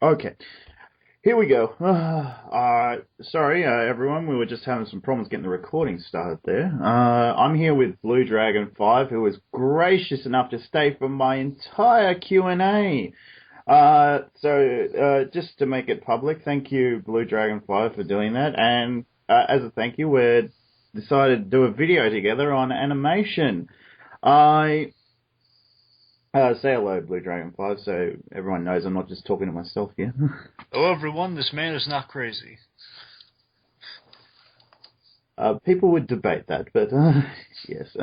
Okay, here we go. Sorry, everyone. We were just having some problems getting the recording started there. I'm here with BluedragonFive, who was gracious enough to stay for my entire Q&A. Just to make it public, thank you, BluedragonFive, for doing that. And as a thank you, we decided to do a video together on animation. I say hello, BluedragonFive, so everyone knows I'm not just talking to myself here. Hello, everyone. This man is not crazy. People would debate that, but yes.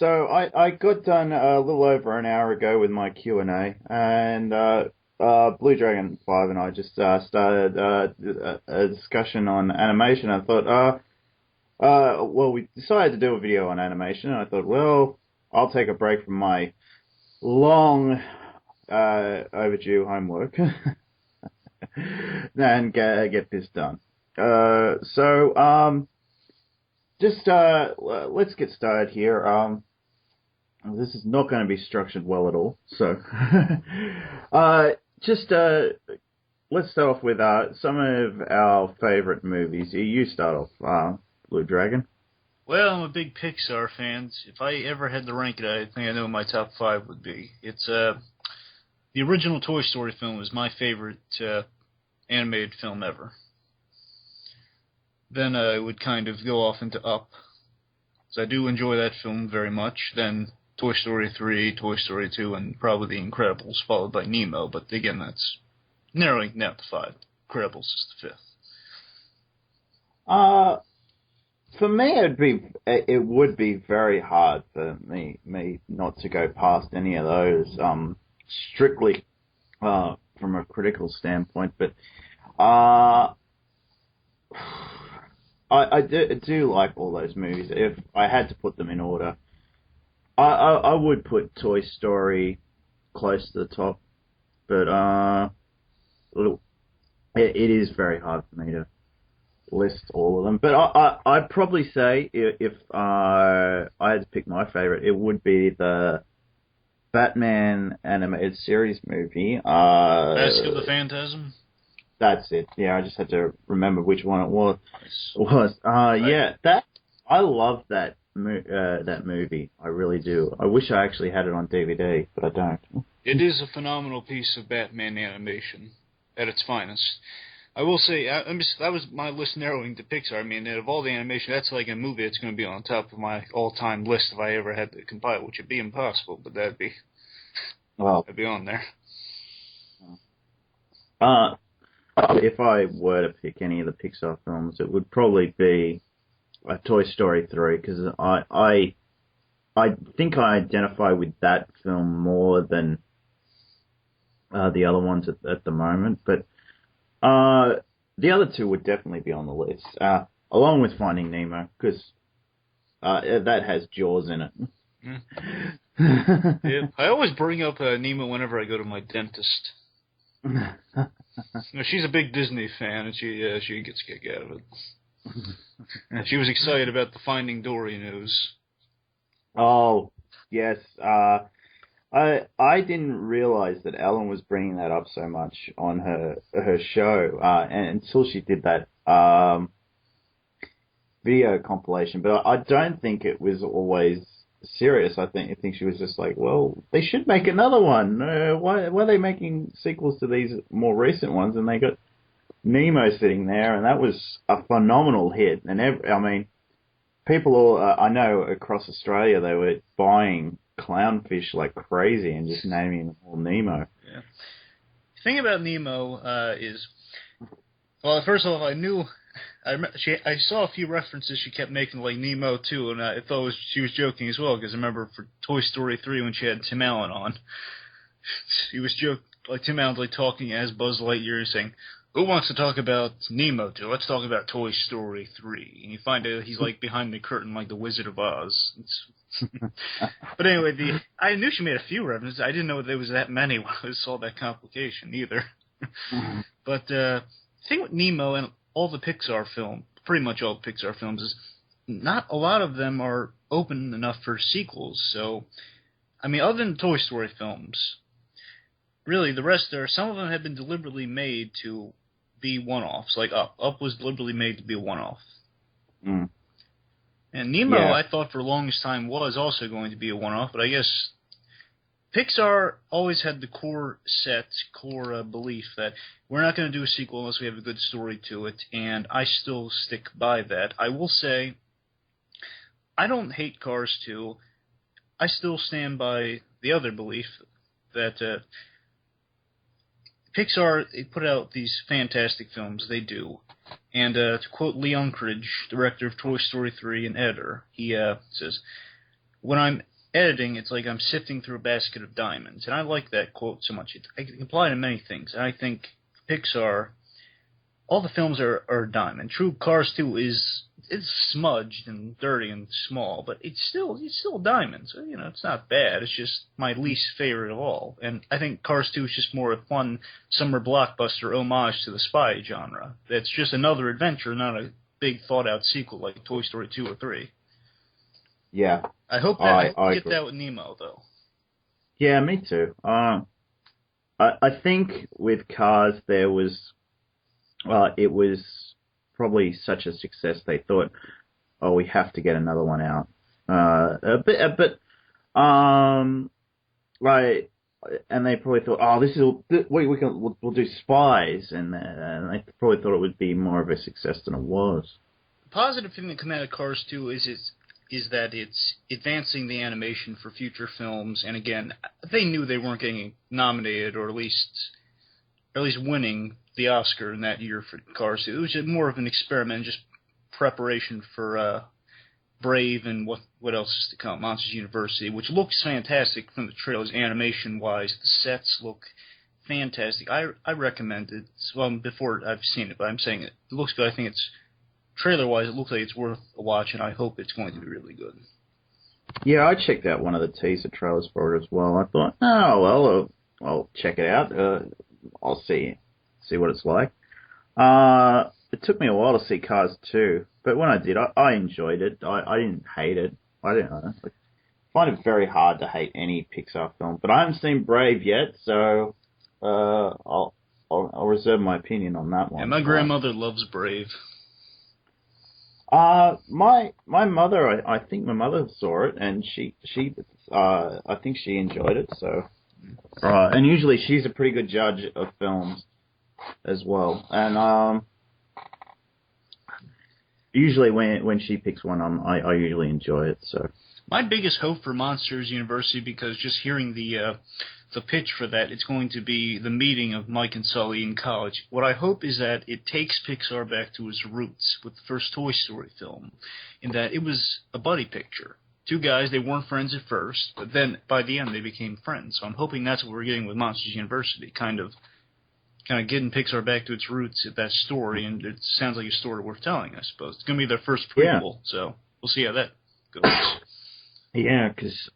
So I got done a little over an hour ago with my Q&A, and Blue Dragon 5 and I just started a discussion on animation. I thought, well, we decided to do a video on animation, and I thought, well, I'll take a break from my long overdue homework and get this done. Let's get started here. This is not going to be structured well at all. So, let's start off with some of our favorite movies. You start off, Blue Dragon. Well, I'm a big Pixar fan. If I ever had to rank it, I think I know what my top 5 would be. It's the original Toy Story film is my favorite animated film ever. Then I would kind of go off into Up, because I do enjoy that film very much. Then Toy Story 3, Toy Story 2, and probably The Incredibles, followed by Nemo. But again, that's narrowing down to 5. Incredibles is the 5th. For me, it would be very hard for me not to go past any of those, strictly from a critical standpoint. But I do like all those movies. If I had to put them in order, I would put Toy Story close to the top, but it is very hard for me to list all of them. But I'd probably say if I had to pick my favorite, it would be the Batman animated series movie. Mask of the Phantasm? That's it. Yeah, I just had to remember which one it was. I love that movie. I really do. I wish I actually had it on DVD, but I don't. It is a phenomenal piece of Batman animation at its finest. I will say, that was my list narrowing to Pixar. I mean, out of all the animation, that's like a movie that's going to be on top of my all-time list if I ever had to compile, which would be impossible, but that'd be on there. If I were to pick any of the Pixar films, it would probably be Toy Story 3, because I think I identify with that film more than the other ones at the moment, but the other two would definitely be on the list, along with Finding Nemo, because that has Jaws in it. Yeah, I always bring up Nemo whenever I go to my dentist. She's a big Disney fan, and she gets a kick out of it. She was excited about the Finding Dory news. Oh, yes. I didn't realize that Ellen was bringing that up so much on her show, and until she did that video compilation. But I don't think it was always serious. I think she was just like, well, they should make another one. Why are they making sequels to these more recent ones? And they got Nemo sitting there, and that was a phenomenal hit. And I mean, people all I know across Australia, they were buying clownfish like crazy and just naming them all Nemo. Yeah. The thing about Nemo is, well, first off, I saw a few references she kept making, like Nemo 2, and I thought she was joking as well, because I remember for Toy Story 3 when she had Tim Allen on, he was Tim Allen's like talking as Buzz Lightyear, saying, "Who wants to talk about Nemo 2? Let's talk about Toy Story 3. And you find out he's like behind the curtain like the Wizard of Oz. But anyway, I knew she made a few references. I didn't know there was that many when I saw that complication either. But the thing with Nemo and all the Pixar pretty much all the Pixar films, is not a lot of them are open enough for sequels. So, I mean, other than Toy Story films, really, the rest there, some of them have been deliberately made to be one-offs. Like Up. Up was deliberately made to be a one-off. Mm. And Nemo, Yeah. I thought for the longest time was also going to be a one-off, but I guess Pixar always had the core belief that we're not going to do a sequel unless we have a good story to it, and I still stick by that. I will say, I don't hate Cars 2. I still stand by the other belief that Pixar, they put out these fantastic films, they do. And to quote Lee Unkrich, director of Toy Story 3 and editor, he says, "When I'm editing, it's like I'm sifting through a basket of diamonds." And I like that quote so much. It can apply to many things. And I think Pixar, all the films are diamond. True, Cars 2 it's smudged and dirty and small, but it's still diamond. So, it's not bad. It's just my least favorite of all. And I think Cars 2 is just more a fun summer blockbuster homage to the spy genre. That's just another adventure, not a big thought-out sequel like Toy Story 2 or 3. Yeah. I hope I you get agree. that with Nemo, though. Yeah, me too. I think with Cars there was, it was probably such a success they thought, oh, we have to get another one out. Like, and they probably thought, oh, we'll do Spies, and they probably thought it would be more of a success than it was. The positive thing that came out of Cars 2 is that it's advancing the animation for future films, and again, they knew they weren't getting nominated or at least winning the Oscar in that year for Cars 2. It was just more of an experiment, just preparation for Brave and what else is to come, Monsters University, which looks fantastic from the trailers, animation-wise. The sets look fantastic. I recommend it. Well, before I've seen it, but I'm saying it looks good. I think it's, trailer-wise, it looks like it's worth a watch, and I hope it's going to be really good. Yeah, I checked out one of the teaser trailers for it as well. I thought, oh, well, I'll check it out. I'll see what it's like. It took me a while to see Cars 2, but when I did, I enjoyed it. I didn't hate it. I find it very hard to hate any Pixar film, but I haven't seen Brave yet, so I'll reserve my opinion on that one. And my grandmother loves Brave. My mother, I think my mother saw it, and she I think she enjoyed it. So, and usually she's a pretty good judge of films as well, and usually when she picks one, I usually enjoy it. So my biggest hope for Monsters University, because just hearing the pitch for that, it's going to be the meeting of Mike and Sully in college. What I hope is that it takes Pixar back to its roots with the first Toy Story film, in that it was a buddy picture. Two guys, they weren't friends at first, but then by the end they became friends. So I'm hoping that's what we're getting with Monsters University, kind of getting Pixar back to its roots at that story, and it sounds like a story worth telling, I suppose. It's going to be their first prequel, so we'll see how that goes. Yeah, because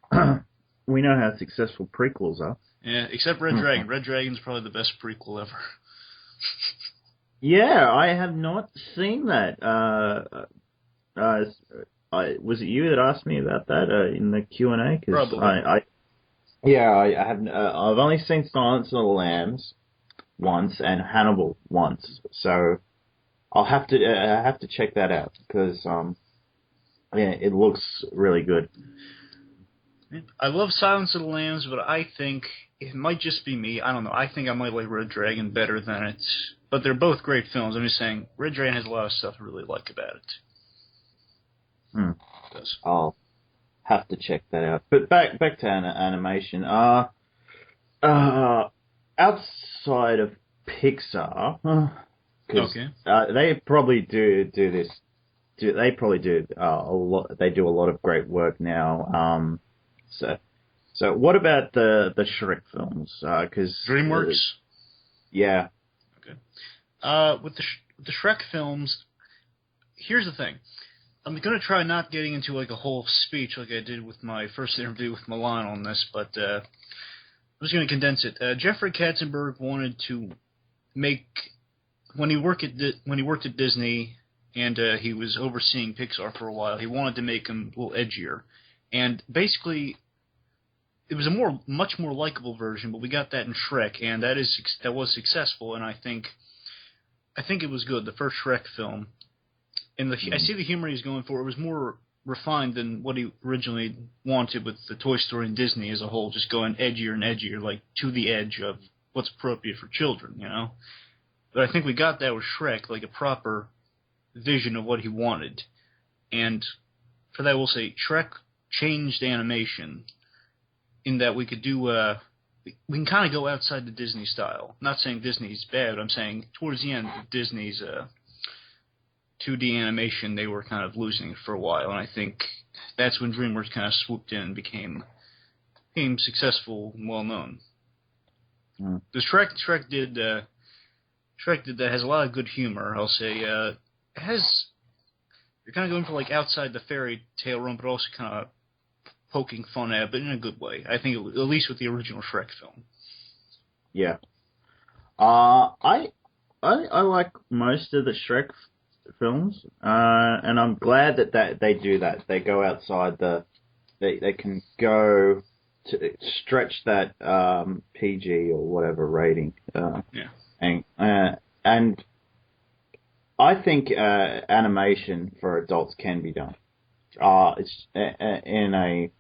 we know how successful prequels are. Yeah, except Red Dragon. Red Dragon's probably the best prequel ever. Yeah, I have not seen that. Was it you that asked me about that in the Q&A? Probably. I haven't. I've only seen Silence of the Lambs once and Hannibal once, so I'll have to check that out because it looks really good. I love Silence of the Lambs, but I think it might just be me. I don't know. I think I might like Red Dragon better than it. But they're both great films. I'm just saying, Red Dragon has a lot of stuff I really like about it. I'll have to check that out. But back to animation. Outside of Pixar, because they probably do this. They probably do a lot. They do a lot of great work now. So what about the Shrek films? Because DreamWorks. Yeah. Okay. With the Shrek films, here's the thing. I'm going to try not getting into like a whole speech like I did with my first interview with Milan on this, but I'm just going to condense it. Jeffrey Katzenberg wanted to make, when he worked at Disney and he was overseeing Pixar for a while, he wanted to make them a little edgier. And basically, it was a much more likable version, but we got that in Shrek, and that was successful, and I think it was good. The first Shrek film, and I see the humor he's going for. It was more refined than what he originally wanted with the Toy Story and Disney as a whole, just going edgier and edgier, like to the edge of what's appropriate for children, you know. But I think we got that with Shrek, like a proper vision of what he wanted, and for that we'll say Shrek changed animation in that we could do we can kind of go outside the Disney style. I'm not saying Disney's bad, but I'm saying towards the end of Disney's 2D animation, they were kind of losing it for a while, and I think that's when DreamWorks kind of swooped in and became successful and well known. The Shrek did that, has a lot of good humor. I'll say it has. You're kind of going for like outside the fairy tale realm, but also kind of poking fun at it, but in a good way. I think at least with the original Shrek film. Yeah. I like most of the Shrek films, and I'm glad that they do that. They go outside they can go to stretch that PG or whatever rating. And I think animation for adults can be done. It's in a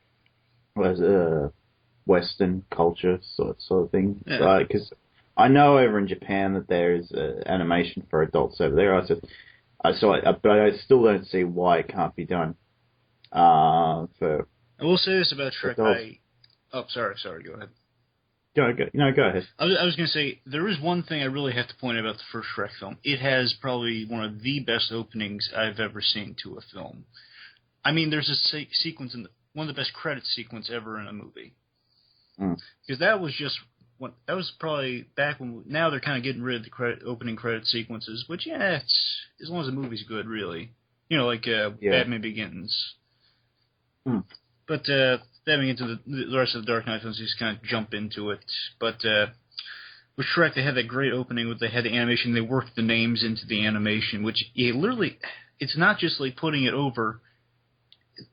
Western culture sort of thing. Because I know over in Japan that there is animation for adults over there. But I still don't see why it can't be done. I will say this about Shrek. Sorry, go ahead. Go ahead. I was going to say, there is one thing I really have to point out about the first Shrek film. It has probably one of the best openings I've ever seen to a film. I mean, there's a sequence one of the best credit sequence ever in a movie. Because that was probably back when. Now they're kind of getting rid of the opening credit sequences, which it's as long as the movie's good, really. You know, like Batman Begins. But diving into the rest of the Dark Knight films, just kind of jump into it. But with Shrek, they had that great opening with they had the animation. They worked the names into the animation, which it's not just like putting it over.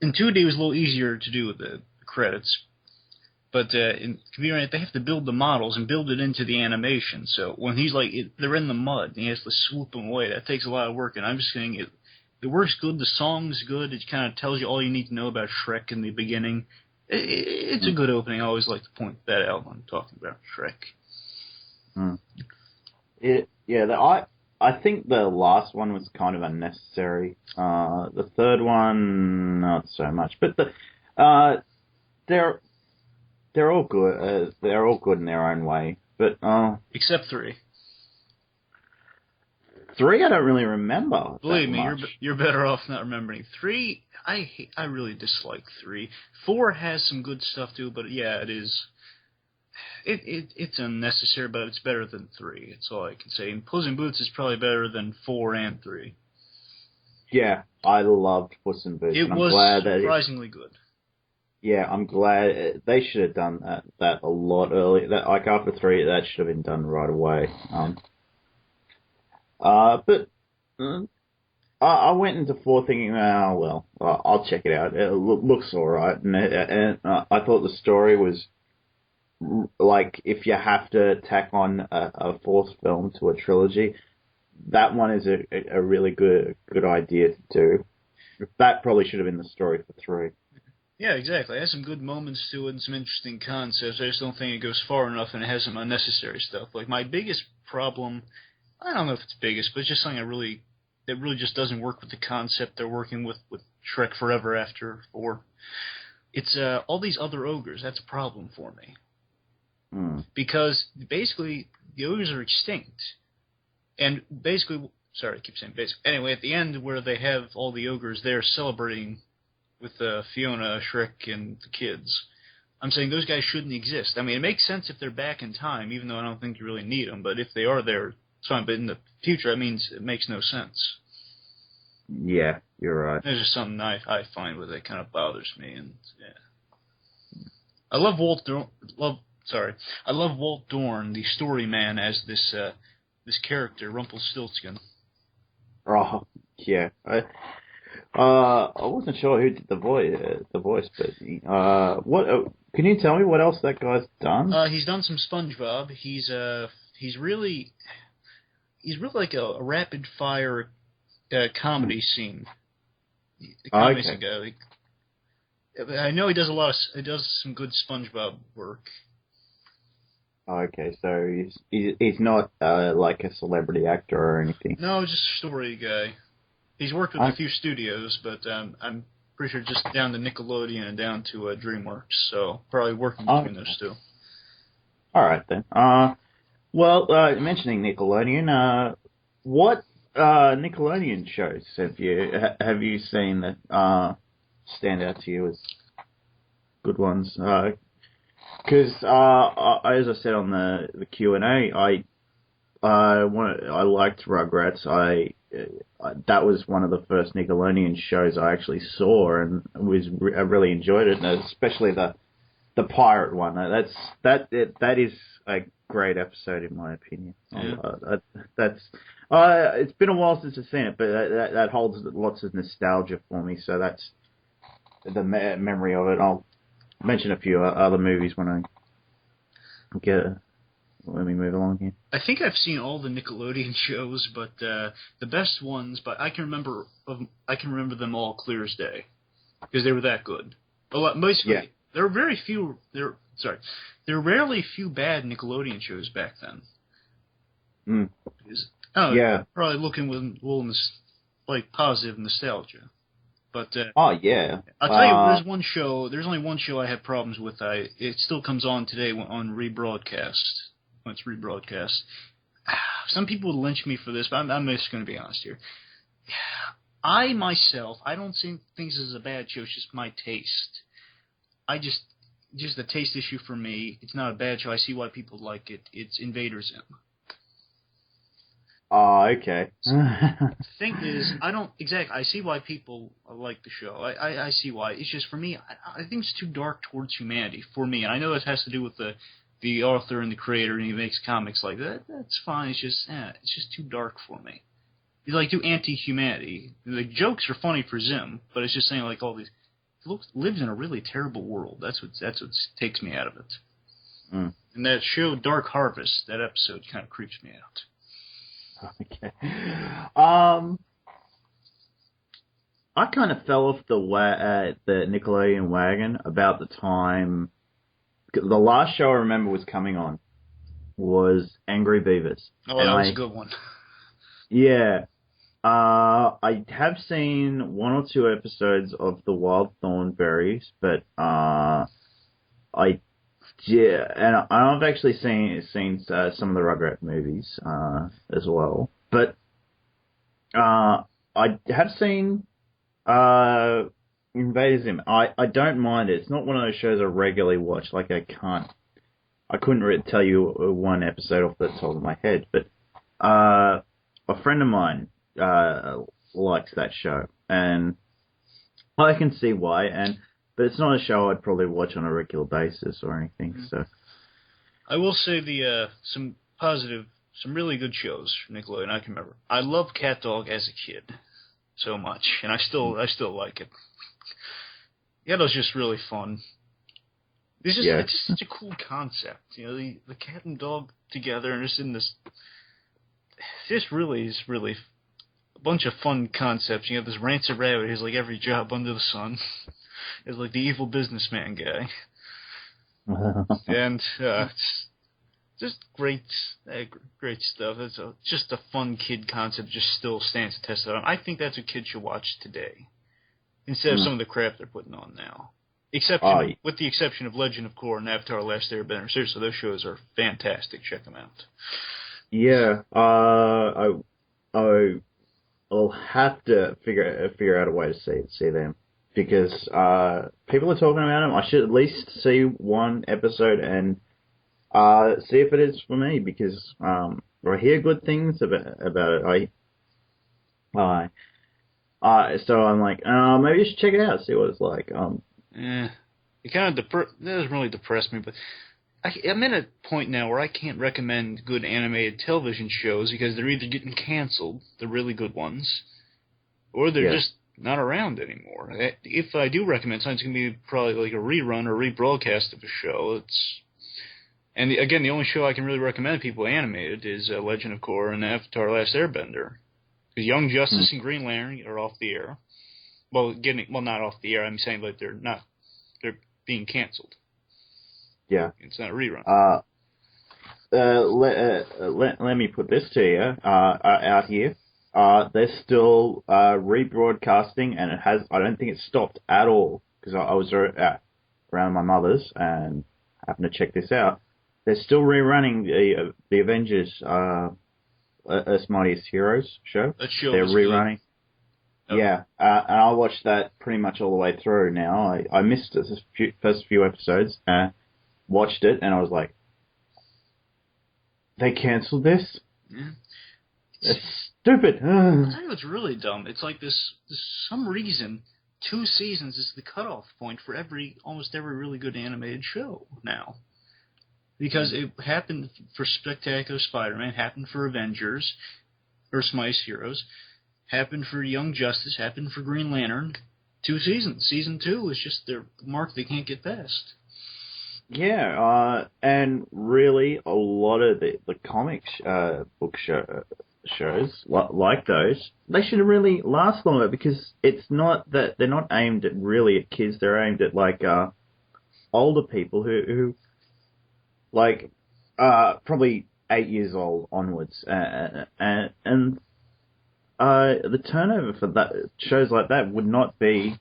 In 2D, it was a little easier to do with the credits. But in computer animation, they have to build the models and build it into the animation. So when he's like, they're in the mud, and he has to swoop them away. That takes a lot of work, and I'm just saying it works good. The song's good. It kind of tells you all you need to know about Shrek in the beginning. It's a good opening. I always like to point that out when I'm talking about Shrek. I think the last one was kind of unnecessary. The third one, not so much. But they're all good. They're all good in their own way. But except 3. 3, I don't really remember. Believe me, you're better off not remembering. 3, I really dislike 3. 4 has some good stuff too, but yeah, it is. It's unnecessary, but it's better than 3. That's all I can say. And Puss in Boots is probably better than 4 and 3. Yeah, I loved Puss in Boots. It was surprisingly good. Yeah, I'm glad they should have done that a lot earlier. Like after 3, that should have been done right away. But I went into 4 thinking, I'll check it out. It looks alright, and I thought the story was like if you have to tack on a 4th film to a trilogy, that one is a really good idea to do. That probably should have been the story for 3. Yeah, exactly. It has some good moments to it and some interesting concepts. I just don't think it goes far enough, and it has some unnecessary stuff. Like, my biggest problem, I don't know if it's biggest, but it's just something that really just doesn't work with the concept they're working with Shrek Forever after 4. It's all these other ogres. That's a problem for me. Because basically, the ogres are extinct. And basically, sorry, I keep saying basically. Anyway, at the end where they have all the ogres there celebrating with Fiona, Shrek, and the kids, I'm saying those guys shouldn't exist. I mean, it makes sense if they're back in time, even though I don't think you really need them. But if they are there, it's fine. But in the future, that means it makes no sense. Yeah, you're right. There's just something I find where that kind of bothers me. And yeah, I love Walt Dorn, the story man, as this character, Rumpelstiltskin. Oh, yeah. I wasn't sure who did the voice, but what? Can you tell me what else that guy's done? He's done some SpongeBob. He's really like a rapid fire comedy scene. The comedy's Okay. ago. I know he does he does some good SpongeBob work. Okay, so he's not like a celebrity actor or anything. No, just a story guy. He's worked with a few studios, but I'm pretty sure just down to Nickelodeon and down to DreamWorks. So probably working between those two. All right then. Well, mentioning Nickelodeon, what Nickelodeon shows have you seen that stand out to you as good ones? Because as I said on the Q&A, I liked Rugrats. That was one of the first Nickelodeon shows I actually saw, and I really enjoyed it, and especially the pirate one. That is a great episode in my opinion. Yeah. It's been a while since I've seen it, but that holds lots of nostalgia for me. So that's the memory of it. I'll mention a few other movies when I get. Let me move along here. I think I've seen all the Nickelodeon shows, but the best ones. But I can remember them all clear as day because they were that good. Basically, there were very few. There were rarely few bad Nickelodeon shows back then. Probably looking with like positive nostalgia. But oh yeah, I'll tell you, there's only one show I have problems with. It still comes on today on rebroadcast. When it's rebroadcast. Some people would lynch me for this, but I'm just going to be honest here. I myself, I don't think this is a bad show. It's just my taste. Just a taste issue for me. It's not a bad show. I see why people like it. It's Invader Zim. Oh, okay. The thing is, I see why people like the show. I see why. It's just for me, I think it's too dark towards humanity for me. And I know it has to do with the author and the creator, and he makes comics like that. That's fine. It's just too dark for me. He's like too anti-humanity. The jokes are funny for Zim, but it's just saying like all these. He lives in a really terrible world. That's what takes me out of it. Mm. And that show, Dark Harvest, that episode kind of creeps me out. Okay. I kind of fell off the Nickelodeon wagon about the time. The last show I remember was coming on was Angry Beavers. Oh, that was a good one. Yeah. I have seen one or two episodes of the Wild Thornberries, but and I've actually seen some of the Rugrat movies as well. But I have seen Invader Zim. I don't mind it. It's not one of those shows I regularly watch. Like I couldn't tell you one episode off the top of my head, but a friend of mine likes that show, and I can see why. But it's not a show I'd probably watch on a regular basis or anything. Mm-hmm. So I will say some really good shows from Nickelodeon. I can remember. I loved Cat Dog as a kid so much, and I still like it. Yeah, it was just really fun. It's just such a cool concept, you know, the cat and dog together, and just in this. This really is a bunch of fun concepts. You have this Rancid Rabbit who's like every job under the sun. Is like the evil businessman guy, and it's just great stuff. It's just a fun kid concept. Just still stands the test of time. I think that's what kids should watch today, instead of some of the crap they're putting on now. With the exception of Legend of Korra and Avatar: Last Airbender. Seriously, those shows are fantastic. Check them out. Yeah, I'll have to figure out a way to see them, because people are talking about them. I should at least see one episode and see if it is for me, because I hear good things about it. So I'm like, maybe you should check it out, see what it's like. It kind of that doesn't really depress me, but I'm at a point now where I can't recommend good animated television shows because they're either getting canceled, the really good ones, or they're not around anymore. If I do recommend something, it's going to be probably like a rerun or rebroadcast of a show. Again, the only show I can really recommend people animated is Legend of Korra and Avatar: Last Airbender. Because Young Justice and Green Lantern are off the air. Well, not off the air. I'm saying like they're being canceled. Yeah. It's not a rerun. Let me put this to you out here. They're still rebroadcasting, and I don't think it's stopped at all, because I was around my mother's and happened to check this out. They're still rerunning the Avengers Earth's Mightiest Heroes show. That show they're was rerunning. Good. Yeah, and I watched that pretty much all the way through now. I missed the first few episodes, watched it, and I was like, they cancelled this? Yeah. It's stupid. I'll tell you what's really dumb. It's like there's some reason 2 seasons is the cutoff point for almost every really good animated show now. Because it happened for Spectacular Spider-Man, happened for Avengers, Earth's Mightiest Heroes, happened for Young Justice, happened for Green Lantern. 2 seasons. Season 2 is just their mark they can't get past. Yeah, and really a lot of the comics book shows like those, they should really last longer, because it's not that they're not aimed at kids. They're aimed at like older people who like probably 8 years old onwards, and the turnover for that shows like that would not be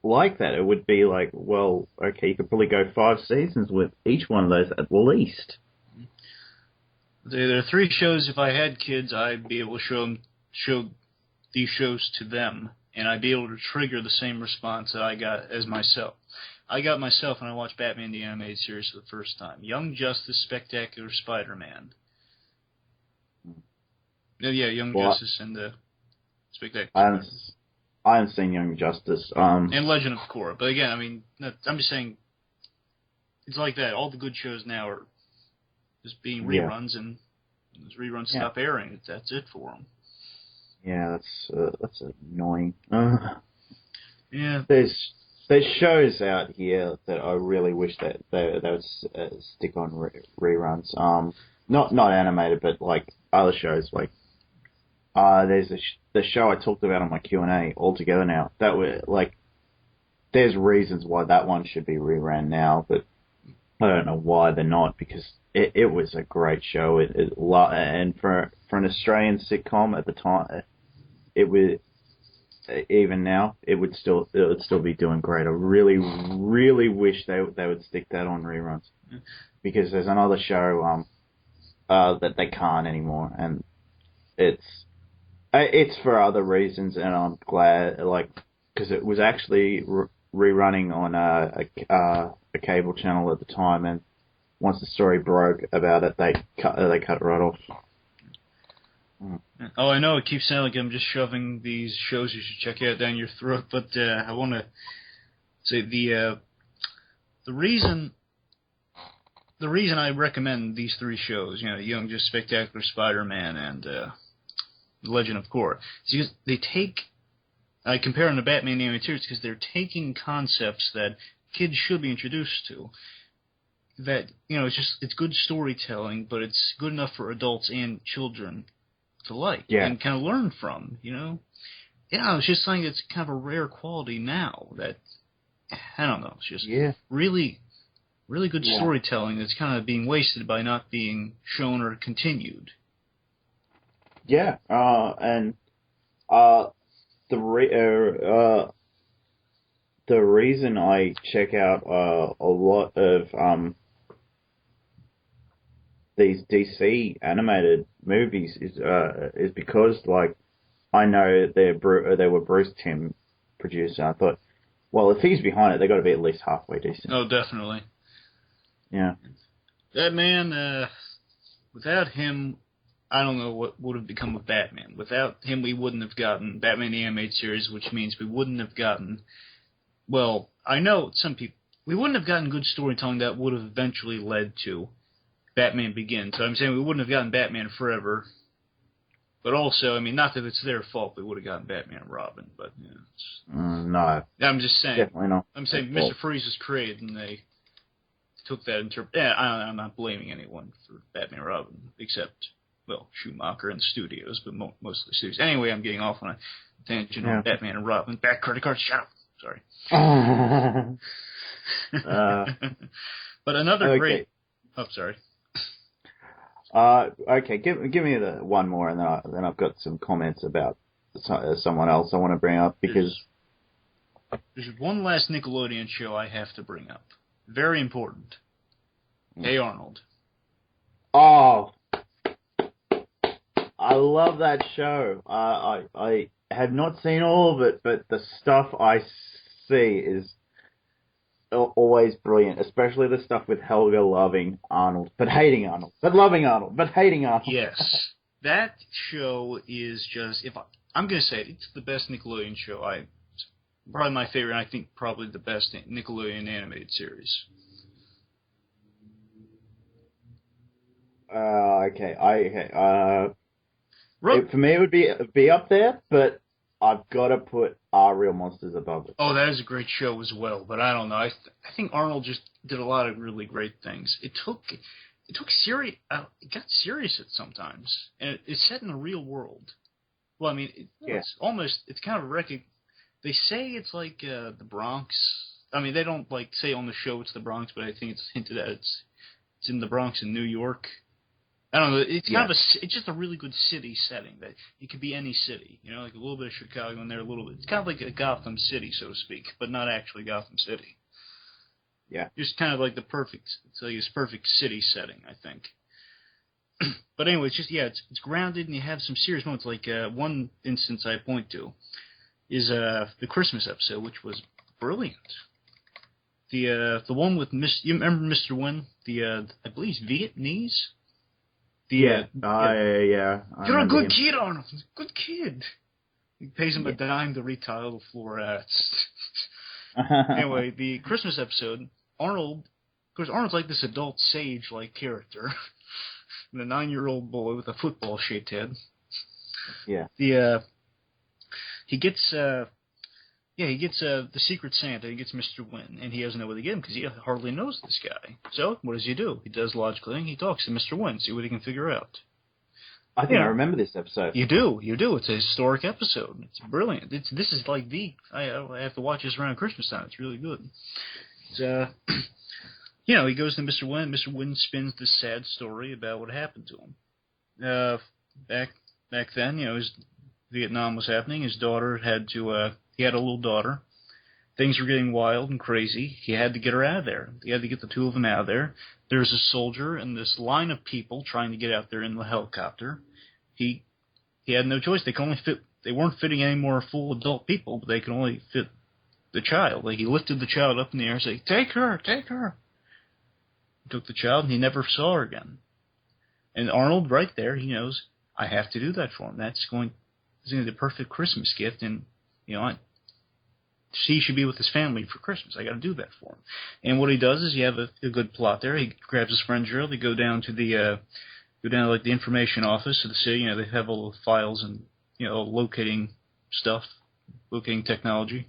like that. It would be like, well, okay, you could probably go 5 seasons with each one of those at least. There are 3 shows. If I had kids, I'd be able to show these shows to them, and I'd be able to trigger the same response that I got as myself. I got myself when I watched Batman the Animated Series for the first time. Young Justice, Spectacular Spider-Man. Yeah, Young Justice and Spectacular Spider-Man. I haven't seen Young Justice. And Legend of Korra. But again, I mean, I'm just saying, it's like that. All the good shows now are just being reruns, and those reruns stop airing. That's it for them. Yeah, that's annoying. Yeah. There's shows out here that I really wish that they would stick on reruns. Not animated, but like other shows. Like there's the show I talked about on my Q&A Altogether Now. That were like, there's reasons why that one should be rerun now, but I don't know why they're not, because it was a great show. And for an Australian sitcom at the time, it was, even now, it would still be doing great. I really, really wish they would stick that on reruns, because there's another show that they can't anymore, and it's for other reasons, and I'm glad, like, because it was actually rerunning on a cable channel at the time, and once the story broke about it, they cut it right off. Oh, I know it keeps sounding like I'm just shoving these shows you should check out down your throat, but I want to say the reason I recommend these 3 shows, Young Justice, Spectacular Spider-Man, and Legend of Korra, is because I compare them to Batman the Animated Series, because they're taking concepts that kids should be introduced to. That, it's good storytelling, but it's good enough for adults and children to like and kind of learn from, Yeah, it's just something that's kind of a rare quality now that, I don't know, it's just really, really good storytelling that's kind of being wasted by not being shown or continued. Yeah, and the reason I check out a lot of these DC animated movies is because, like, I know they were Bruce Timm producer. I thought, well, if he's behind it, they got to be at least halfway decent. Oh, definitely. Yeah. That man, without him, I don't know what would have become of Batman. Without him, we wouldn't have gotten Batman the Animated Series, which means we wouldn't have gotten, well, I know some people, we wouldn't have gotten good storytelling that would have eventually led to Batman Begins. So I'm saying we wouldn't have gotten Batman Forever But also, I mean, not that it's their fault they would have gotten Batman and Robin, but No, I'm just saying. definitely not. I'm saying Mr. Freeze was created, and they took that I'm not blaming anyone for Batman and Robin, except, well, Schumacher and the studios, but most of the studios. Anyway, I'm getting off on a tangent on Batman and Robin. Back credit card, shut up. Sorry. But another great... Oh, sorry. Okay, give me the one more, and then I've got some comments about someone else I want to bring up, because... There's one last Nickelodeon show I have to bring up. Very important. Hey Arnold. Oh, I love that show. I have not seen all of it, but the stuff I see is always brilliant, especially the stuff with Helga loving Arnold, but hating Arnold, but loving Arnold, but hating Arnold. Yes. That show is just, I'm going to say it's the best Nickelodeon show. Probably my favorite, and I think probably the best Nickelodeon animated series. Okay. For me, it would be up there, but I've got to put Our Real Monsters above it. Oh, that is a great show as well, but I don't know. I think Arnold just did a lot of really great things. It got serious at sometimes, and it's set in the real world. Well, I mean, it's kind of they say it's like the Bronx. I mean, they don't say on the show it's the Bronx, but I think it's hinted at it's in the Bronx in New York. I don't know. It's kind of it's just a really good city setting. That it could be any city, like a little bit of Chicago in there, a little bit. It's kind of like a Gotham City, so to speak, but not actually Gotham City. Yeah. Just kind of like this perfect city setting, I think. But anyway, it's just it's grounded, and you have some serious moments. Like one instance I point to is the Christmas episode, which was brilliant. The one with you remember Mr. Wynn? I believe he's Vietnamese. Yeah. You're a good kid, Arnold. Good kid. He pays him a dime to retile the floor. Anyway, the Christmas episode, Arnold's like this adult sage-like character, and a 9-year-old boy with a football-shaped head. Yeah. He gets the Secret Santa. He gets Mr. Wynn, and he doesn't know where to get him because he hardly knows this guy. So what does he do? He does logical thing. He talks to Mr. Wynn, see what he can figure out. I think I remember this episode. You do. It's a historic episode. It's brilliant. This is like I have to watch this around Christmas time. It's really good. It's, he goes to Mr. Wynn. Mr. Wynn spins this sad story about what happened to him. Back then, Vietnam was happening. His daughter he had a little daughter. Things were getting wild and crazy. He had to get her out of there. He had to get the two of them out of there. There's a soldier and this line of people trying to get out there in the helicopter. He had no choice. They weren't fitting any more full adult people, but they could only fit the child. He lifted the child up in the air and said, take her. He took the child, and he never saw her again. And Arnold, right there, he knows, I have to do that for him. It's going to be the perfect Christmas gift, and he should be with his family for Christmas. I got to do that for him. And what he does is you have a good plot there. He grabs his friend Gerald. They go down to the information office of the city. They have all the files and locating technology.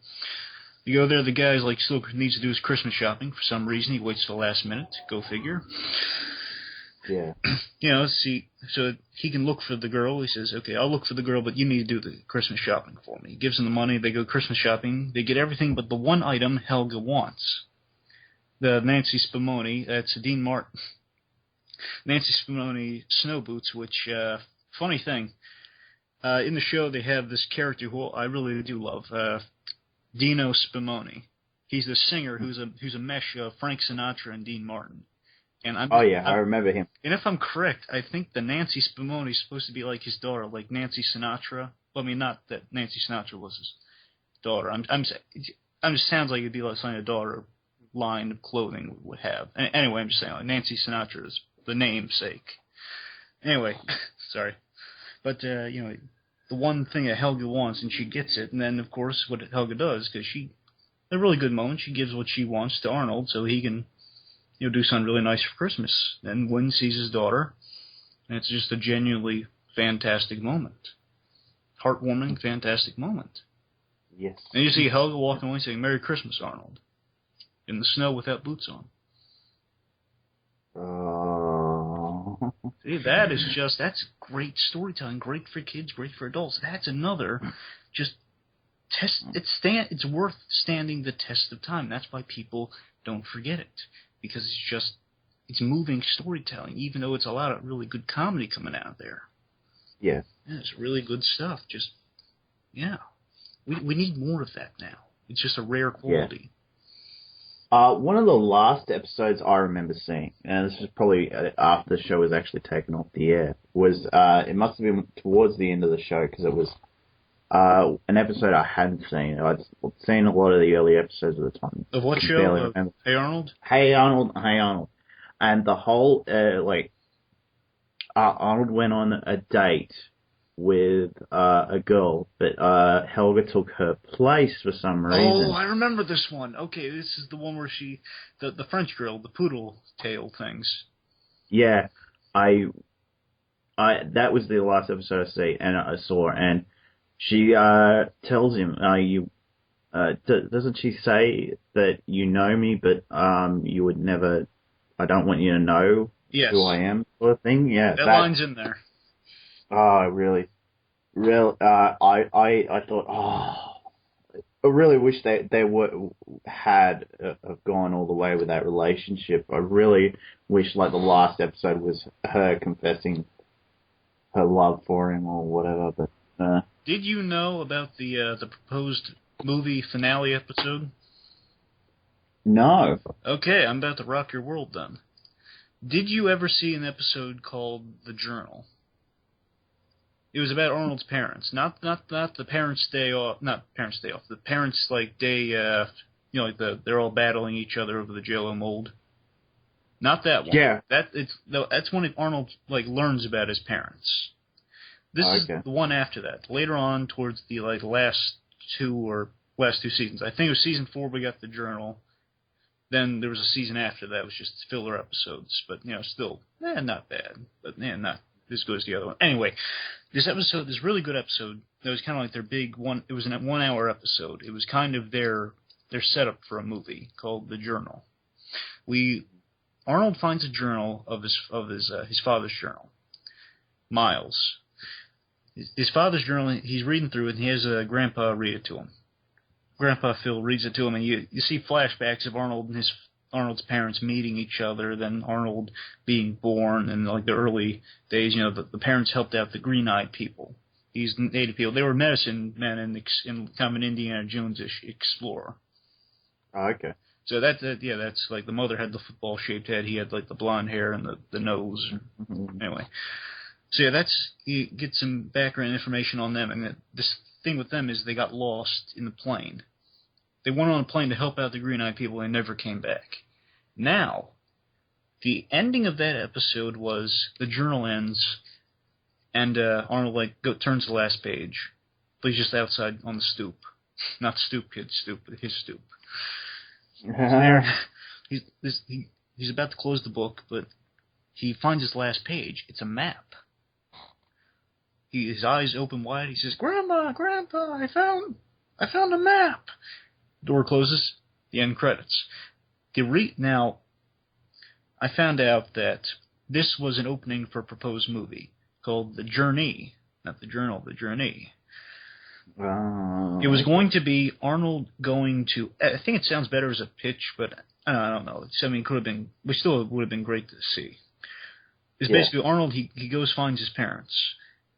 You go there. The guy's still needs to do his Christmas shopping for some reason. He waits till the last minute. Go figure. Yeah. So he can look for the girl. He says, okay, I'll look for the girl, but you need to do the Christmas shopping for me. He gives them the money. They go Christmas shopping. They get everything but the one item Helga wants. The Nancy Spumoni, that's Dean Martin. Nancy Spumoni snow boots, which, funny thing, in the show they have this character who I really do love, Dino Spumoni. He's the singer who's a mesh of Frank Sinatra and Dean Martin. And I remember him. And if I'm correct, I think the Nancy Spumoni is supposed to be like his daughter, like Nancy Sinatra. Well, I mean, not that Nancy Sinatra was his daughter. It sounds like it'd be like something a daughter line of clothing would have. Anyway, I'm just saying, Nancy Sinatra is the namesake. Anyway, sorry. But, the one thing that Helga wants, and she gets it, and then, of course, what Helga does, because a really good moment, she gives what she wants to Arnold so he can do something really nice for Christmas. And Wynn sees his daughter, and it's just a genuinely fantastic moment. Heartwarming, fantastic moment. Yes. And you see Helga walking away saying, "Merry Christmas, Arnold," in the snow without boots on. Oh. See, that's great storytelling, great for kids, great for adults. That's another just test. It's worth standing the test of time. That's why people don't forget it, because it's moving storytelling, even though it's a lot of really good comedy coming out of there. Yeah. Yeah, it's really good stuff. We need more of that now. It's just a rare quality. One of the last episodes I remember seeing, and this was probably after the show was actually taken off the air, was it must have been towards the end of the show, because it was an episode I hadn't seen. I'd seen a lot of the early episodes at the time. Of what show? Hey Arnold? Hey Arnold. And the whole, Arnold went on a date with a girl, but Helga took her place for some reason. Oh, I remember this one. Okay, this is the one where the French girl, the poodle tail things. Yeah, that was the last episode I saw, and she tells him, doesn't she say that you know me, but you would never, I don't want you to know who I am, sort of thing? Yeah, that line's in there. Oh, really? I thought, I really wish they had gone all the way with that relationship. I really wish, like, the last episode was her confessing her love for him or whatever. But did you know about the proposed movie finale episode? No. Okay, I'm about to rock your world then. Did you ever see an episode called The Journal? It was about Arnold's parents, not the parents' day off, not parents' day off, the parents' like day, they're all battling each other over the Jell-O mold. Not that one. Yeah. That's when Arnold learns about his parents. This is the one after that. Later on, towards the last two seasons. I think it was season 4 we got The Journal. Then there was a season after that, was just filler episodes, but still, not bad, but not as good as the other one. Anyway, this really good episode, that was kind of like their big one. It was a 1-hour episode. It was kind of their setup for a movie called The Journal. Arnold finds a journal of his father's journal, Miles. His father's journal. He's reading through it, and he has Grandpa read it to him. Grandpa Phil reads it to him, and you see flashbacks of Arnold's parents meeting each other, then Arnold being born, and the early days. The parents helped out the green-eyed people. These native people, they were medicine men in kind of an Indiana Jones-ish explorer. Oh, okay. So that's the mother had the football-shaped head, he had the blonde hair and the nose. Mm-hmm. Anyway, so you get some background information on them, and this thing with them is they got lost in the plane. They went on a plane to help out the green-eyed people and never came back. Now, the ending of that episode was the journal ends, and Arnold turns to the last page, but he's just outside on the stoop. Not stoop kid's stoop, but his stoop. There, he's about to close the book, but he finds his last page. It's a map. His eyes open wide. He says, "Grandma, Grandpa, I found a map." Door closes. The end credits. Now, I found out that this was an opening for a proposed movie called The Journey, not The Journal, The Journey. It was going to be Arnold going to. I think it sounds better as a pitch, but I don't know. It could have been. We still would have been great to see. It's basically Arnold. He goes finds his parents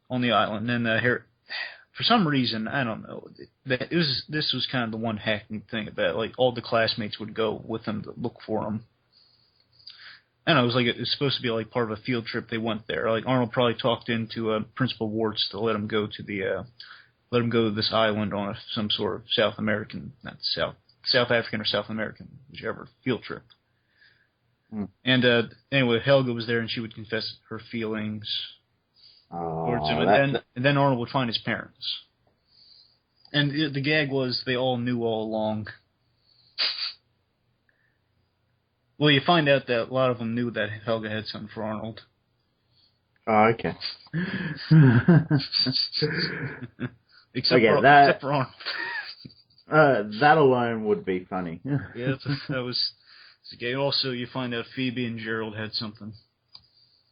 on the island, and for some reason, I don't know. This was kind of the one hacking thing about it. All the classmates would go with him to look for him. I don't know, it was supposed to be part of a field trip. They went there. Arnold probably talked into Principal Warts to let him go to this island on some sort of South African or South American, whichever, field trip. And anyway, Helga was there, and she would confess her feelings towards him, and then Arnold would find his parents. And the gag was they all knew all along. Well, you find out that a lot of them knew that Helga had something for Arnold. Oh, okay. except Okay, for Arnold. that alone would be funny. Yeah, that was. Okay, also, you find out Phoebe and Gerald had something.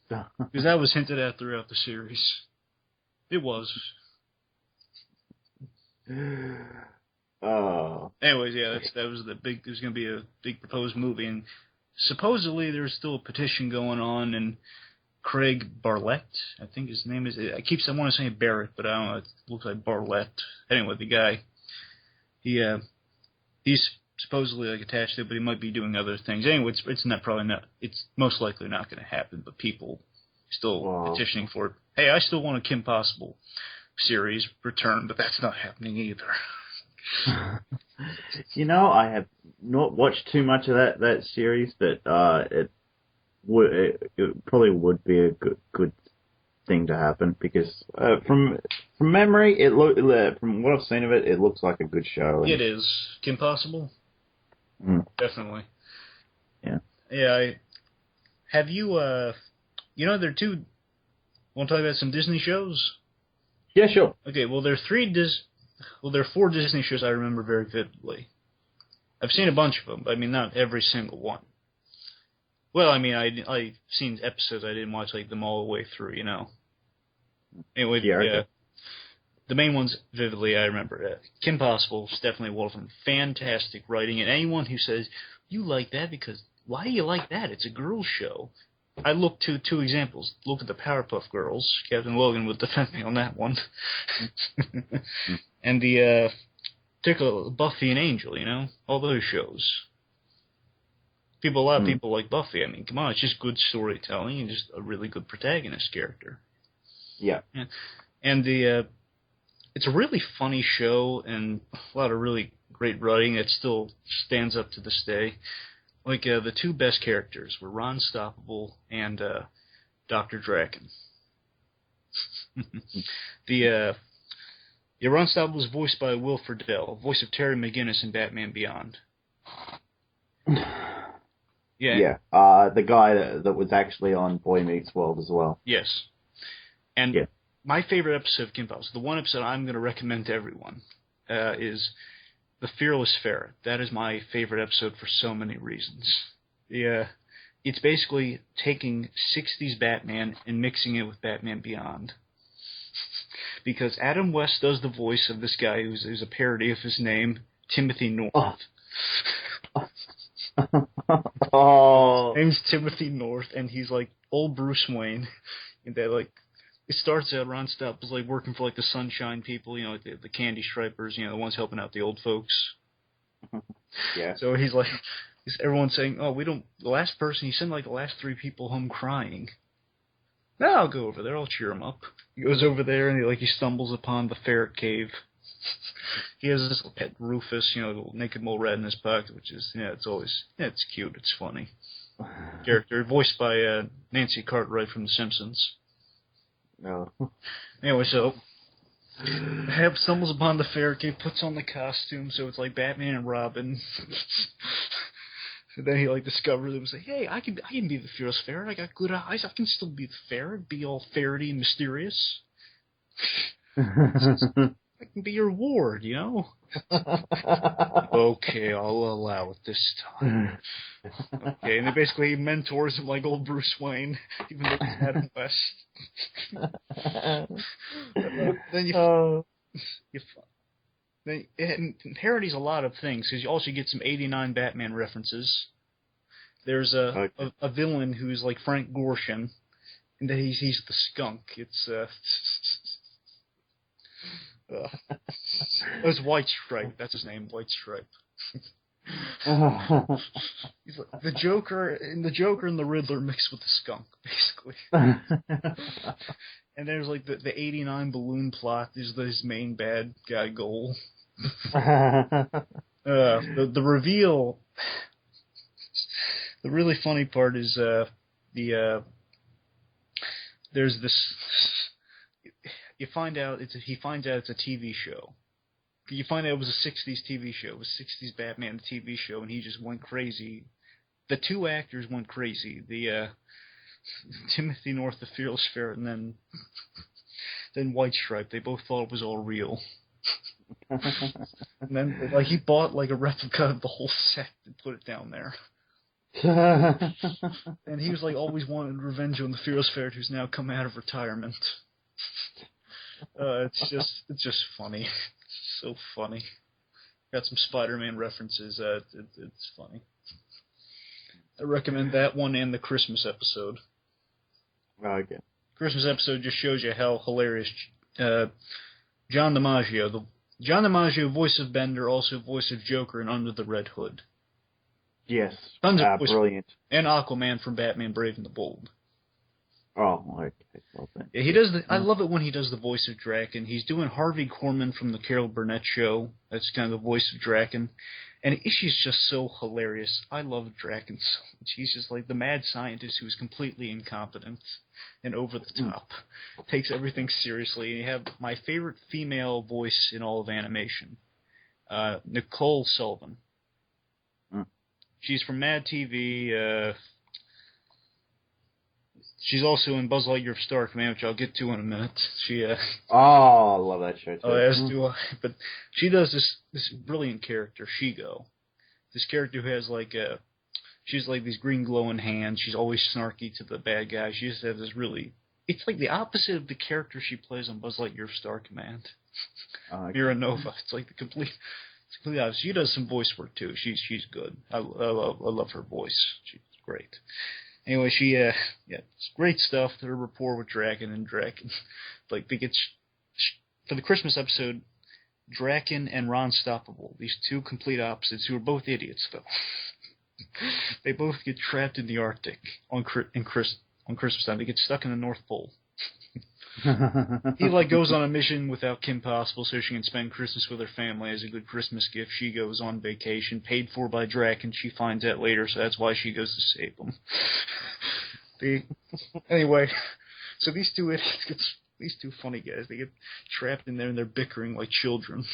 Because that was hinted at throughout the series. It was. Oh. Anyways, yeah, that was the big. There's going to be a big proposed movie, and supposedly there's still a petition going on, and Craig Barlett, I think his name is. I want to say Barrett, but I don't know. It looks like Barlett. Anyway, the guy, he's supposedly like attached to it, but he might be doing other things. Anyway, it's not probably not. It's most likely not going to happen. But people still petitioning for it. Hey, I still want a Kim Possible series return, but that's not happening either. You know, I have not watched too much of that series, but it probably would be a good thing to happen because from memory, from what I've seen of it, it looks like a good show. It is Kim Possible. Definitely. Yeah. Yeah. Have you? You know, there are two. Want to talk about some Disney shows? Yeah, sure. Okay. Well, there are 4 Disney shows I remember very vividly. I've seen a bunch of them, but I mean not every single one. Well, I mean I've seen episodes. I didn't watch like them all the way through. You know. Anyway, Yeah. The main ones vividly I remember. Kim Possible is definitely one of them. Fantastic writing, and anyone who says you like that because why do you like that? It's a girls' show. I look to 2 examples. Look at the Powerpuff Girls. Captain Logan would defend me on that one. And the particular Buffy and Angel. You know, all those shows. A lot of people like Buffy. I mean, come on, it's just good storytelling and just a really good protagonist character. Yeah. And it's a really funny show and a lot of really great writing that still stands up to this day. Like, the 2 best characters were Ron Stoppable and Dr. Draken. Ron Stoppable was voiced by Will Friedle, voice of Terry McGinnis in Batman Beyond. Yeah. The guy that was actually on Boy Meets World as well. Yes. And my favorite episode of Kim Possible, the one episode I'm going to recommend to everyone, is The Fearless Ferret. That is my favorite episode for so many reasons. It's basically taking 60s Batman and mixing it with Batman Beyond. Because Adam West does the voice of this guy who's a parody of his name, Timothy North. Oh. His name's Timothy North, and he's like old Bruce Wayne. And that like it starts out Ron Stopples like working for like the Sunshine people, you know, like the candy stripers, you know, the ones helping out the old folks. Yeah. So he's like, everyone's saying, oh, the last person, he sent like the last 3 people home crying. No, I'll go over there, I'll cheer him up. He goes over there and he stumbles upon the ferret cave. He has this little pet Rufus, you know, little naked mole rat in his pocket, which is, it's cute, it's funny. Character, voiced by Nancy Cartwright from The Simpsons. No. Anyway, so Hap stumbles upon the ferret cave, puts on the costume, so it's like Batman and Robin. So then he discovers him and say, hey, I can be the Fearless Ferret. I got good eyes. I can still be the ferret, be all ferrety and mysterious. I can be your ward, you know? Okay, I'll allow it this time. Okay, and then basically he mentors him like old Bruce Wayne, even though he's Adam West. Then it parodies a lot of things, because you also get some 89 Batman references. There's a villain who's like Frank Gorshin, and then he's the skunk. It's it's White Stripe. That's his name, White Stripe. He's like the Joker and the Riddler mixed with the skunk, basically. And there's like the 89 balloon plot is his main bad guy goal. The reveal. The really funny part is there's this. He finds out it's a TV show. You find out it was a 60s TV show. It was 60s Batman TV show, and he just went crazy. The 2 actors went crazy. The Timothy North, the Fearless Ferret, and then White Stripe. They both thought it was all real. And then, like, he bought, like, a replica of the whole set and put it down there. And he was, like, always wanting revenge on the Fearless Ferret, who's now come out of retirement. It's just funny. It's so funny. Got some Spider-Man references. It's funny. I recommend that one and the Christmas episode. Okay. Christmas episode just shows you how hilarious John DiMaggio, voice of Bender, also voice of Joker and Under the Red Hood. Yes. Brilliant. And Aquaman from Batman Brave and the Bold. Oh, okay. Well, yeah, he does. I love it when he does the voice of Draken. He's doing Harvey Korman from the Carol Burnett Show. That's kind of the voice of Draken. And she's just so hilarious. I love Draken so much. He's just like the mad scientist who's completely incompetent and over the top. Takes everything seriously. And you have my favorite female voice in all of animation, Nicole Sullivan. She's from Mad TV. She's also in Buzz Lightyear Star Command, which I'll get to in a minute. Oh, I love that show too. Oh, as do I. But she does this brilliant character, Shigo. This character who has she's like these green glowing hands. She's always snarky to the bad guy. She just has this really, it's like the opposite of the character she plays on Buzz Lightyear Star Command. Mira Nova. It's like the complete opposite. She does some voice work too. She's good. I love her voice. She's great. Anyway, it's great stuff. Her rapport with Draken and Draken, like they get for the Christmas episode, Draken and Ron Stoppable, these two complete opposites who are both idiots though. They both get trapped in the Arctic on Christmas time. They get stuck in the North Pole. He goes on a mission without Kim Possible so she can spend Christmas with her family as a good Christmas gift. She goes on vacation, paid for by Draken. She finds out later, so that's why she goes to save them. Anyway, so these two idiots, these two funny guys, they get trapped in there and they're bickering like children.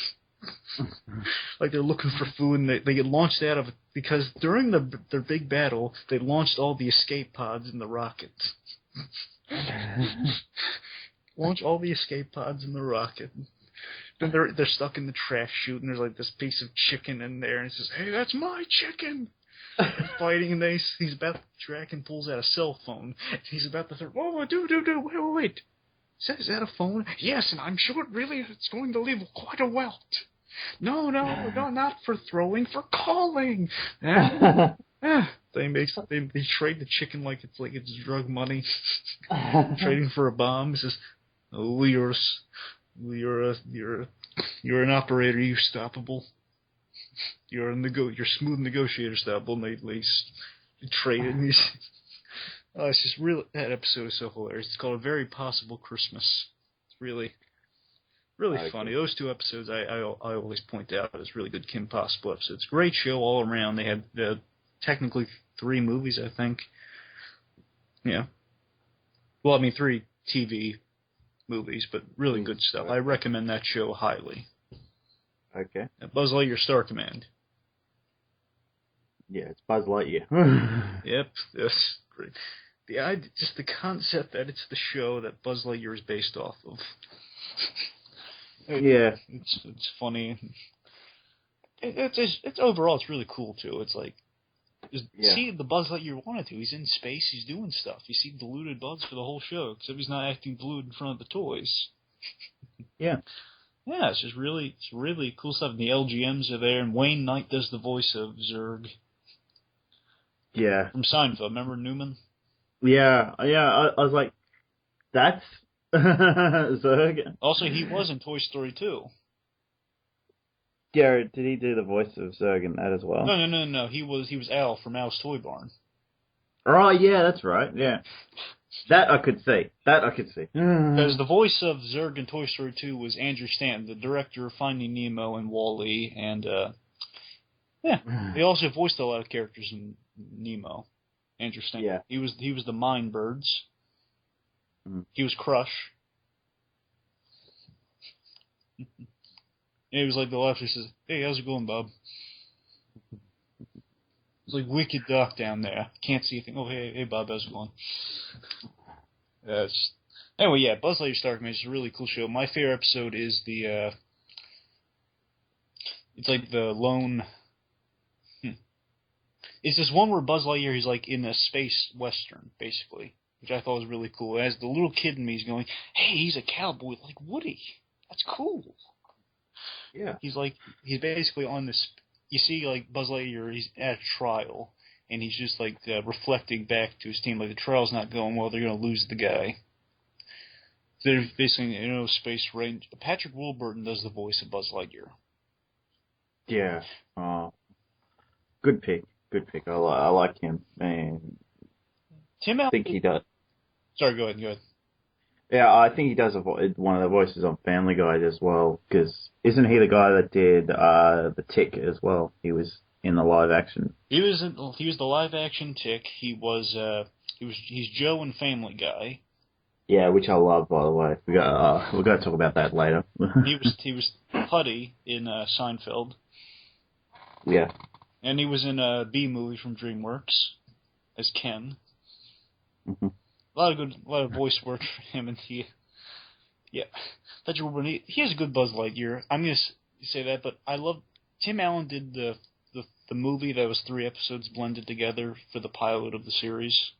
Like they're looking for food and they get launched out of it because during their big battle, they launched all the escape pods in the rocket. Launch all the escape pods in the rocket. Then they're stuck in the trash chute, and there's like this piece of chicken in there, and it says, "Hey, that's my chicken!" They're fighting, and he's about to track and pulls out a cell phone. He's about to throw, "Whoa, wait. Is that a phone?" "Yes, and I'm sure it's going to leave quite a welt." No, not for throwing, for calling. They trade the chicken like it's drug money. Trading for a bomb. It says, "Oh, you're an operator, you stoppable. You're smooth negotiator, stoppable." And they trade it. And it's just really, that episode is so hilarious. It's called A Very Possible Christmas. It's really funny. Those two episodes I always point out as really good Kim Possible episodes. Great show all around. They had technically 3 movies, I think. Yeah. Well, I mean 3 TV movies, but really good stuff. I recommend that show highly. Okay. Buzz Lightyear Star Command. Yeah, it's Buzz Lightyear. Yep, that's great. Just the concept that it's the show that Buzz Lightyear is based off of. Yeah. It's funny. It's overall it's really cool too. It's like see the Buzz Lightyear wanted to. He's in space. He's doing stuff. You see deluded Buzz for the whole show, except he's not acting deluded in front of the toys. Yeah. Yeah, it's really cool stuff. And the LGMs are there, and Wayne Knight does the voice of Zurg. Yeah. From Seinfeld. Remember Newman? Yeah. I was like, that's Zurg. Also, he was in Toy Story 2. Garrett, did he do the voice of Zurg in that as well? No. He was Al from Al's Toy Barn. Oh, yeah, that's right. Yeah. That I could see. Because the voice of Zurg in Toy Story 2 was Andrew Stanton, the director of Finding Nemo and Wall-E, and he also voiced a lot of characters in Nemo. Andrew Stanton. Yeah. He was the Mine Birds. He was Crush. He was like the left. He says, "Hey, how's it going, Bob?" It's like wicked dark down there. Can't see anything. Oh, hey, Bob, how's it going? Anyway, yeah, Buzz Lightyear Star Command is a really cool show. My favorite episode is the, it's like the lone... It's this one where Buzz Lightyear, he's like in a space western, basically, which I thought was really cool. As the little kid in me is going, hey, he's a cowboy like Woody. That's cool. Yeah. He's basically on this... You see, like, Buzz Lightyear, he's at a trial, and he's just, like, reflecting back to his team, like, the trial's not going well, they're going to lose the guy. They're basically, space range. Patrick Warburton does the voice of Buzz Lightyear. Yeah. Good pick. Good pick. I like him. And Tim Allen... I think he does. Sorry, go ahead. Yeah, I think he does one of the voices on Family Guy as well, because isn't he the guy that did the Tick as well? He was in the live action. He was the live action Tick. He's Joe in Family Guy. Yeah, which I love, by the way. We're gonna talk about that later. he was Putty in Seinfeld. Yeah. And he was in a B movie from DreamWorks as Ken. Mm-hmm. A lot of voice work for him, and Patrick Warburton, he has a good Buzz Lightyear. I'm gonna say that, but I love Tim Allen did the movie that was 3 episodes blended together for the pilot of the series.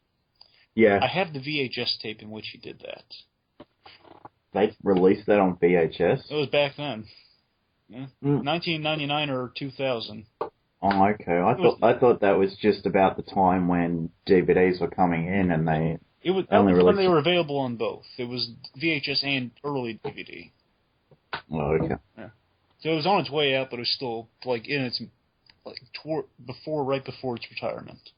Yeah. I have the VHS tape in which he did that. They released that on VHS? It was back then. Yeah. 1999 or 2000. Oh, okay. I thought that was just about the time when DVDs were coming in, and they that was when they were available on both. It was VHS and early DVD. Oh, okay. Yeah. So it was on its way out, but it was still like in its right before its retirement.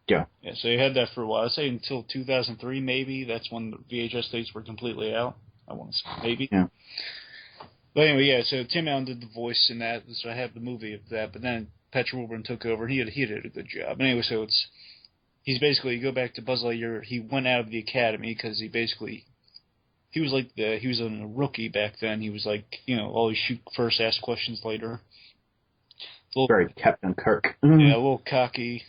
Yeah. Yeah. So you had that for a while. I'd say until 2003, maybe. That's when the VHS tapes were completely out. I want to say maybe. Yeah. But anyway, yeah. So Tim Allen did the voice in that. So I have the movie of that. But then Patrick Warburton took over. And he did a good job. But anyway, so he's basically, you go back to Buzz Lightyear. He went out of the academy because he was a rookie back then. He was like, always shoot first, ask questions later. Very Captain Kirk. Yeah, a little cocky.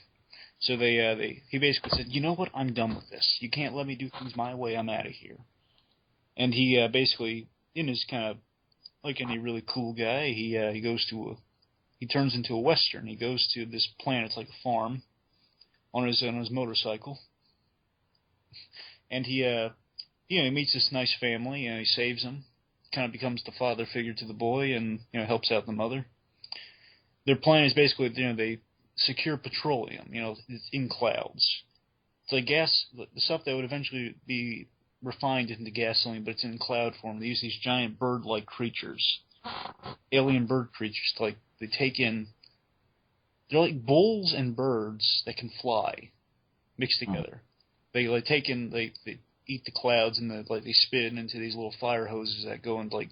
So he basically said, you know what, I'm done with this. You can't let me do things my way. I'm out of here. And he basically, in his kind of like any really cool guy, he turns into a Western. He goes to this planet, it's like a farm, on his motorcycle, and he meets this nice family, and he saves them. Kind of becomes the father figure to the boy, and helps out the mother. Their plan is basically, they secure petroleum. It's in clouds. It's like gas, the stuff that would eventually be refined into gasoline, but it's in cloud form. They use these giant bird-like creatures, alien bird creatures. They take in. They're like bulls and birds that can fly, mixed together. They they eat the clouds, and they spit into these little fire hoses that go into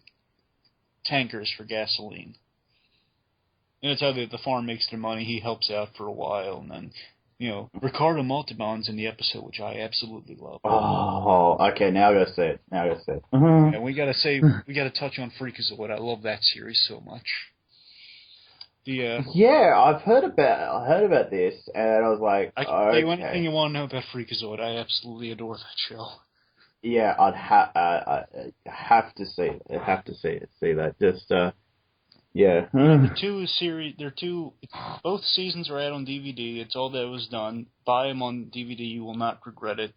tankers for gasoline. And that's how the farm makes their money. He helps out for a while, and then Ricardo Montalban's in the episode, which I absolutely love. Oh, okay. Now I gotta say it. And we gotta touch on Freakazoid. I love that series so much. Yeah, I've heard about this, and I was like, I can tell you anything you want to know about Freakazoid. I absolutely adore that show. Yeah, I have to see it. See that. Just yeah. Both seasons are out on DVD. It's all that was done. Buy them on DVD. You will not regret it.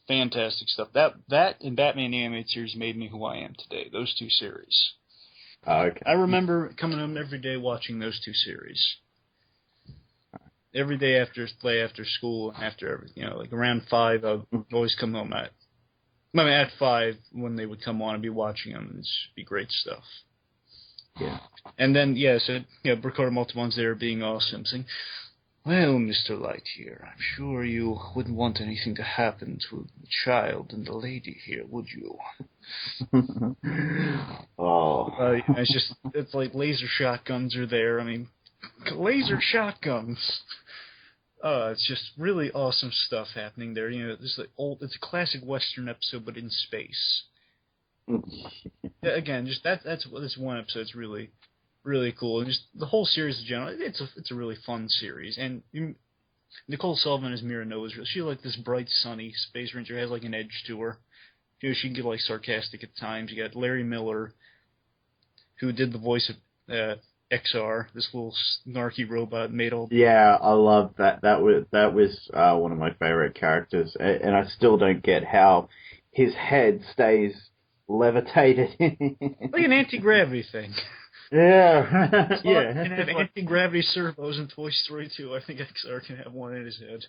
Fantastic stuff. That and Batman the Animated Series made me who I am today. Those 2 series. Okay. I remember coming home every day watching those 2 series. Every day after school and after everything, around 5, I'd always come home at 5 when they would come on and be watching them. It'd be great stuff. Yeah. And then, Ricardo Montalban's there being awesome, saying, well, Mr. Lightyear, I'm sure you wouldn't want anything to happen to the child and the lady here, would you? Oh. It's like laser shotguns are there. I mean, laser shotguns. It's just really awesome stuff happening there. It's a classic Western episode, but in space. Again, just that's one episode. It's really, really cool. And just the whole series in general, it's a really fun series. And Nicole Sullivan as Mira Nova is she like this bright, sunny Space Ranger, has like an edge to her. You know, she can get like sarcastic at times. You got Larry Miller, who did the voice of XR, this little snarky robot made all. Yeah, I love that. That was one of my favorite characters, and I still don't get how his head stays levitated. Like an anti-gravity thing. Yeah, yeah. Can have anti-gravity servos in Toy Story 2. I think XR can have one in his head.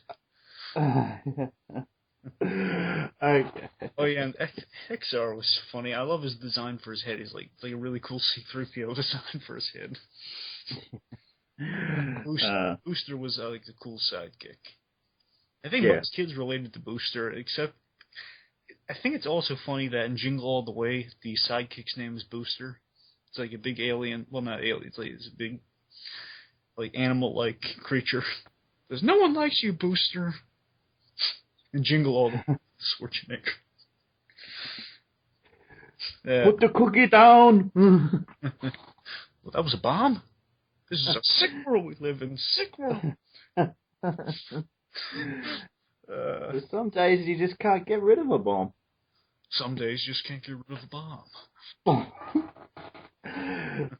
Okay. Oh yeah, and XR was funny. I love his design for his head. He's like a really cool C-3PO design for his head. Booster was like the cool sidekick. I think most kids related to Booster, except I think it's also funny that in Jingle All the Way, the sidekick's name is Booster. It's like a big alien. Well, not alien. It's a big, like animal-like creature. There's no one likes you, Booster. And Jingle All the Way, Schwarzenegger. Put the cookie down. Well, that was a bomb. This is a sick world we live in. Sick world. Some days you just can't get rid of a bomb. Some days you just can't get rid of a bomb.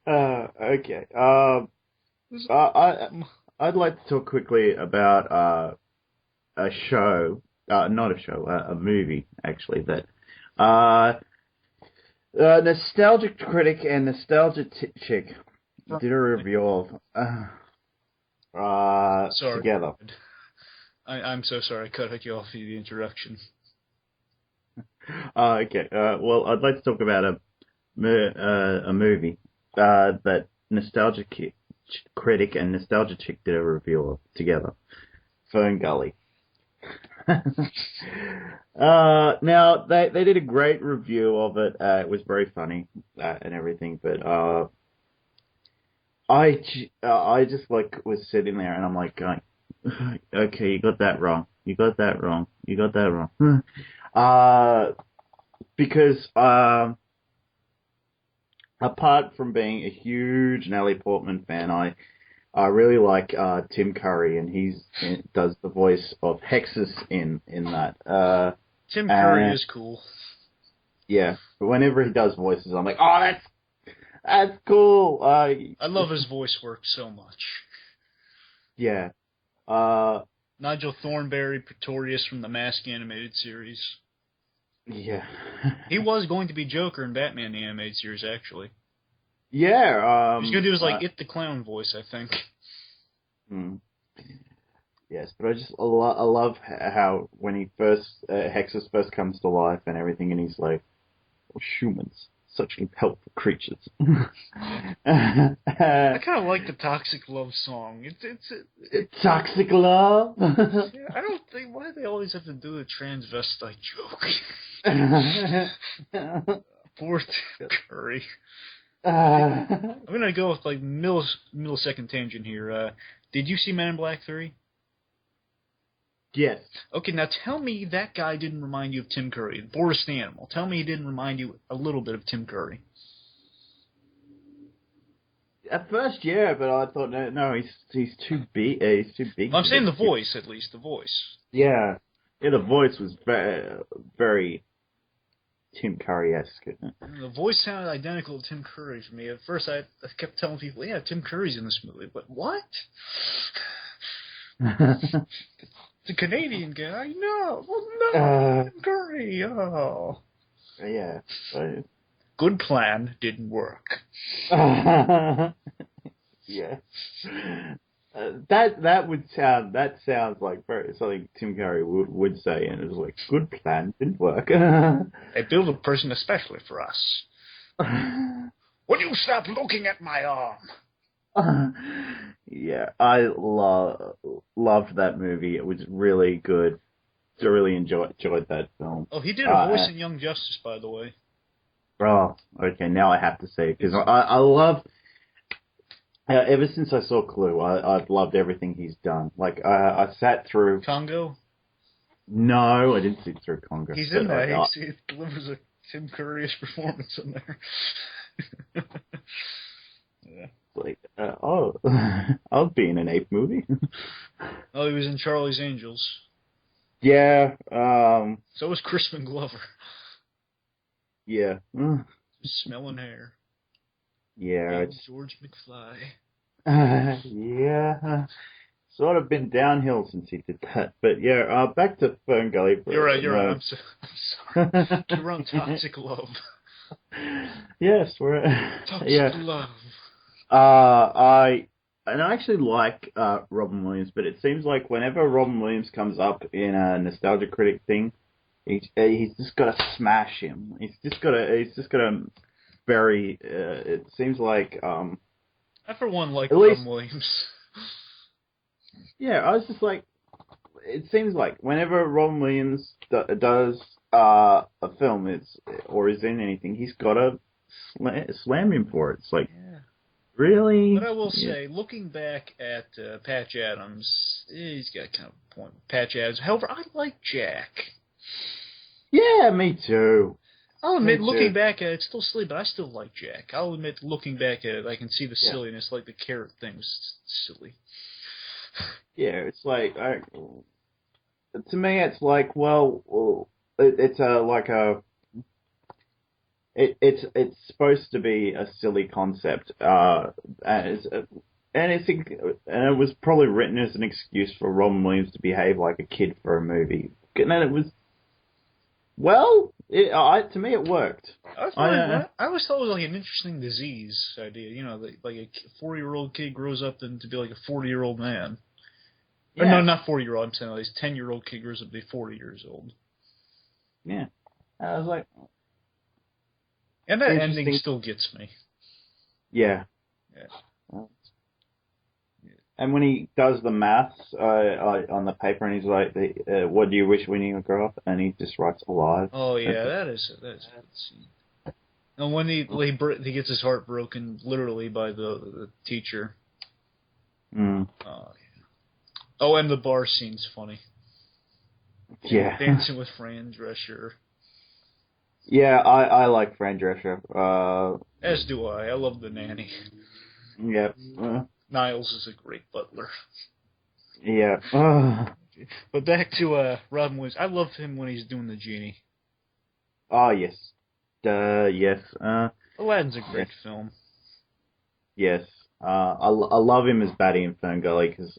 Okay. I'd like to talk quickly about a show, not a show, a movie actually that Nostalgic Critic and Nostalgia Chick did a review of together. I'm so sorry I cut you off in the introduction. Okay. Well, I'd like to talk about a movie that Nostalgic Critic and Nostalgia Chick did a review of together. Fern Gully. Now they did a great review of it. It was very funny and everything, but I just like was sitting there and I'm like going, okay, you got that wrong. You got that wrong. You got that wrong. Because apart from being a huge Natalie Portman fan, I really like Tim Curry, and he does the voice of Hexus in that. Tim Curry is cool. Yeah, but whenever he does voices, I'm like, oh, that's cool. I love his voice work so much. Yeah. Nigel Thornberry, Pretorius from the Mask animated series. Yeah. He was going to be Joker in Batman the animated series, actually. Yeah. He's going to do his, It the Clown voice, I think. Yes, but I love how when he Hexus first comes to life and everything, and he's like, oh, humans, such helpful creatures. I kind of like the Toxic Love song. It's Toxic Love? Yeah, I don't think, why do they always have to do a transvestite joke? Poor Tim Curry. I'm going to go with, millisecond tangent here. Did you see Men in Black 3? Yes. Okay, now tell me that guy didn't remind you of Tim Curry, Boris the Animal. Tell me he didn't remind you a little bit of Tim Curry. At first, yeah, but I thought, no, he's too big. He's too big. Well, I'm saying the voice, at least, the voice. Yeah. Yeah, the voice was very, very Tim Curry-esque. The voice sounded identical to Tim Curry for me. At first, I kept telling people, yeah, Tim Curry's in this movie, but what? The Canadian guy? No. Well, no, Tim Curry. Oh. Yeah. Good plan, didn't work. Yeah. That sounds like something Tim Curry would say, and it was like, good plan, didn't work. They built a person especially for us. Will you stop looking at my arm? Yeah, I loved that movie. It was really good. I really enjoyed that film. Oh, he did a voice in Young Justice, by the way. Oh, okay, now I have to say it, because I love... ever since I saw Clue, I've loved everything he's done. Like, I sat through... Congo? No, I didn't sit through Congo. He's in there. He delivers a Tim Curry-ish performance in there. Yeah. like, oh, I'll be in an ape movie. Oh, he was in Charlie's Angels. Yeah. So was Crispin Glover. Yeah. Smelling hair. Yeah. George McFly. Yeah. Sort of been downhill since he did that, but yeah. Back to Fern Gully. You're right. I'm sorry. You're on Toxic Love. Yes, we're Toxic Love. I actually like Robin Williams, but it seems like whenever Robin Williams comes up in a Nostalgia Critic thing, he's just got to smash him. He's just got to very. It seems like I for one like at Robin least, Williams. Yeah, I was just like, it seems like whenever Robin Williams does a film, or is in anything, he's got to slam him for it. It's like. Yeah. Really? But I will say, looking back at Patch Adams, he's got kind of a point. Patch Adams. However, I like Jack. Yeah, me too. I'll admit, looking back at it, it's still silly, but I still like Jack. I'll admit, looking back at it, I can see the silliness, like the carrot thing was silly. Yeah, it's like, to me, it's like, well, it's it's supposed to be a silly concept, and it was probably written as an excuse for Robin Williams to behave like a kid for a movie, and then it was, well, to me it worked. I always thought it was like an interesting disease idea, you know, like a 40-year-old kid grows up to be like a 40-year-old man. Yeah. Or no, not 40-year-old. I'm saying like this 10-year-old kid grows up to be 40 years old. Yeah, I was like. And that ending still gets me. Yeah. And when he does the maths on the paper, and he's like, "What do you wish when you grow up?" and he just writes alive. Oh yeah, that is a good scene. And when he gets his heart broken, literally by the teacher. Mm. Oh yeah. Oh, and the bar scene's funny. Yeah. Dancing with Fran Drescher. Yeah, I like Fran Drescher. As do I. I love the nanny. Yeah. Niles is a great butler. Yeah. But back to Robin Williams. I love him when he's doing the genie. Oh, yes. Yes. Aladdin's a great film. Yes. I love him as Batty in Fern Gully, because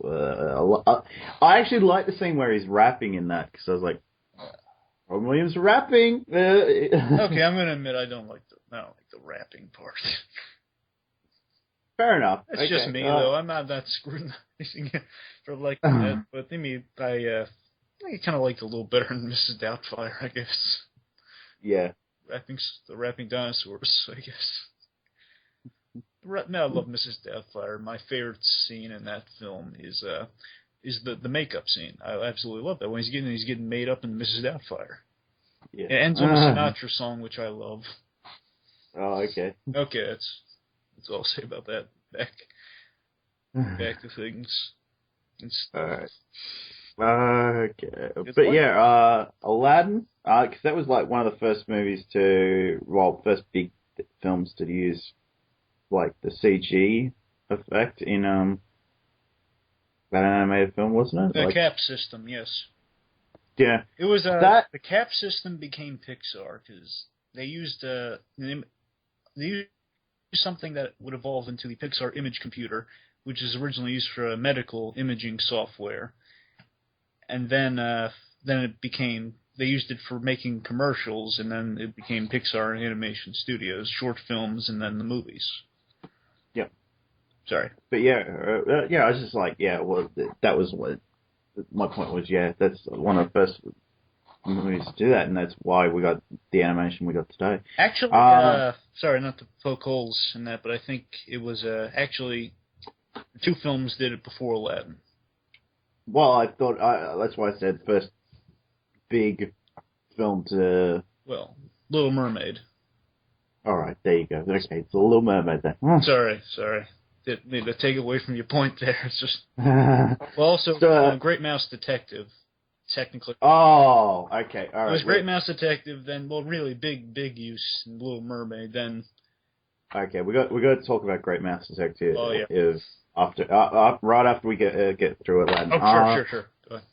I actually like the scene where he's rapping in that, because I was like, Robin Williams rapping. Okay, I'm going to admit I don't like the rapping part. Fair enough. That's just me, though. I'm not that scrutinizing it for like that. But I mean, I kind of liked it a little better than Mrs. Doubtfire, I guess. Yeah. The rapping dinosaurs, I guess. No, I love Mrs. Doubtfire. My favorite scene in that film is the makeup scene. I absolutely love that when he's getting made up in Mrs. Doubtfire. Yeah. It ends on a Sinatra song, which I love. Oh, okay. Okay, that's all I'll say about that. Back to things. Alright. Okay. But yeah, Aladdin, because that was like one of the first movies first big films to use like the CG effect in that animated film, wasn't it? The cap system, yes. Yeah. It was the cap system became Pixar because they used something that would evolve into the Pixar image computer, which is originally used for medical imaging software, and then they used it for making commercials, and then it became Pixar Animation Studios, short films, and then the movies. Yep. Sorry. But I was just like, well, that was what my point was. Yeah, that's one of the first movies to do that, and that's why we got the animation we got today. Actually, sorry, not to poke holes in that, but I think it was actually 2 films did it before Aladdin. Well, I thought that's why I said first big film to. Well, Little Mermaid. All right, there you go. Okay, it's a Little Mermaid then. Sorry. Didn't mean to take away from your point there. It's just well, also Great Mouse Detective. Technically. Oh, okay, all right. It was Great Mouse Detective, then really big use in Little Mermaid, then Okay, we got to talk about Great Mouse Detective. Oh, yeah. If after right after we get through Aladdin. Oh, sure. Go ahead.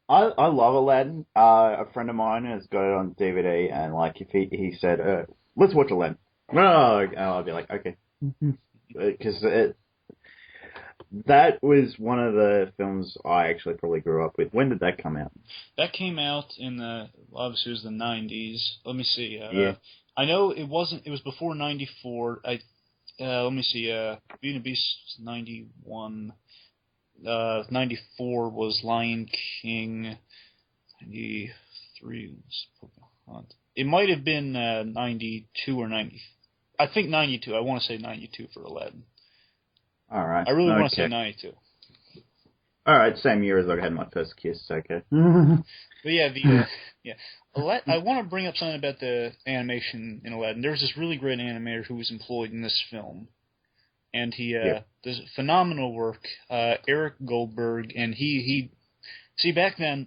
I love Aladdin. A friend of mine has got it on DVD, and like if he said, let's watch Aladdin. Oh, and I'll be like, okay, because that was one of the films I actually probably grew up with. When did that come out? That came out in obviously it was the 90s. Let me see. Yeah. I know it wasn't. It was before 94. Let me see. Beauty and the Beast was 91. 94 was Lion King. 93 was Pocahontas. It might have been 92 or 90. I think 92. I want to say 92 for Aladdin. All right. I really want to say 92. All right, same year as I had my first kiss. Okay. But yeah, I want to bring up something about the animation in Aladdin. There's this really great animator who was employed in this film, and he does phenomenal work. Eric Goldberg, and he see back then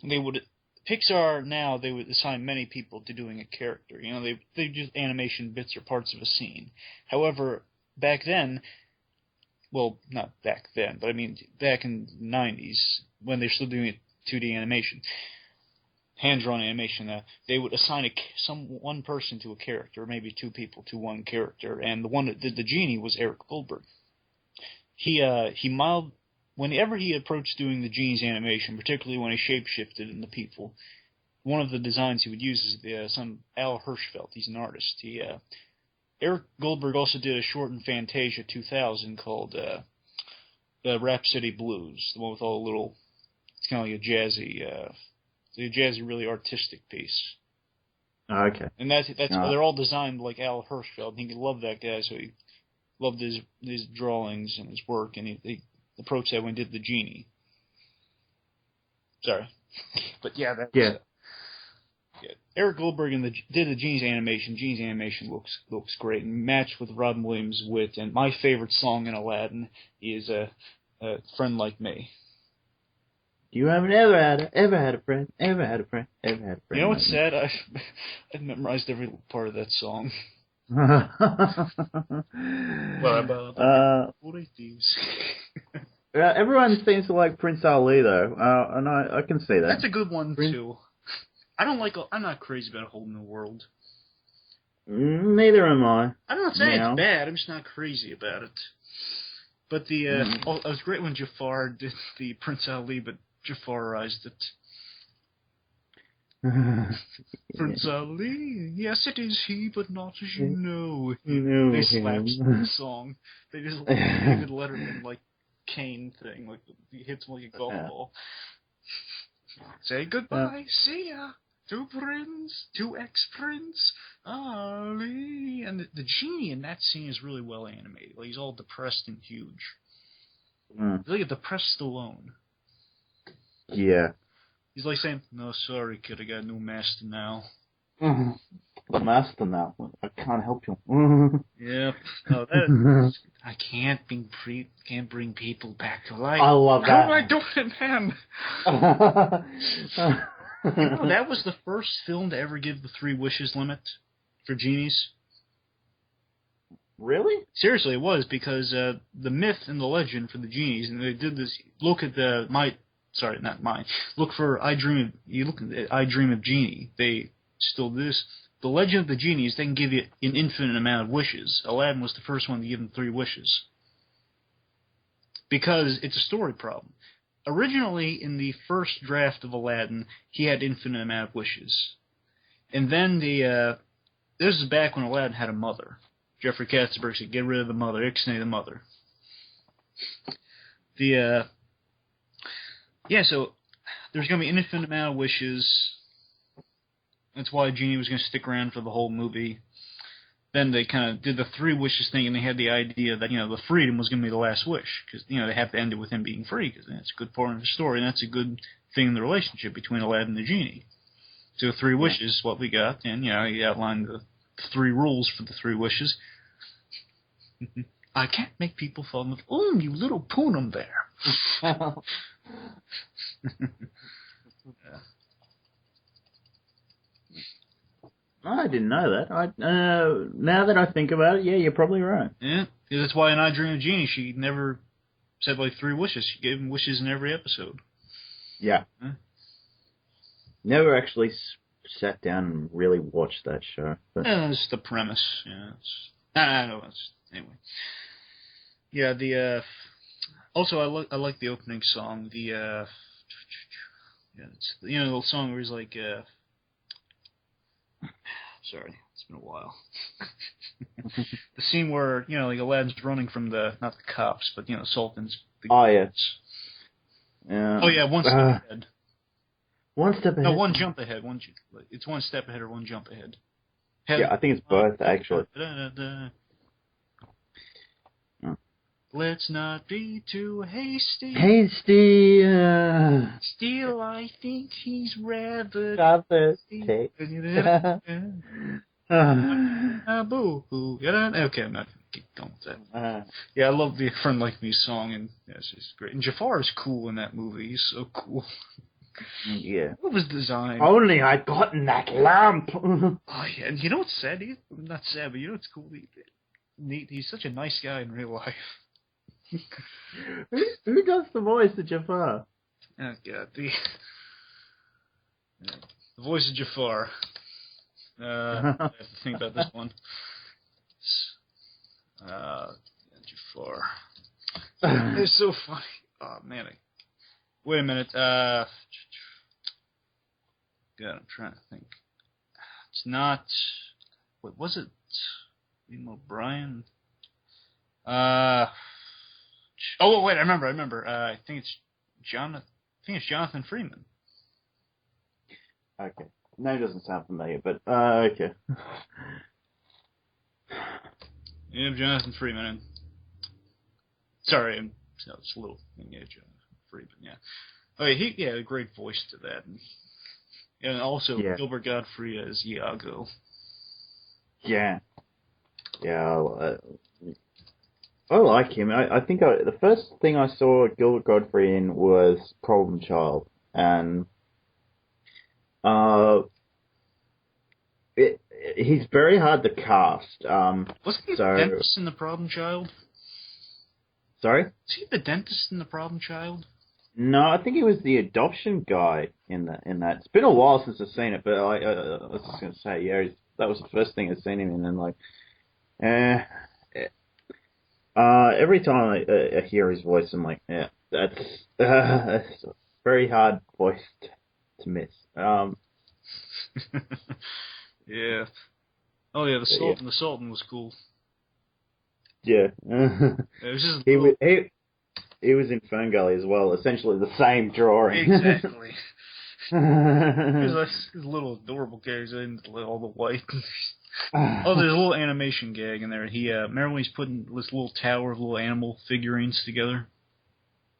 Pixar now they would assign many people to doing a character. You know, they do animation bits or parts of a scene. However, back then. Well, not back then, but I mean back in the 90s, when they're still doing 2D animation, hand-drawn animation, they would assign one person to a character, or maybe two people to one character, and the one that did the genie was Eric Goldberg. Whenever he approached doing the genie's animation, particularly when he shape-shifted into people, one of the designs he would use is some Al Hirschfeld. He's an artist. Eric Goldberg also did a short in Fantasia 2000 called Rhapsody Blues, the one with all the little, it's kind of like a jazzy, really artistic piece. Okay. And they're all designed like Al Hirschfeld. He loved that guy, so he loved his drawings and his work, and he approached that when he did the genie. Sorry, but yeah, that's. Yeah. Eric Goldberg did the Genie's animation. Genie's animation looks great and matched with Robin Williams' wit. And my favorite song in Aladdin is a Friend Like Me. You haven't ever had a friend, ever had a friend. You know what's sad? I've memorized every part of that song. Everyone seems to like Prince Ali though, and I can see that. That's a good one too. I'm not crazy about A Whole New World. Neither am I. I'm not saying it's bad. I'm just not crazy about it. But it was great when Jafar did the Prince Ali, but Jafarized it. Prince Ali, yes it is he, but not as you know. They slapped the song. They just David Letterman like cane thing, like he hits him like a golf ball. Say goodbye, see ya. To ex-Prince Ali. And the genie in that scene is really well animated. Like, he's all depressed and huge. He's like a depressed Stallone. Yeah. He's like saying, no, sorry, kid, I got a new master now. The master now. I can't help you. Yep. No, I can't bring people back to life. I love that. How am I doing it, man? You know, that was the first film to ever give the 3 wishes limit for genies. Really? Seriously, it was, because the myth and the legend for the genies, and they did this, look at look for I Dream of Genie. They still do this. The legend of the genies, they can give you an infinite amount of wishes. Aladdin was the first one to give him 3 wishes. Because it's a story problem. Originally, in the first draft of Aladdin, he had infinite amount of wishes. And then this is back when Aladdin had a mother. Jeffrey Katzenberg said, get rid of the mother, ixnay the mother. So there's going to be an infinite amount of wishes. That's why Genie was going to stick around for the whole movie. Then they kind of did the 3 wishes thing, and they had the idea that, the freedom was going to be the last wish. Because, they have to end it with him being free, because that's a good part of the story, and that's a good thing in the relationship between Aladdin and the Genie. So 3 wishes is what we got, and, he outlined the 3 rules for the 3 wishes. I can't make people fall in love. Oh, you little Poonum bear. I didn't know that. Now that I think about it, yeah, you're probably right. Yeah, that's why in I Dream of Jeannie, she never said like 3 wishes. She gave him wishes in every episode. Yeah. Huh? Never actually sat down and really watched that show. But... Yeah, that's the premise. Yeah, I know. Anyway. Yeah, the also I like the opening song. The yeah, it's, you know, the song where he's like sorry, it's been a while. The scene where, you know, like Aladdin's running from not the cops, but, you know, Sultan's. Oh, yeah. Oh, yeah, one step ahead. One step ahead? No, one jump ahead. It's one step ahead or one jump ahead. Yeah, I think it's both, actually. Let's not be too hasty. Hasty. Still, I think he's rather take. Okay, I'm not gonna keep going with that. Yeah, I love the A Friend Like Me song, and yeah, it's just great. And Jafar is cool in that movie. He's so cool. Yeah. What was design? Only I'd gotten that lamp. Oh yeah, and you know what's sad? Not sad, but you know what's cool? He's such a nice guy in real life. Who does the voice of Jafar? Oh god, the voice of Jafar. I have to think about this one. Jafar. It's so funny. Oh man. Wait a minute. God, I'm trying to think. It's not. What was it? Liam O'Brien. Oh wait, I remember. I think it's Jonathan Freeman. Okay. No, it doesn't sound familiar, but okay. Yeah, Jonathan Freeman. Sorry, it's a little. Yeah, Jonathan Freeman. Yeah. Oh yeah, he had a great voice to that, and also Gilbert Godfrey as Iago. Yeah. Yeah. I like him. I think the first thing I saw Gilbert Godfrey in was Problem Child, and he's very hard to cast. Wasn't he the dentist in The Problem Child? Sorry? Was he the dentist in The Problem Child? No, I think he was the adoption guy in that. It's been a while since I've seen it, but I was just going to say, yeah, that was the first thing I've seen him in, and like, every time I hear his voice, I'm like, yeah, that's a very hard voice to miss. Yeah. Oh yeah, the Sultan was cool. Yeah. It was just he was in Ferngully as well, essentially the same drawing. Exactly. His little adorable gags in all the white. Oh, there's a little animation gag in there. Remember when he's putting this little tower of little animal figurines together?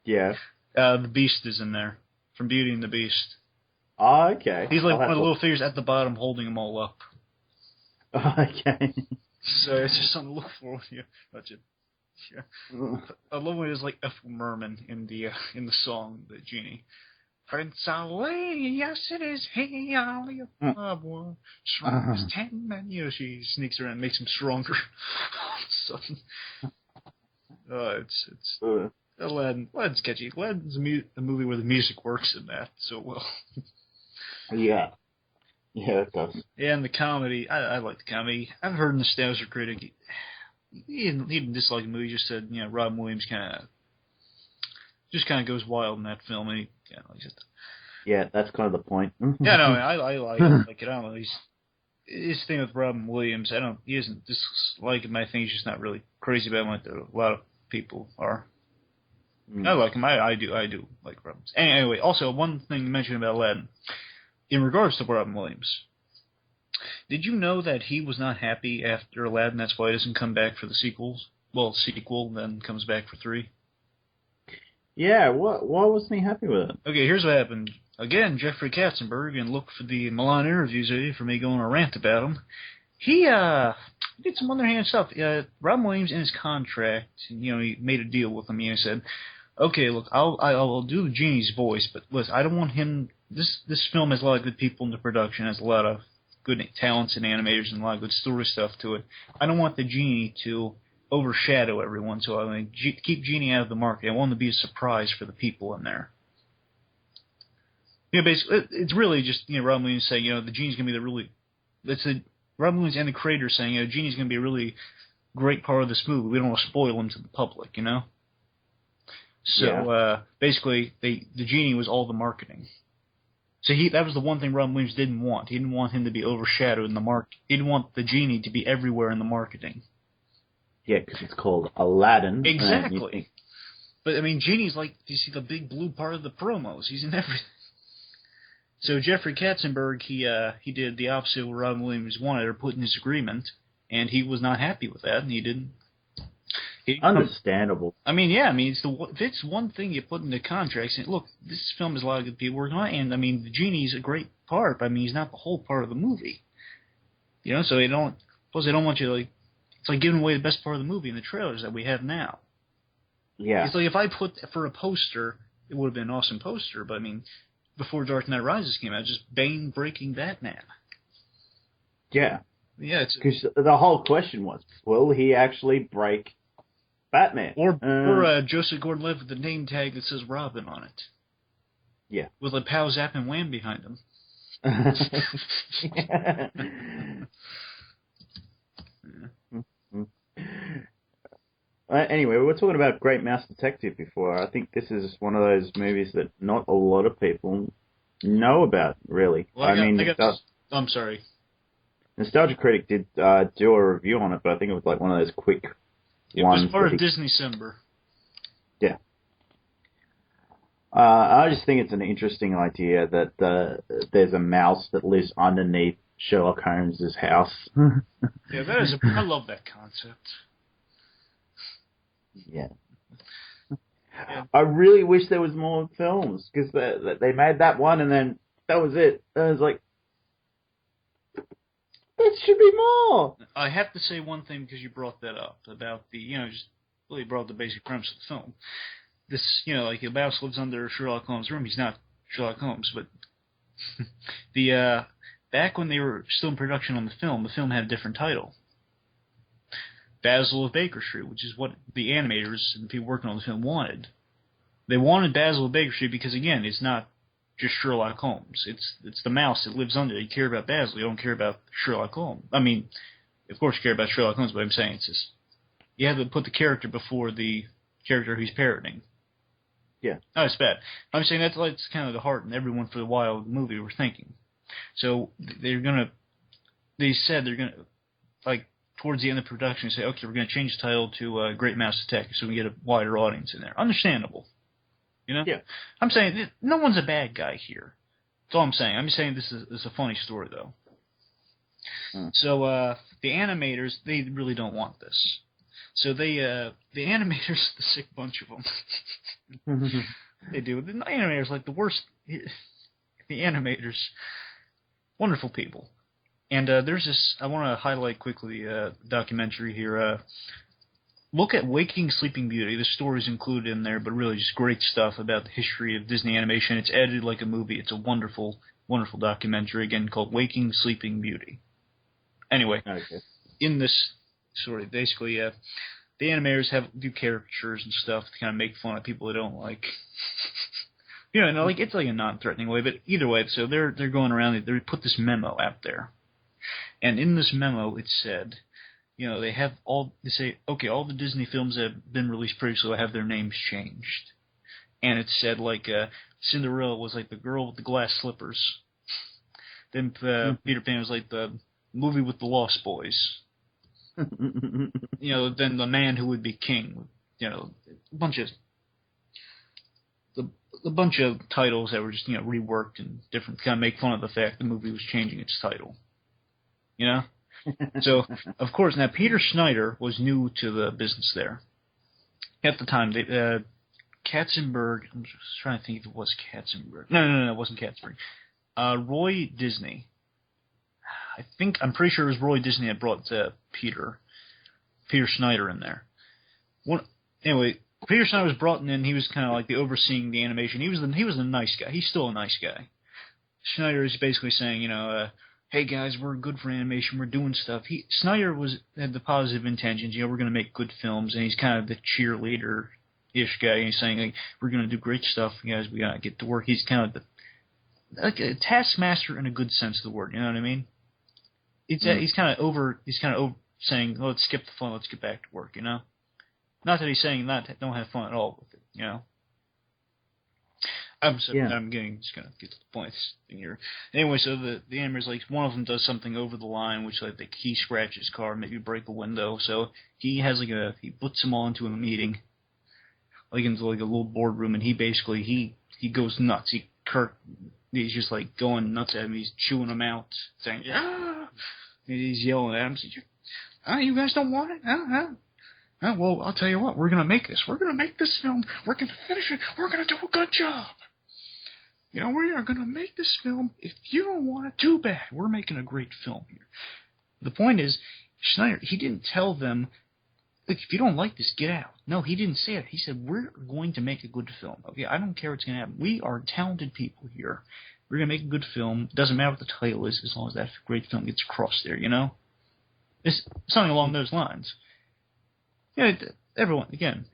Yeah. The Beast is in there, from Beauty and the Beast. Oh, okay. He's like one of the little figures at the bottom holding them all up. Okay. So it's just something to look for when you watch it. Yeah. I love when there's like Ethel Merman in the song, the genie. Prince Ali, yes it is he, Ali, boy, strong as 10 men. You know, she sneaks around and makes him stronger. All of a sudden. It's Aladdin's catchy. Aladdin's a movie where the music works in that so well. Yeah. Yeah, it does. Yeah, and the comedy, I like the comedy. I've heard Nostalgia Critic, he didn't dislike the movie, he just said, you know, Robin Williams kind of goes wild in that film, and he kind of likes it. Yeah, that's kind of the point. Yeah, no, I like it. I don't know, his thing with Robin Williams, he isn't disliking him, I think he's just not really crazy about him like a lot of people are. I like him, I do like Robin. Anyway, also, one thing you mentioned about Aladdin. In regards to Robin Williams, did you know that he was not happy after Aladdin? That's why he doesn't come back for the sequels. Well, sequel, then comes back for 3. Yeah, why wasn't he happy with it? Okay, here's what happened. Again, Jeffrey Katzenberg, and look for the Milan interviews for me going on a rant about him. He did some underhand stuff. Robin Williams, in his contract, you know, he made a deal with him. He said, okay, look, I'll do the genie's voice, but listen, I don't want him. This film has a lot of good people in the production. Has a lot of good talents and animators and a lot of good story stuff to it. I don't want the Genie to overshadow everyone, so I want to keep Genie out of the market. I want him to be a surprise for the people in there. Basically, it's really just Robin Williams saying the Genie's going to be Robin Williams and the creator saying Genie's going to be a really great part of this movie. We don't want to spoil him to the public, So basically, the Genie was all the marketing. So that was the one thing Robin Williams didn't want. He didn't want him to be overshadowed in the market. He didn't want the Genie to be everywhere in the marketing. Yeah, because it's called Aladdin. Exactly. But Genie's do you see the big blue part of the promos? He's in everything. So Jeffrey Katzenberg, he did the opposite of what Robin Williams wanted or put in his agreement, and he was not happy with that, and he didn't. Understandable. It's one thing you put in the contract saying, look, this film has a lot of good people working on it, and the Genie's a great part, but he's not the whole part of the movie. So they don't want you to it's like giving away the best part of the movie in the trailers that we have now. Yeah. It's like if I put for a poster, it would have been an awesome poster, but before Dark Knight Rises came out, just Bane breaking Batman. Yeah. Yeah, because the whole question was, will he actually break Batman? Or Joseph Gordon-Levitt with the name tag that says Robin on it. Yeah. With Pow, Zap, and Wham behind him. Anyway, we were talking about Great Mouse Detective before. I think this is one of those movies that not a lot of people know about, really. Well, I'm sorry. Nostalgia Critic did do a review on it, but I think it was one of those quick ones. It was part of Disney-cember. Yeah. I just think it's an interesting idea that there's a mouse that lives underneath Sherlock Holmes' house. Yeah, I love that concept. Yeah. I really wish there was more films, because they made that one and then that was it. And I was like, there should be more. I have to say one thing because you brought that up about just really brought the basic premise of the film. This, the mouse lives under Sherlock Holmes' room. He's not Sherlock Holmes, but back when they were still in production on the film had a different title. Basil of Baker Street, which is what the animators and people working on the film wanted. They wanted Basil of Baker Street because, again, it's not just Sherlock Holmes. It's the mouse that lives under it. You care about Basil, you don't care about Sherlock Holmes. Of course you care about Sherlock Holmes, but I'm saying it's just you have to put the character before the character he's parroting. Yeah. Oh, it's bad. I'm saying that's kind of the heart and everyone for the while of the movie were thinking. So they said they're gonna towards the end of production, say, okay, we're going to change the title to Great Mouse Detective so we can get a wider audience in there. Understandable. Yeah. I'm saying no one's a bad guy here. That's all I'm saying. I'm just saying this is a funny story, though. So the animators, they really don't want this. So the animators, the sick bunch of them, they do. The animators, the worst. The animators, wonderful people. And there's this, I want to highlight quickly a documentary here. Look at Waking Sleeping Beauty. The story's included in there, but really just great stuff about the history of Disney animation. It's edited like a movie. It's a wonderful, wonderful documentary, again, called Waking Sleeping Beauty. Anyway, in this story, basically, the animators do caricatures and stuff to kind of make fun of people they don't like. It's a non-threatening way, but either way, so they're going around, they put this memo out there. And in this memo, it said, they say, okay, all the Disney films that have been released previously will have their names changed. And it said, Cinderella was the girl with the glass slippers. Then Peter Pan was the movie with the Lost Boys. Then the man who would be king. A bunch of titles that were just, reworked and different, to kind of make fun of the fact the movie was changing its title. So, of course, now Peter Schneider was new to the business there. At the time, Katzenberg, I'm just trying to think if it was Katzenberg. No, it wasn't Katzenberg. Roy Disney. I'm pretty sure it was Roy Disney that brought Peter Schneider in there. Anyway, Peter Schneider was brought in, he was kind of the overseeing the animation. He was the nice guy. He's still a nice guy. Schneider is basically saying, hey guys, we're good for animation, we're doing stuff. Snyder had the positive intentions, we're going to make good films, and he's kind of the cheerleader-ish guy. And he's saying, like, we're going to do great stuff, guys, we got to get to work. He's kind of like a taskmaster in a good sense of the word, you know what I mean? He's kind of over saying, oh, let's skip the fun, let's get back to work, Not that he's saying don't have fun at all with it, I'm just gonna get to the point here. Anyway, so the animator's like, one of them does something over the line, which like he scratches his car, maybe break a window. So he has he puts them all into a meeting, like into like a little boardroom, and he basically he goes nuts. He's just like going nuts at him. He's chewing them out, saying, "Yeah!" He's yelling at him. You guys don't want it? Well, I'll tell you what. We're gonna make this. We're gonna make this film. We're gonna finish it. We're gonna do a good job. We are gonna make this film. If you don't want it, too bad. We're making a great film here. The point is, Schneider, he didn't tell them, look, if you don't like this, get out. No, he didn't say it. He said, we're going to make a good film. Okay, I don't care what's gonna happen. We are talented people here. We're gonna make a good film. It doesn't matter what the title is, as long as that great film gets across there. It's something along those lines. Everyone, again,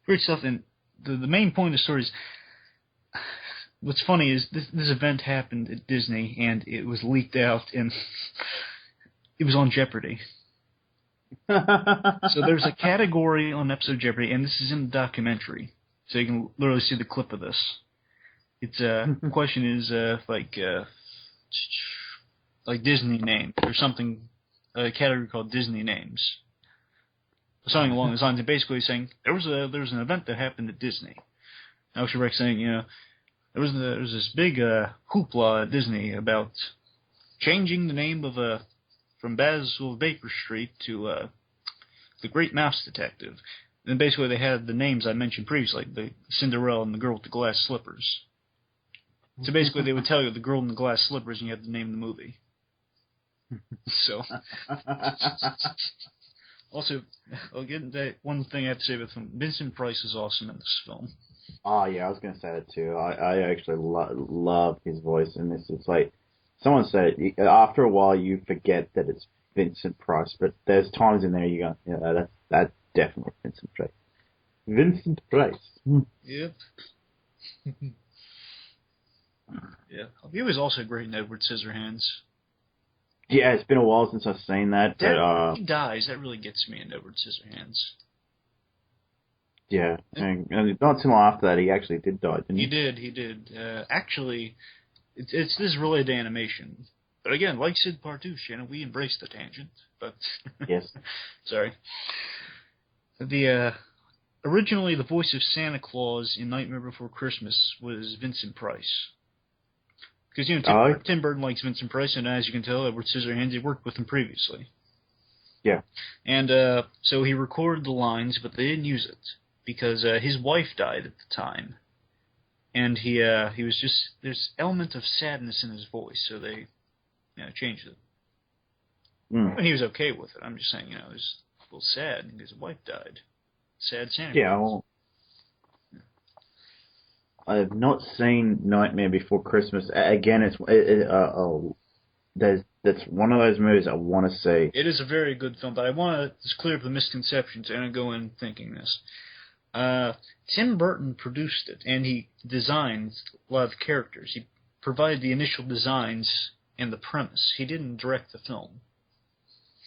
great stuff. And the main point of the story is, what's funny is this event happened at Disney, and it was leaked out, and it was on Jeopardy. So there's a category on episode Jeopardy, and this is in the documentary, so you can literally see the clip of this. It's the question is like Disney name or something, a category called Disney names. Something along those lines, and basically saying there was an event that happened at Disney. Alex Trebek saying, there was this big hoopla at Disney about changing the name of from Basil Baker Street to the Great Mouse Detective. And basically they had the names I mentioned previously, like the Cinderella and the Girl with the Glass Slippers. So basically they would tell you the Girl in the Glass Slippers, and you had to name the movie. So. Also, one thing I have to say about him, Vincent Price is awesome in this film. Oh, yeah, I was going to say that too. I actually love his voice in this. It's like, someone said, after a while you forget that it's Vincent Price, but there's times in there you go, yeah, that's definitely Vincent Price. Vincent Price. Yep. Yeah. He was also great in Edward Scissorhands. Yeah, it's been a while since I've seen that. But, he dies. That really gets me in Edward Scissorhands. Yeah, and not too long after that, he actually did die, didn't he? He did. Actually, this is related to animation. But again, like Sid Partouche, we embrace the tangent. But yes. Sorry. Originally, the voice of Santa Claus in Nightmare Before Christmas was Vincent Price. Because, Tim Burton likes Vincent Price, and as you can tell, Edward Scissorhands, he worked with him previously. Yeah. And so he recorded the lines, but they didn't use it, because his wife died at the time. And he was just, there's element of sadness in his voice, so they changed it. And he was okay with it. I'm just saying, it was a little sad, because his wife died. Sad Santa Claus. Yeah, well, I have not seen Nightmare Before Christmas. Again, that's one of those movies I want to see. It is a very good film, but I want to just clear up the misconceptions, and I go in thinking this. Tim Burton produced it, and he designed a lot of the characters. He provided the initial designs and the premise. He didn't direct the film.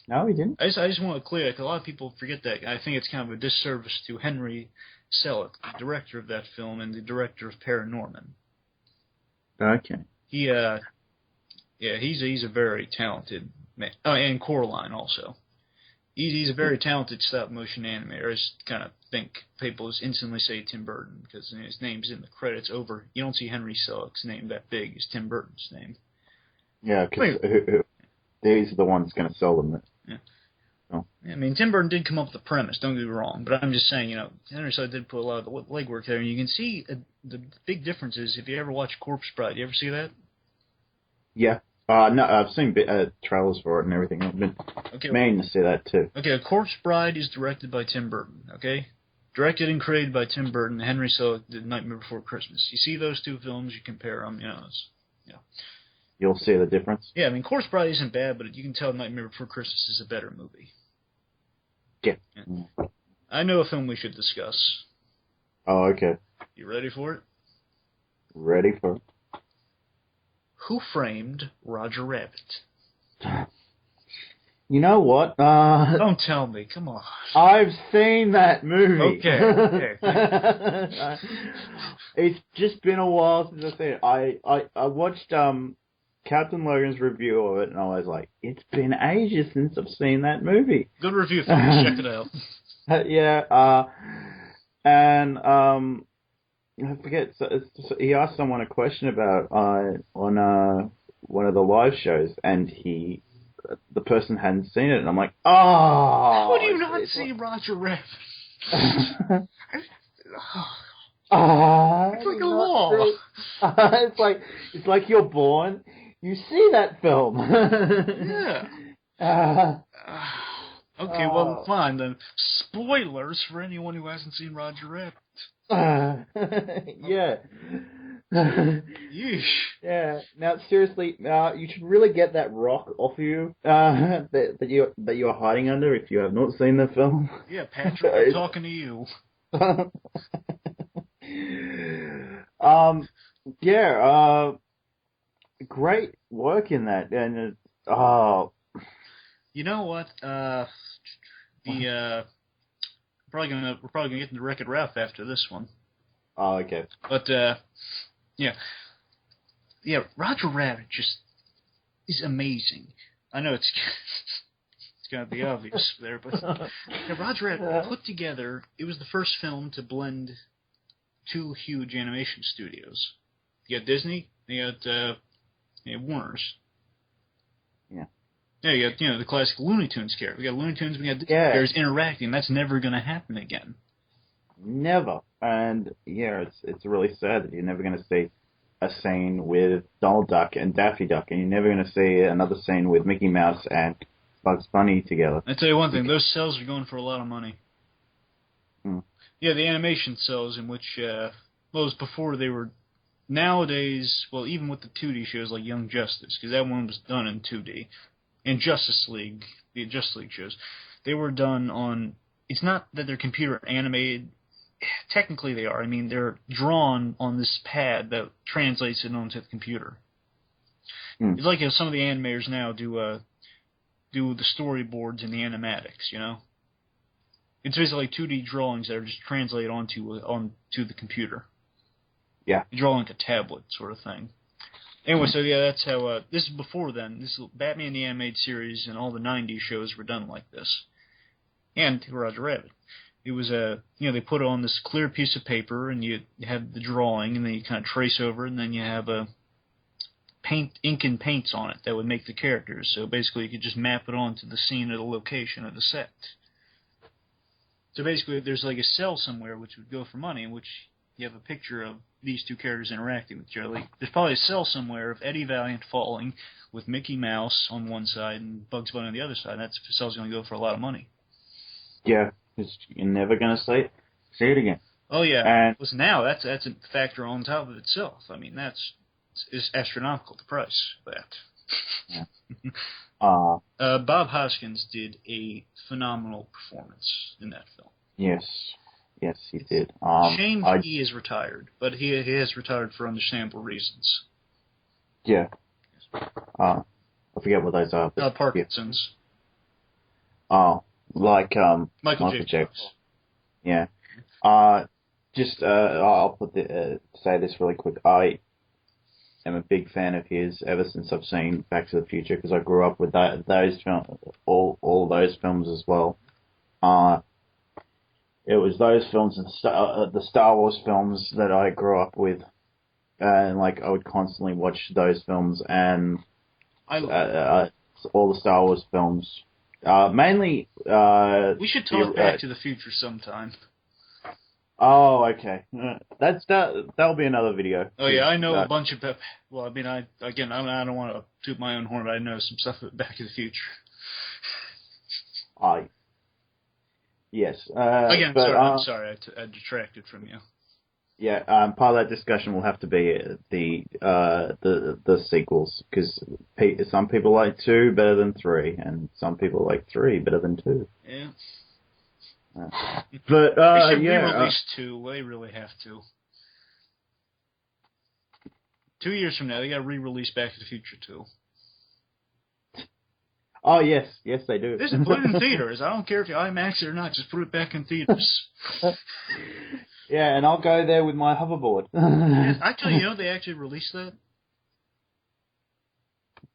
No, he didn't? I just want to clear that, because a lot of people forget that. I think it's kind of a disservice to Henry Selick, the director of that film and the director of Paranorman. Okay. He's a very talented man. Oh, and Coraline also. He's a very talented stop-motion animator. I just kind of think people just instantly say Tim Burton, because his name's in the credits over. You don't see Henry Selick's name that big as Tim Burton's name. Yeah, because these are the ones going to sell them. Yeah. Oh. I mean, Tim Burton did come up with the premise, don't get me wrong, but I'm just saying, Henry Selick did put a lot of the legwork there, and you can see the big differences if you ever watch Corpse Bride. You ever see that? Yeah. No, I've seen trailers for it and everything. I've been meaning to see that too. Okay, Corpse Bride is directed by Tim Burton, okay? Directed and created by Tim Burton. Henry Selick did Nightmare Before Christmas. You see those two films, you compare them, You'll see the difference. Yeah, I mean, Corpse Bride isn't bad, but you can tell Nightmare Before Christmas is a better movie. Yeah. I know a film we should discuss. Oh, okay. You ready for it? Ready for it. Who Framed Roger Rabbit? You know what? Don't tell me. Come on. I've seen that movie. Okay. It's just been a while since I've seen it. I watched Captain Logan's review of it, and I was like, it's been ages since I've seen that movie. Good review, folks. Check it out. Yeah. And I forget. So he asked someone a question about on one of the live shows, and the person hadn't seen it, and I'm like, oh. How do you not see Roger Rabbit? It's like a law. It's like you're born, you see that film. Yeah. Okay, well, fine then. Spoilers for anyone who hasn't seen Roger Rabbit. Yeah. Yeesh. Yeah. Now, seriously, you should really get that rock off you that you're hiding under if you have not seen the film. Yeah, Patrick, I'm talking to you. Yeah. Great work in that, and You know what? We're probably gonna get into Wreck-It Ralph after this one. Oh, okay. But yeah, Roger Rabbit just is amazing. I know it's gonna be obvious there, but Roger Rabbit put together. It was the first film to blend two huge animation studios. You got Disney, you got Warner's. Yeah. Yeah, you got the classic Looney Tunes character. We got Looney Tunes, we got Disney characters interacting. That's never gonna happen again. Never. And yeah, it's really sad that you're never going to see a scene with Donald Duck and Daffy Duck, and you're never going to see another scene with Mickey Mouse and Bugs Bunny together. I tell you one thing, those cells are going for a lot of money. Mm. Yeah, the animation cells in which, it was before they were, nowadays, well, even with the 2D shows like Young Justice, because that one was done in 2D, and Justice League, the Justice League shows, they were done on, it's not that they're computer animated. Technically they are. I mean, they're drawn on this pad that translates it onto the computer. It's like some of the animators now do the storyboards and the animatics, you know? It's basically like 2D drawings that are just translated onto the computer. Yeah. You draw like a tablet sort of thing. Anyway, so yeah, that's how, this is before then. This is Batman the Animated Series and all the 90s shows were done like this. And Roger Rabbit. It was they put it on this clear piece of paper, and you have the drawing, and then you kind of trace over it, and then you have ink and paints on it that would make the characters. So basically, you could just map it onto the scene or the location of the set. So basically, there's like a cell somewhere which would go for money, in which you have a picture of these two characters interacting with each other. Like, there's probably a cell somewhere of Eddie Valiant falling with Mickey Mouse on one side and Bugs Bunny on the other side. That cell's going to go for a lot of money. Yeah. You're never going to see it again. Oh yeah, and listen, now that's a factor on top of itself. I mean, it's astronomical, the price of that. Yeah. Bob Hoskins did a phenomenal performance in that film. Yes, he did. Shame he is retired, but he has retired for understandable reasons. Yeah. I forget what those are. Parkinson's. Oh. Like Michael J. Fox. Yeah. I'll say this really quick. I am a big fan of his ever since I've seen Back to the Future, because I grew up with those films, all those films as well. It was those films and the Star Wars films that I grew up with, and like I would constantly watch those films and all the Star Wars films. Mainly, we should talk Back to the Future sometime. Oh, okay. That'll be another video. Oh yeah, I know a bunch of. Well, I mean, I don't want to toot my own horn, but I know some stuff about Back to the Future. Yes. Again, but, I'm sorry, I detracted from you. Yeah, part of that discussion will have to be the sequels, because some people like 2 better than 3, and some people like 3 better than 2. Yeah. But They should yeah, re-release 2. They really have to. 2 years from now, they got to re-release Back to the Future 2. oh yes, they do. Listen, put it in theaters. I don't care if you IMAX it or not. Just put it back in theaters. Yeah, and I'll go there with my hoverboard. Actually, they actually released that.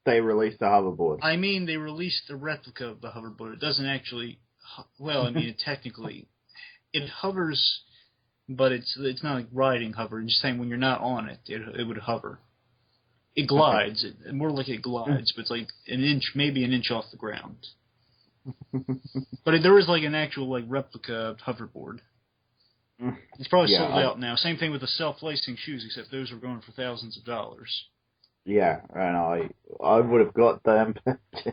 They released a hoverboard. I mean, they released a replica of the hoverboard. It doesn't actually. Well, I mean, technically, it hovers, but it's not like riding hover. I'm just saying when you're not on it, it would hover. It glides. Okay. More like it glides, but it's like maybe an inch off the ground. But there is like an actual like replica hoverboard. It's probably sold out now. Same thing with the self-lacing shoes, except those were going for thousands of dollars. Yeah, and I would have got them.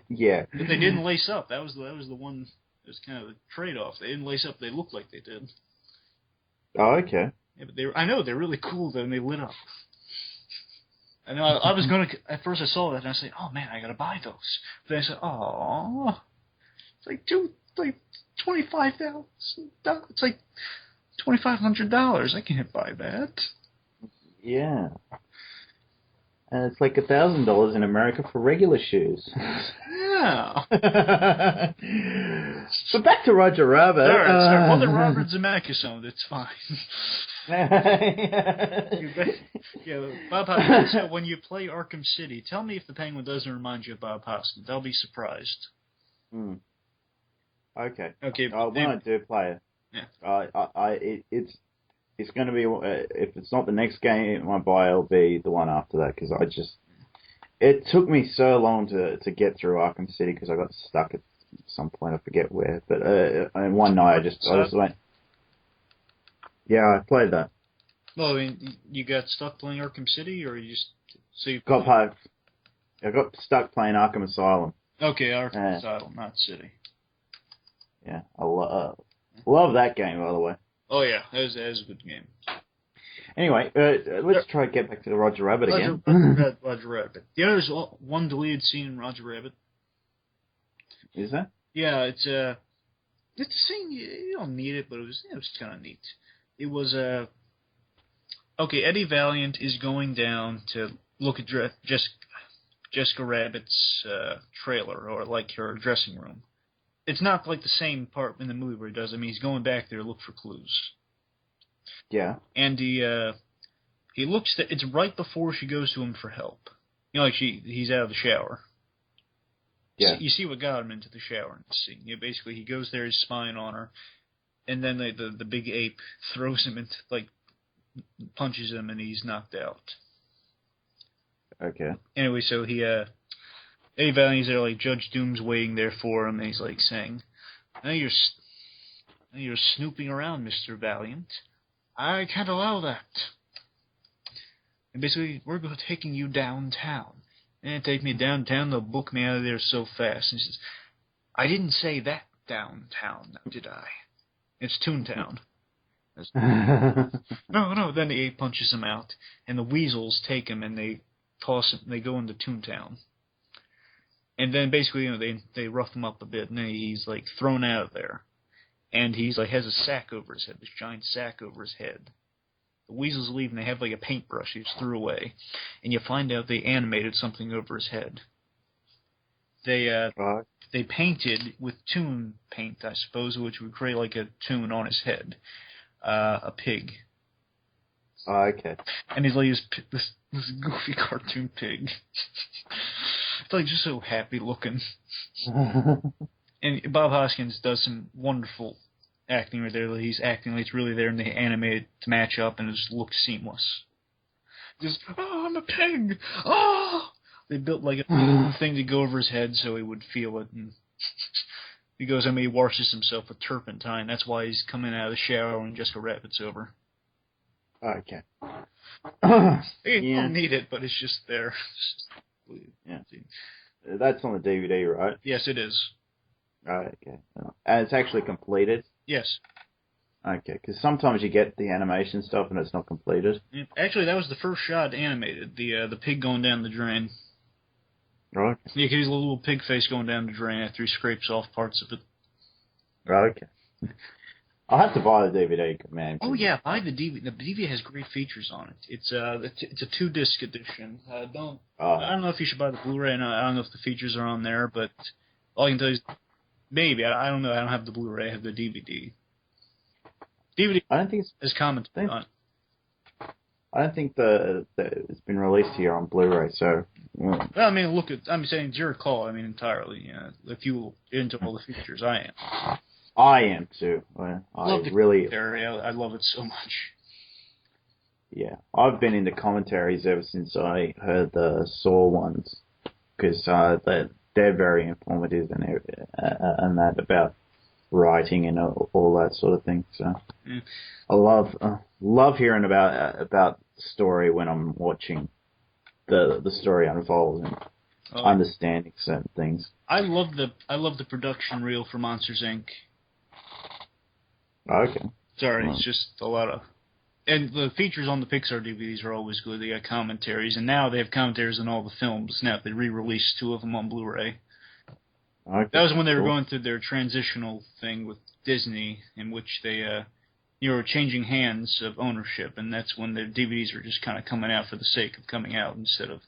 Yeah. But they didn't lace up. That was the one. It was kind of a trade-off. They didn't lace up. They looked like they did. Oh, okay. Yeah, but I know they're really cool though, and they lit up. I know. I was gonna. At first, I saw that and I said, "Oh man, I gotta buy those." But then I said, "Oh, it's like $25,000. It's like $2,500. I can't buy that." Yeah. And it's like $1,000 in America for regular shoes. Yeah. But back to Roger Rabbit. All right, sorry. Mother Robert's a Macusone. It's fine. Bob Hoskins. So when you play Arkham City, tell me if the Penguin doesn't remind you of Bob Hoskins. I'll be surprised. Okay. Okay. When I do play it, it's going to be, if it's not the next game I buy, it'll be the one after that, because it took me so long to get through Arkham City, because I got stuck at some point, I forget where, but and one night I just went, yeah, I played that. Well, I mean, you got stuck playing Arkham City, or you just, so you I got stuck playing Arkham Asylum. Okay, Arkham Asylum, not City. Yeah, I love that game, by the way. Oh yeah, that was a good game. Anyway, let's try to get back to the Roger Rabbit again. Roger Rabbit. There's one deleted scene in Roger Rabbit. Is there? Yeah, it's a scene, you don't need it, but it was kind of neat. It was okay, Eddie Valiant is going down to look at Jessica Rabbit's trailer, or like her dressing room. It's not like the same part in the movie where he does. I mean, he's going back there to look for clues. Yeah. And he looks. It's right before she goes to him for help. Like he's out of the shower. Yeah. You see what got him into the shower in the scene. Basically, he goes there, he's spying on her, and then the big ape throws him into, like, punches him, and he's knocked out. Okay. Anyway, so Eddie Valiant's there, like, Judge Doom's waiting there for him, and he's like saying, "Now you're snooping around, Mr. Valiant. I can't allow that." And basically, we're taking you downtown. And take me downtown, they'll book me out of there so fast. And he says, "I didn't say that downtown, did I? It's Toontown." No. Then the ape punches him out, and the weasels take him and they toss him. They go into Toontown. And then basically, they rough him up a bit, and then he's like thrown out of there. And he's like has a sack over his head, this giant sack over his head. The weasels leave, and they have like a paintbrush he just threw away. And you find out they animated something over his head. They painted with toon paint, I suppose, which would create like a toon on his head. A pig. Okay. And he's like this goofy cartoon pig. It's like just so happy looking. And Bob Hoskins does some wonderful acting right there. He's acting like it's really there, and they animate it to match up, and it just looks seamless. Just, "Oh, I'm a pig! Oh!" They built like a thing to go over his head so he would feel it, and he goes, he washes himself with turpentine. That's why he's coming out of the shower when Jessica Rabbit's over. Okay. You don't need it, but it's just there. Yeah. That's on the DVD, right? Yes, it is. Okay. And it's actually completed? Yes. Okay, because sometimes you get the animation stuff and it's not completed. Yeah, actually, that was the first shot animated. The pig going down the drain. Right. Yeah, he's a little pig face going down the drain after he scrapes off parts of it. Right. Okay. I'll have to buy the DVD, man. Oh yeah, buy the DVD. The DVD has great features on it. It's a 2-disc edition. I don't know if you should buy the Blu-ray. And I don't know if the features are on there, but all I can tell you is maybe. I don't know. I don't have the Blu-ray. I have the DVD. DVD. I don't think is commented on. I don't think it's been released here on Blu-ray. So. Well, I mean, I'm saying it's your call. I mean, entirely. If you into all the features, I am. I am too. I really. I love it so much. Yeah, I've been into commentaries ever since I heard the Saw ones, because they're very informative and that about writing and all that sort of thing. So I love hearing about story when I'm watching the story unfold and understanding certain things. I love the production reel for Monsters Inc. Okay. Sorry, it's just a lot of... And the features on the Pixar DVDs are always good. They got commentaries, and now they have commentaries on all the films. Now they re-released 2 of them on Blu-ray. Okay. That was when they were going through their transitional thing with Disney, in which they were changing hands of ownership, and that's when their DVDs were just kind of coming out for the sake of coming out instead of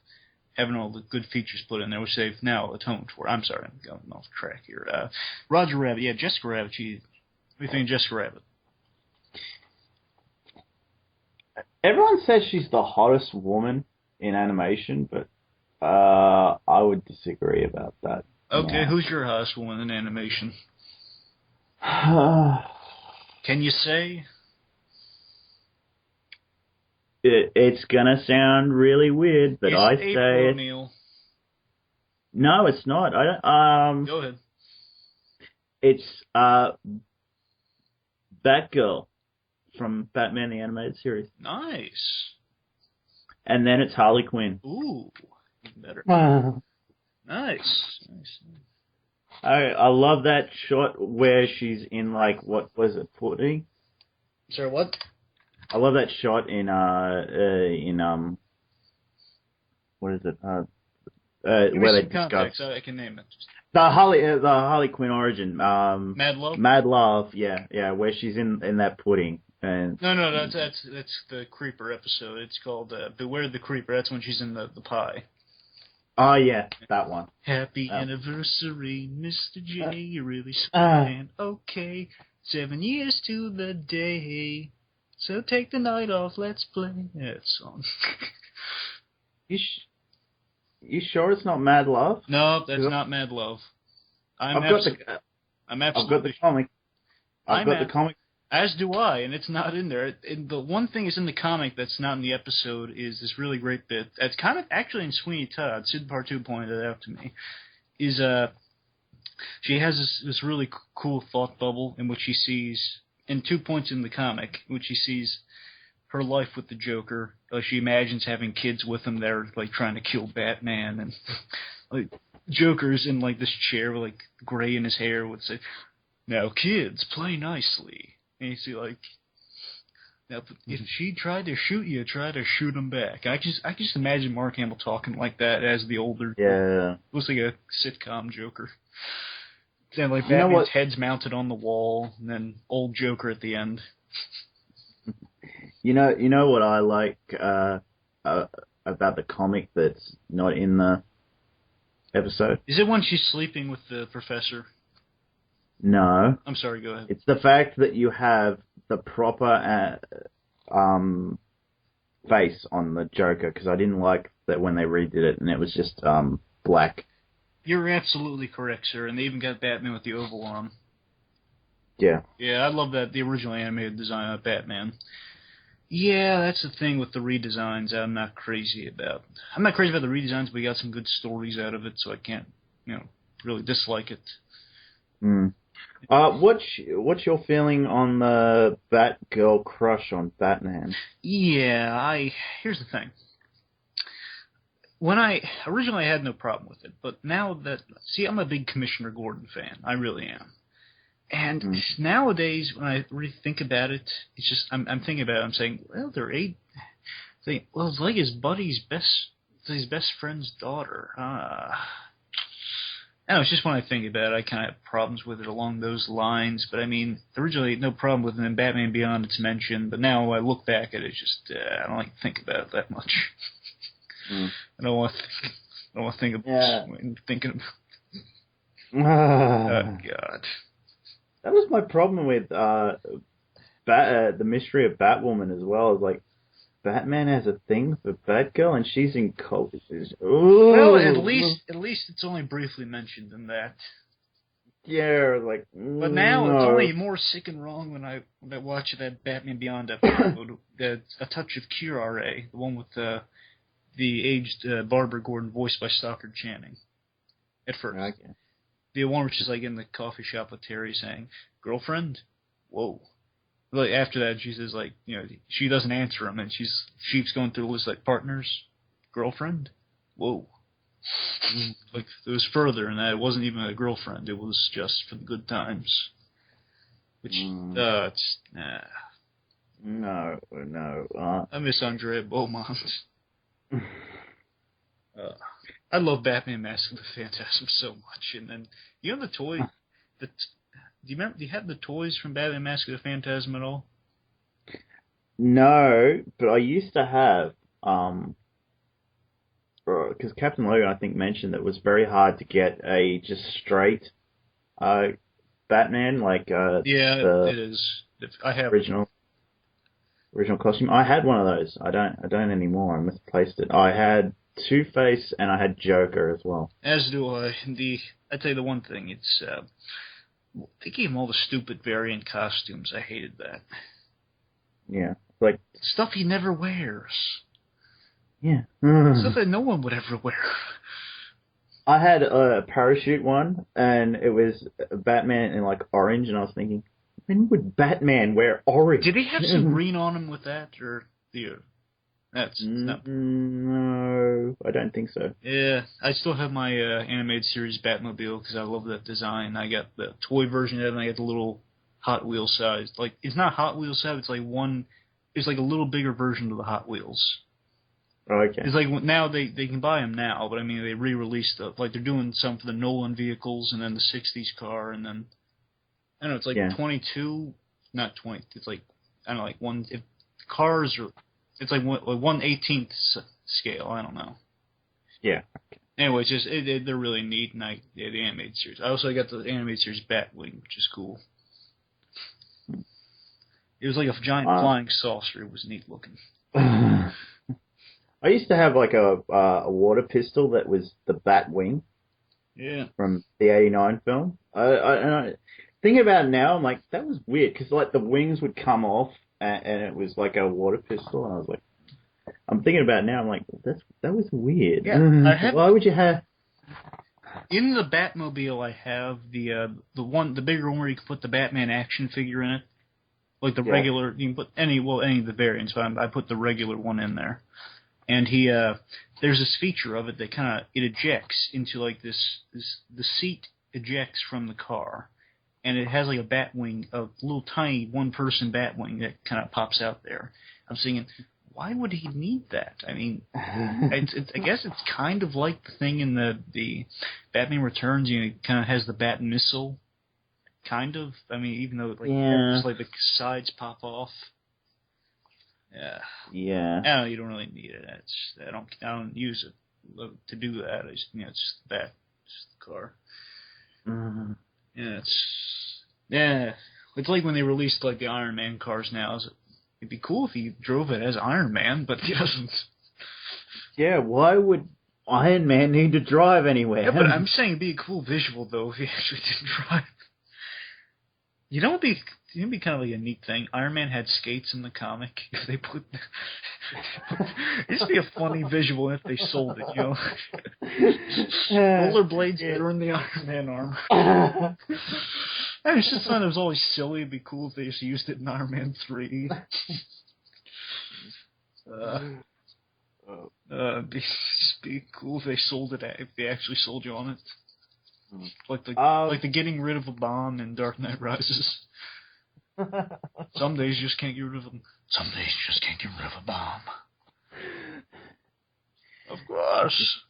having all the good features put in there, which they've now atoned for. I'm sorry, I'm going off track here. Roger Rabbit, yeah, Jessica Rabbit. What do you think of Jessica Rabbit? Everyone says she's the hottest woman in animation, but I would disagree about that. Okay, who's your hottest woman in animation? Can you say? It's gonna sound really weird, but I say April O'Neil. No, it's not. I don't. Go ahead. It's Batgirl from Batman the Animated Series. Nice. And then it's Harley Quinn. Ooh, even better. Nice. I love that shot where she's in, like, what was it, pudding? Sorry, what? I love that shot in what is it? Where they discuss I can name it. the Harley Quinn origin. Mad Love. Mad Love, yeah, where she's in that pudding. And No, that's the Creeper episode. It's called Beware the Creeper. That's when she's in the pie. Oh yeah, that one. Happy anniversary, Mr. J. You're really sweet and okay. 7 years to the day. So take the night off. Let's play that song. You sure it's not Mad Love? No, that's not Mad Love. I've got the comic. I've got the comic. As do I, and it's not in there. And the one thing is in the comic that's not in the episode is this really great bit. It's kind of actually in Sweeney Todd. Sid Partu pointed it out to me. Is she has this really cool thought bubble in which she sees, in 2 points in the comic, in which she sees her life with the Joker. Like she imagines having kids with him there, like trying to kill Batman, and like Joker's in like this chair with like gray in his hair would say, "Now kids, play nicely." And you see, like, now if she tried to shoot you, try to shoot him back. I can just imagine Mark Hamill talking like that as the older. Yeah. Looks like a sitcom Joker. And like Batman's head's mounted on the wall, and then old Joker at the end. You know what I like about the comic that's not in the episode? Is it when she's sleeping with the professor? No. I'm sorry, go ahead. It's the fact that you have the proper face on the Joker, because I didn't like that when they redid it and it was just black. You're absolutely correct, sir, and they even got Batman with the oval arm. Yeah. Yeah, I love that, the original animated design of Batman. Yeah, that's the thing with the redesigns I'm not crazy about. I'm not crazy about the redesigns, but we got some good stories out of it, so I can't, really dislike it. What's your feeling on the Batgirl crush on Batman? Yeah, here's the thing. When originally I had no problem with it, but now that, I'm a big Commissioner Gordon fan. I really am. And nowadays, when I really think about it, it's just I'm thinking about it. I'm saying, well, they're eight. Well, it's like his best friend's daughter. I don't know, it's just when I think about it, I kind of have problems with it along those lines. But I mean, originally no problem with it in Batman Beyond. It's mentioned, but now when I look back at it, just I don't like to think about it that much. I don't want to think about thinking about. Oh God. That was my problem with the mystery of Batwoman as well. Is like Batman has a thing for Batgirl, and she's in college. Well, at least it's only briefly mentioned in that. Yeah, like. But now it's only more sick and wrong when I watch that Batman Beyond episode. A Touch of Curare, the one with the aged Barbara Gordon, voiced by Stockard Channing. At first. Okay. The one which is like in the coffee shop with Terry saying, "Girlfriend?" Whoa. Like after that, she says like, she doesn't answer him, and she keeps going through the list like partners, girlfriend. Whoa. Like it was further than that. It wasn't even a girlfriend. It was just for the good times. Which it's No. I miss Andrea Beaumont. I love Batman Mask of the Phantasm so much, and then the toy. Do you have the toys from Batman Mask of the Phantasm at all? No, but I used to have because Captain Logan I think mentioned that it was very hard to get a just straight Batman like it is. I have original costume. I had one of those. I don't anymore. I misplaced it. I had Two-Face and I had Joker as well. As do I. I'd say the one thing, it's they gave him all the stupid variant costumes. I hated that. Yeah, like stuff he never wears. Yeah, stuff that no one would ever wear. I had a parachute one, and it was Batman in like orange, and I was thinking, when would Batman wear orange? Did he have some green on him with that, or No, I don't think so. Yeah, I still have my animated series Batmobile because I love that design. I got the toy version of it, and I got the little Hot Wheels size. Like, it's not Hot Wheels size, it's like a little bigger version of the Hot Wheels. Okay. It's like now they can buy them now, but I mean they re-released like they're doing some for the Nolan vehicles and then the '60s car, and then I don't know, it's like 22, not 20. It's like I don't know, like one. If cars are, it's like 1/18 scale. I don't know. Yeah. Anyway, it's just they're really neat, and the animated series. I also got the animated series Batwing, which is cool. It was like a giant flying saucer. It was neat looking. I used to have like a water pistol that was the Batwing. Yeah. From the '89 film. I think about it now, I'm like, that was weird because like the wings would come off and it was like a water pistol, and I was like, I'm thinking about it now, I'm like, that was weird. Yeah. Why would you have? In the Batmobile, I have the bigger one where you can put the Batman action figure in it. Like the regular, you can put any of the variants, but I put the regular one in there. And there's this feature of it that it ejects into like the seat ejects from the car, and it has like a Batwing, a little tiny one-person Batwing that kind of pops out there. I'm thinking, why would he need that? I mean, I guess it's kind of like the thing in the Batman Returns. It kind of has the Bat missile, kind of. I mean, even though just like the sides pop off. Yeah. No, you don't really need it. I don't use it to do that. It's just the car. Mm-hmm. It's like when they released like the Iron Man cars now. It'd be cool if he drove it as Iron Man, but he doesn't. Yeah, why would Iron Man need to drive anywhere? Yeah, but I'm saying it'd be a cool visual though if he actually didn't drive. It'd be kind of like a neat thing. Iron Man had skates in the comic. If they put, it used to be a funny visual if they sold it, Rollerblades during the Iron Man armor. I just thought it was always silly. It'd be cool if they just used it in Iron Man 3. It'd be cool if they sold it. If they actually sold you on it. Like the getting rid of a bomb in Dark Knight Rises. Some days you just can't get rid of them. Some days you just can't get rid of a bomb. Of course.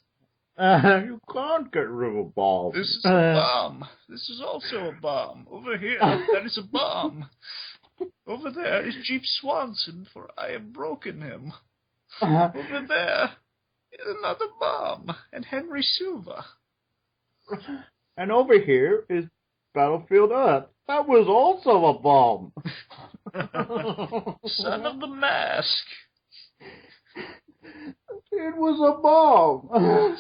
You can't get rid of a bomb. This is a bomb. This is also a bomb. Over here, that is a bomb. Over there is Jeep Swanson, for I have broken him. Over there is another bomb, and Henry Silva. And over here is Battlefield Earth. That was also a bomb. Son of the Mask. It was a bomb.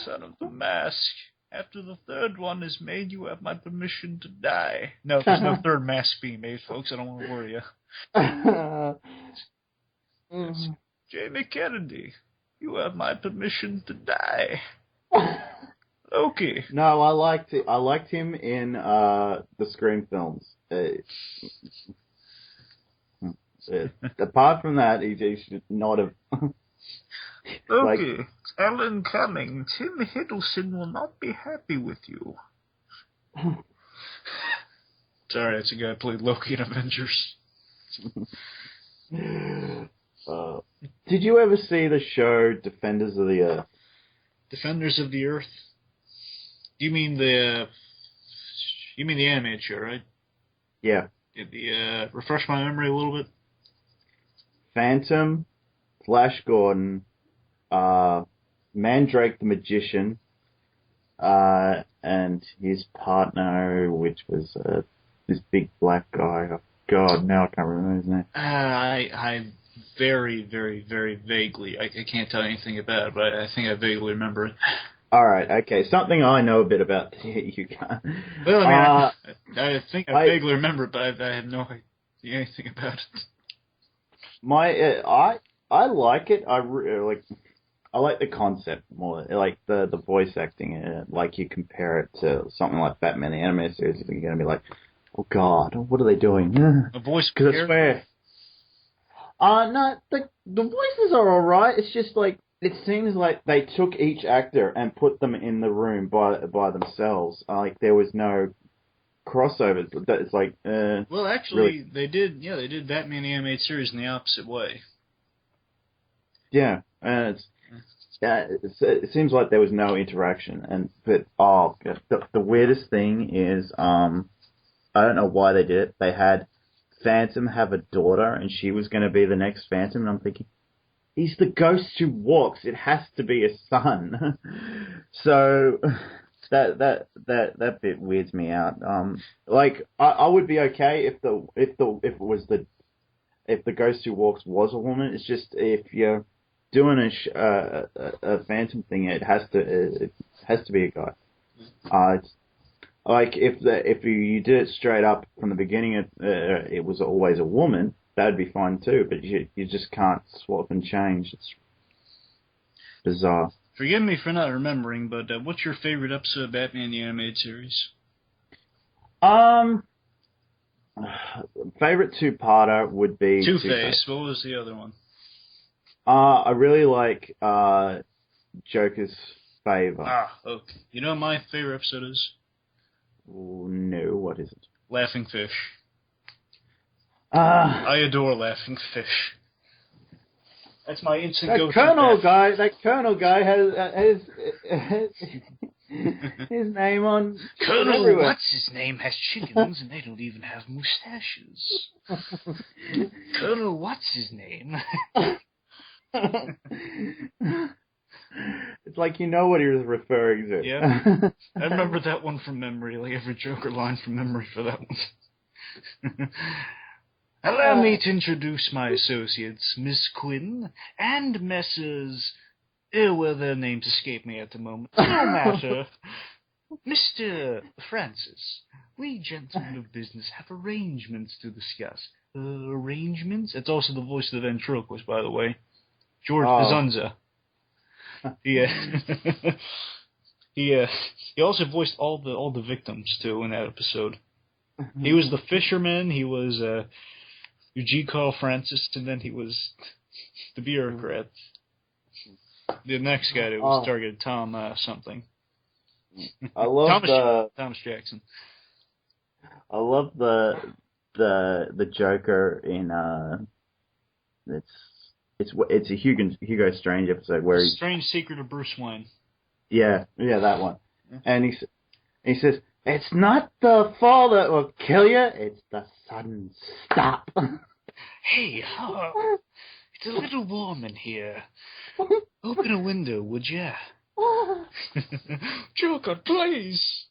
Son of the Mask. After the third one is made, you have my permission to die. No, there's no third mask being made, folks. I don't want to worry you. Jamie Kennedy, you have my permission to die. Loki. No, I liked him in the Scream films. Apart from that, he should not have. Loki, Alan Cumming, Tim Hiddleston will not be happy with you. Sorry, that's a guy who played Loki in Avengers. Did you ever see the show Defenders of the Earth? Defenders of the Earth? You mean the animated show, right? Yeah. Refresh my memory a little bit. Phantom, Flash Gordon, Mandrake the Magician, and his partner, which was this big black guy. Oh, God, now I can't remember his name. I very, very, very vaguely. I can't tell anything about it, but I think I vaguely remember it. All right, okay. Something I know a bit about. You can't. Well, I mean, I think I vaguely remember it, but I have no idea anything about it. I like it. I like the concept more. Like the voice acting. Like you compare it to something like Batman the Animated Series, you're going to be like, oh God, what are they doing? A voice because I swear. No, the voices are alright. It's just like, it seems like they took each actor and put them in the room by themselves. Like there was no crossovers. It's like, well, actually, really. they did Batman the Animated Series in the opposite way. Yeah, and it seems like there was no interaction. But the weirdest thing is, I don't know why they did it. They had Phantom have a daughter, and she was going to be the next Phantom, and I'm thinking, he's the ghost who walks. It has to be a son. So that bit weirds me out. Like I would be okay if the ghost who walks was a woman. It's just if you're doing a Phantom thing, it has to be a guy. It's like if you did it straight up from the beginning, it was always a woman. That'd be fine too, but you just can't swap and change. It's bizarre. Forgive me for not remembering, but what's your favorite episode of Batman the Animated Series? Favorite two-parter would be Two-Face. What was the other one? I really like Joker's Favor. Ah, okay. You know what my favorite episode is? Oh, no, what is it? Laughing Fish. I adore Laughing Fish. That's my instant go-to. That Colonel guy has his name on Colonel everywhere. What's his name has chickens and they don't even have mustaches. Colonel What's his name? It's like you know what he was referring to. Yeah, I remember that one from memory, like every Joker line from memory for that one. Allow me to introduce my associates, Miss Quinn and Messrs. Well, their names escape me at the moment. No matter. Mr. Francis, we gentlemen of business have arrangements to discuss. Arrangements? It's also the voice of the ventriloquist, by the way. George Bazunza. He also voiced all the victims, too, in that episode. He was the fisherman, he was Eugene Carl Francis, and then he was the bureaucrat. The next guy that was targeted, Tom something. I love Thomas Jackson. I love the Joker in it's a Hugo Strange episode where Strange Secret of Bruce Wayne. Yeah, that one. Yeah. And he says, "It's not the fall that will kill you; it's the sudden stop." Hey, it's a little warm in here. Open a window, would ya? Joker, please.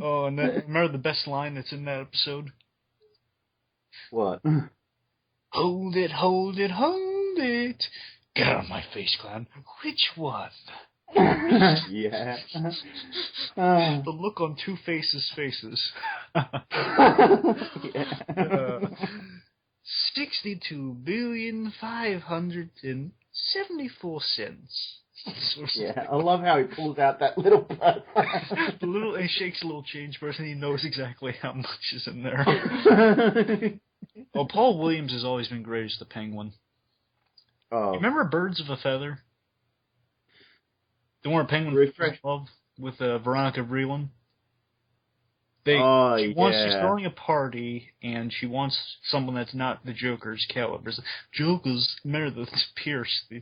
Oh, and remember the best line that's in that episode? What? Hold it, hold it, hold it. Get out of my face, clown. Which one? Yeah. The look on Two-Face's faces. Yeah. 62,574 cents. Yeah, I love how he pulls out that little purse. He shakes a little change purse and he knows exactly how much is in there. Well, Paul Williams has always been great as the Penguin. Oh. Remember Birds of a Feather? The one Penguin falls in love with Veronica Vreeland? She's throwing a party, and she wants someone that's not the Joker's caliber. Joker's, remember the Pierce, the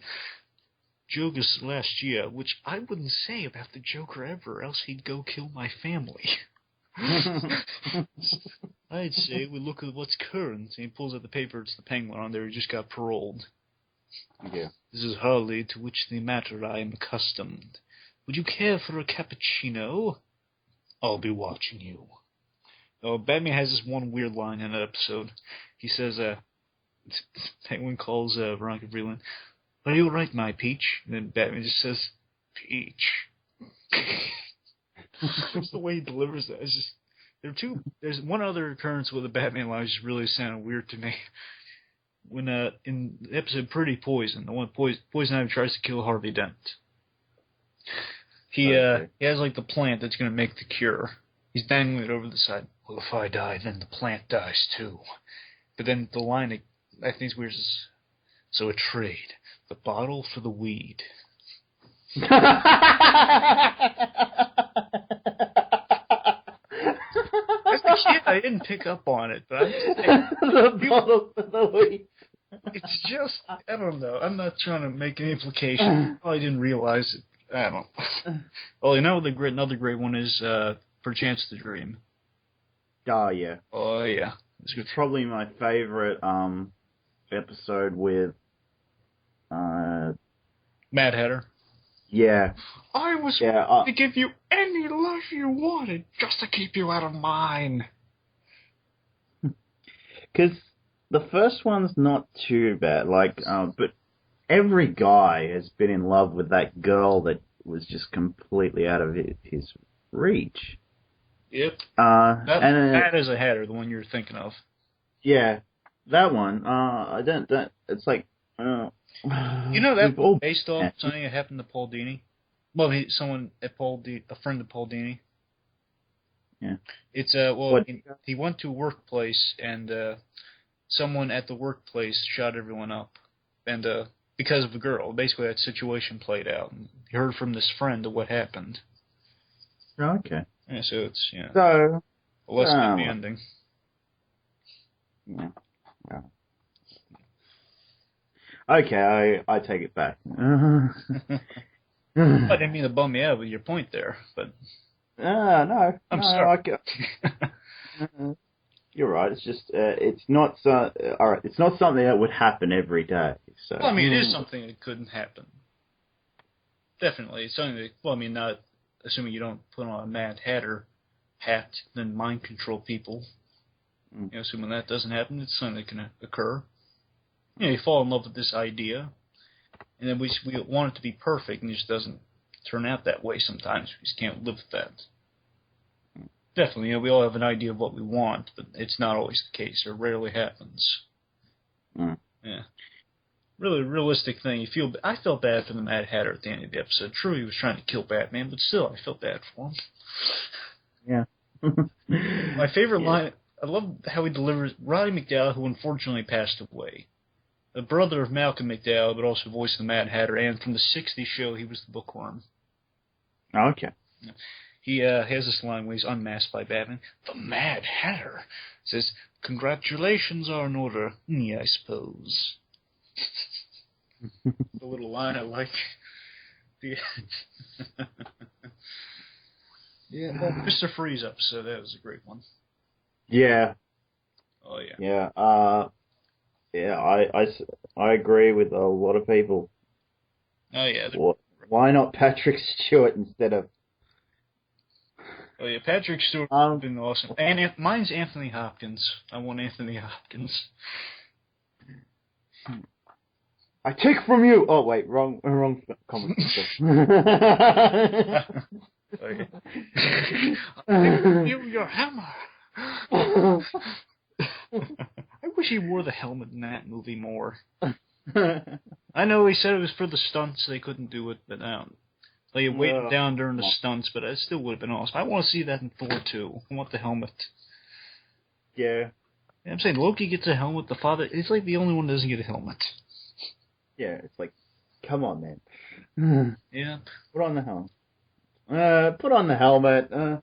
Joker's last year, which I wouldn't say about the Joker ever, else he'd go kill my family. I'd say we look at what's current, and he pulls out the paper, it's the Penguin on there, he just got paroled. Yeah. This is hardly to which the matter I am accustomed. Would you care for a cappuccino? I'll be watching you. Oh, Batman has this one weird line in that episode. He says, Penguin calls Veronica Vreeland, "Are you alright, my peach?" And then Batman just says, "Peach." Just the way he delivers that. It's just, there's one other occurrence where the Batman line just really sounded weird to me. When, in the episode Pretty Poison, the one Poison Ivy tries to kill Harvey Dent. He has like the plant that's going to make the cure. He's dangling it over the side. Well, if I die, then the plant dies too. But then the line I think is weird. So a trade. The bottle for the weed. That's the kid. I didn't pick up on it, but the bottle for the weed. It's just, I don't know. I'm not trying to make an implication. I didn't realize it. I don't know. Well, you know, another great one is Perchance the Dream. Oh, yeah. Oh, yeah. It's good. Probably my favorite episode with Mad Hatter. Yeah. I was willing to give you any life you wanted just to keep you out of mine. Because the first one's not too bad, but every guy has been in love with that girl that was just completely out of his reach. Yep. That is a Hatter, the one you're thinking of. Yeah, that one. It's like. You know that based off something that happened to Paul Dini. Well, a friend of Paul Dini. Yeah. It's he went to a workplace and someone at the workplace shot everyone up, and because of a girl. Basically, that situation played out. And he heard from this friend of what happened. Okay. Yeah, so it's So a less happy ending. Yeah. Well. Okay, I take it back. I didn't mean to bum you out with your point there, but no. I'm sorry. You're right. It's just it's not all right. It's not something that would happen every day. So well, I mean, it is something that couldn't happen. Definitely, it's something that. Well, I mean, not assuming you don't put on a Mad Hatter hat, then mind control people. You know, assuming that doesn't happen, it's something that can occur. You know, you fall in love with this idea, and then we want it to be perfect, and it just doesn't turn out that way sometimes. We just can't live with that. Definitely, you know, we all have an idea of what we want, but it's not always the case, or rarely happens. Yeah. Really realistic thing. I felt bad for the Mad Hatter at the end of the episode. True, he was trying to kill Batman, but still, I felt bad for him. Yeah. My favorite line, I love how he delivers Roddy McDowall, who unfortunately passed away. The brother of Malcolm McDowell, but also voiced the Mad Hatter, and from the '60s show, he was the Bookworm. Oh, okay. He has this line where he's unmasked by Batman. The Mad Hatter says, "Congratulations are in order, I suppose." The little line I like. Yeah, well, Mr. Freeze episode, that was a great one. Yeah. Oh, yeah. Yeah. I agree with a lot of people. Oh, yeah. Why not Patrick Stewart instead of... Oh, yeah, Patrick Stewart would have been awesome. And mine's Anthony Hopkins. I want Anthony Hopkins. I take from you... Oh, wait, wrong comic. Oh, yeah. I take from you your hammer. I wish he wore the helmet in that movie more. I know he said it was for the stunts, they couldn't do it, but they weighed it down during the stunts, but it still would have been awesome. I want to see that in Thor 2. I want the helmet. Yeah. I'm saying Loki gets a helmet, the father, it's like the only one that doesn't get a helmet. Yeah, it's like, come on, man. Yeah. Put on the helmet. Put on the helmet. Oh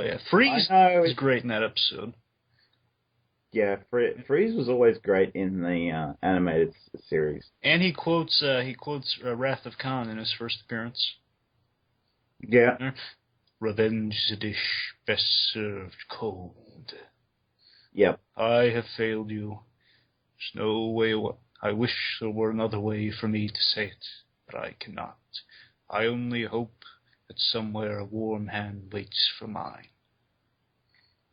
yeah, Freeze is great in that episode. Yeah, Freeze was always great in the animated series. And he quotes Wrath of Khan in his first appearance. Yeah. Revenge is a dish best served cold. Yep. I have failed you. There's no way. I wish there were another way for me to say it, but I cannot. I only hope that somewhere a warm hand waits for mine.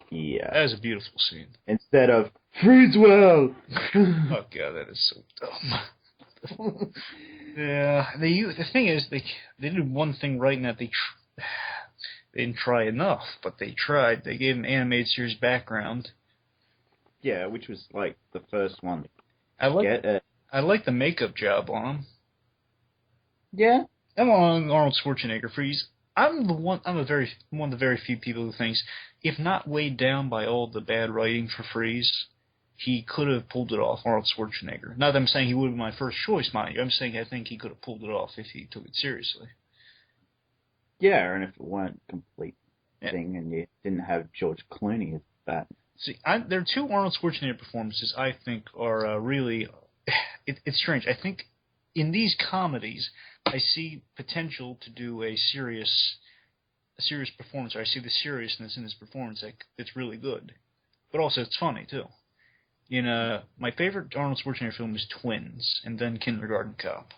Yeah. That is a beautiful scene. Instead of, freeze well! Oh god, that is so dumb. Yeah, the thing is, they did one thing right in that they didn't try enough, but they tried. They gave an animated series background. Yeah, which was like the first one. I like the makeup job on him. Yeah. I'm on Arnold Schwarzenegger. Freeze. I'm one of the very few people who thinks, if not weighed down by all the bad writing for Freeze, he could have pulled it off, Arnold Schwarzenegger. Not that I'm saying he would have been my first choice, mind you. I'm saying I think he could have pulled it off if he took it seriously. Yeah, and if it weren't a complete thing and you didn't have George Clooney as that. See, there are two Arnold Schwarzenegger performances I think are really... It's strange. I think in these comedies, I see potential to do a serious performance, or I see the seriousness in his performance. It's really good. But also, it's funny, too. My favorite Arnold Schwarzenegger film is Twins, and then Kindergarten Cop.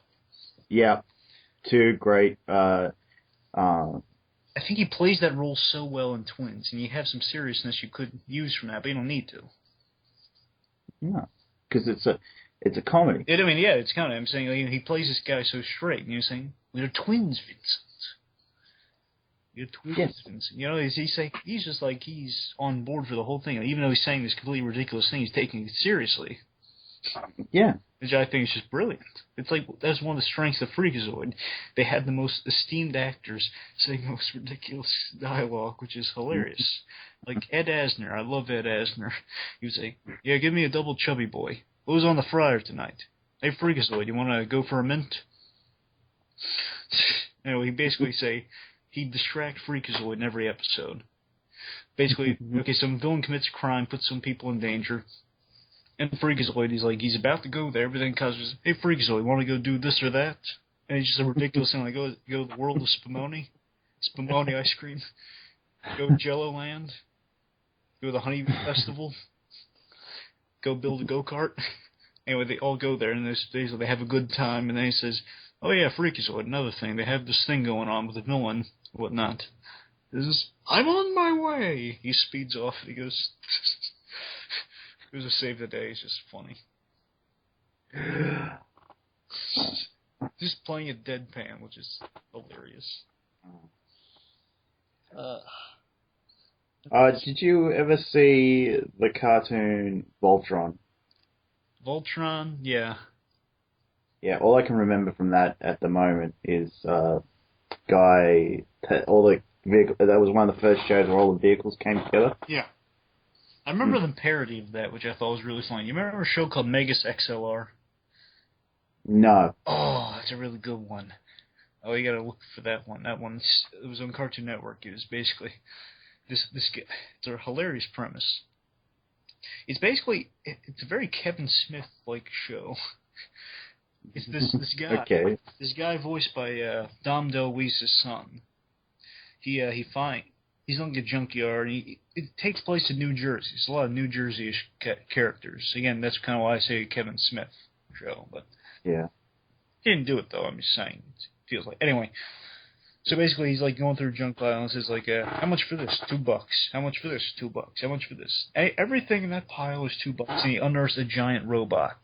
Yeah. Two great... I think he plays that role so well in Twins, and you have some seriousness you could use from that, but you don't need to. No, because it's a comedy. It's kind of. I'm saying he plays this guy so straight, and you're saying we're twins, Vincent. You're twins, yes. Vincent. He's just like he's on board for the whole thing, even though he's saying this completely ridiculous thing, he's taking it seriously. Yeah. Which I think is just brilliant. It's like, that's one of the strengths of Freakazoid. They had the most esteemed actors saying the most ridiculous dialogue, which is hilarious. Like Ed Asner. I love Ed Asner. He would say, yeah, give me a double chubby boy. What was on the fryer tonight? Hey, Freakazoid, you want to go for a mint? He'd basically say, he'd distract Freakazoid in every episode. Basically, okay, some villain commits a crime, puts some people in danger. And Freakazoid, he's about to go there, but then Cosmo's, hey, Freakazoid, want to go do this or that? And it's just a ridiculous thing, like, go to the world of Spumoni ice cream, go to Jello Land, go to the Honey Festival, go build a go-kart. Anyway, they all go there, and they have a good time, and then he says, oh yeah, Freakazoid, another thing, they have this thing going on with the villain, whatnot. I'm on my way! He speeds off, he goes... It was a save the day. It's just funny. Just playing a deadpan, which is hilarious. Did you ever see the cartoon Voltron? Voltron, yeah. Yeah, all I can remember from that at the moment is guy. All the vehicle. That was one of the first shows where all the vehicles came together. Yeah. I remember the parody of that, which I thought was really funny. You remember a show called Megas XLR? No. Oh, that's a really good one. Oh, you gotta look for that one. That one's it was on Cartoon Network. It was basically this it's a hilarious premise. It's basically it's a very Kevin Smith like show. It's this guy Okay. this guy voiced by Dom DeLuise's son. He's in a junkyard. And it takes place in New Jersey. It's a lot of New Jersey-ish characters. Again, that's kind of why I say Kevin Smith show. But Yeah. he didn't do it though. I'm just saying. It feels like anyway. So basically, he's like going through a junk pile and says like, "How much for this? $2. How much for this? $2. How much for this?" Everything in that pile is $2, and he unearths a giant robot.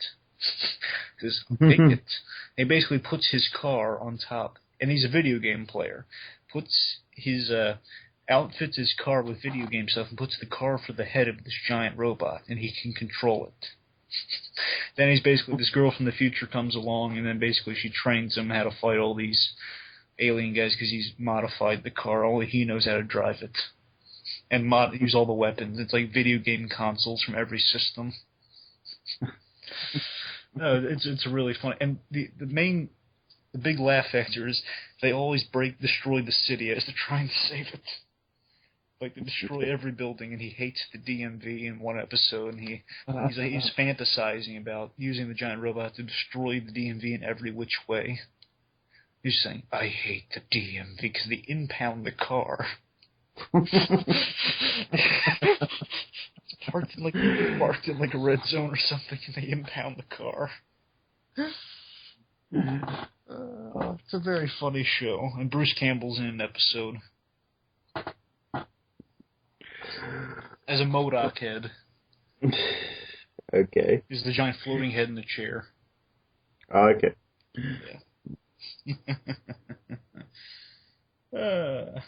Says, "Take it." He basically puts his car on top, and he's a video game player. Puts his outfits his car with video game stuff, and puts the car for the head of this giant robot, and he can control it. Then he's basically this girl from the future comes along, and then basically she trains him how to fight all these alien guys because he's modified the car. Only he knows how to drive it and use all the weapons. It's like video game consoles from every system. No, it's really funny. And the big laugh factor is they always destroy the city as they're trying to save it. Like they destroy every building, and he hates the DMV in one episode, and he's fantasizing about using the giant robot to destroy the DMV in every which way. He's saying, "I hate the DMV because they impound the car." Parked in like a red zone or something, and they impound the car. It's a very funny show, and Bruce Campbell's in an episode as a MODOK head. Okay. He's the giant floating head in the chair. Oh, okay. Yeah.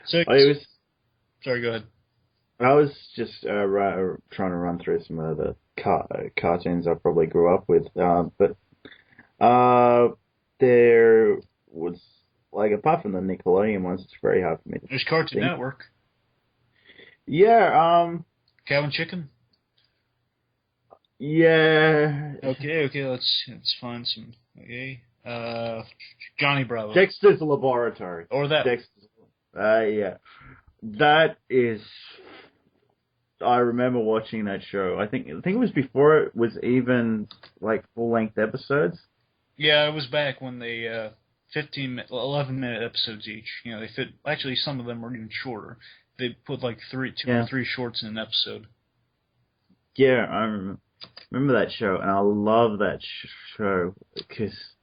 Sorry, go ahead. I was just trying to run through some of the cartoons I probably grew up with, but there was, like, apart from the Nickelodeon ones, it's very hard for me to There's Cartoon Network. Yeah, Cow and Chicken. Yeah. Okay, let's find some. Okay. Johnny Bravo. Dexter's Laboratory. Or that. Yeah. That is. I remember watching that show. I think it was before it was even like full-length episodes. Yeah, it was back when they 11-minute episodes each. You know, they fit. Actually, some of them were even shorter. They put like two or three shorts in an episode. Yeah, I remember that show, and I love that show because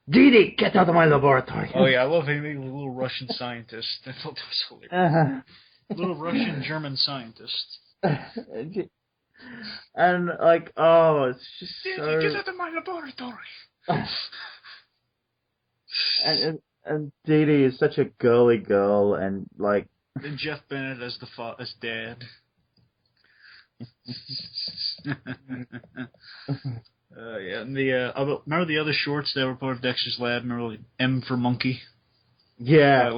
Didi, get out of my laboratory. Oh yeah, I love him being a little Russian scientist. I thought that was hilarious. Little Russian German scientist. And like, oh, it's just Didi, so... get out of my laboratory. and Didi is such a girly girl, and like. And Jeff Bennett as dad. Yeah, and remember the other shorts that were part of Dexter's Lab? Remember M for Monkey? Yeah,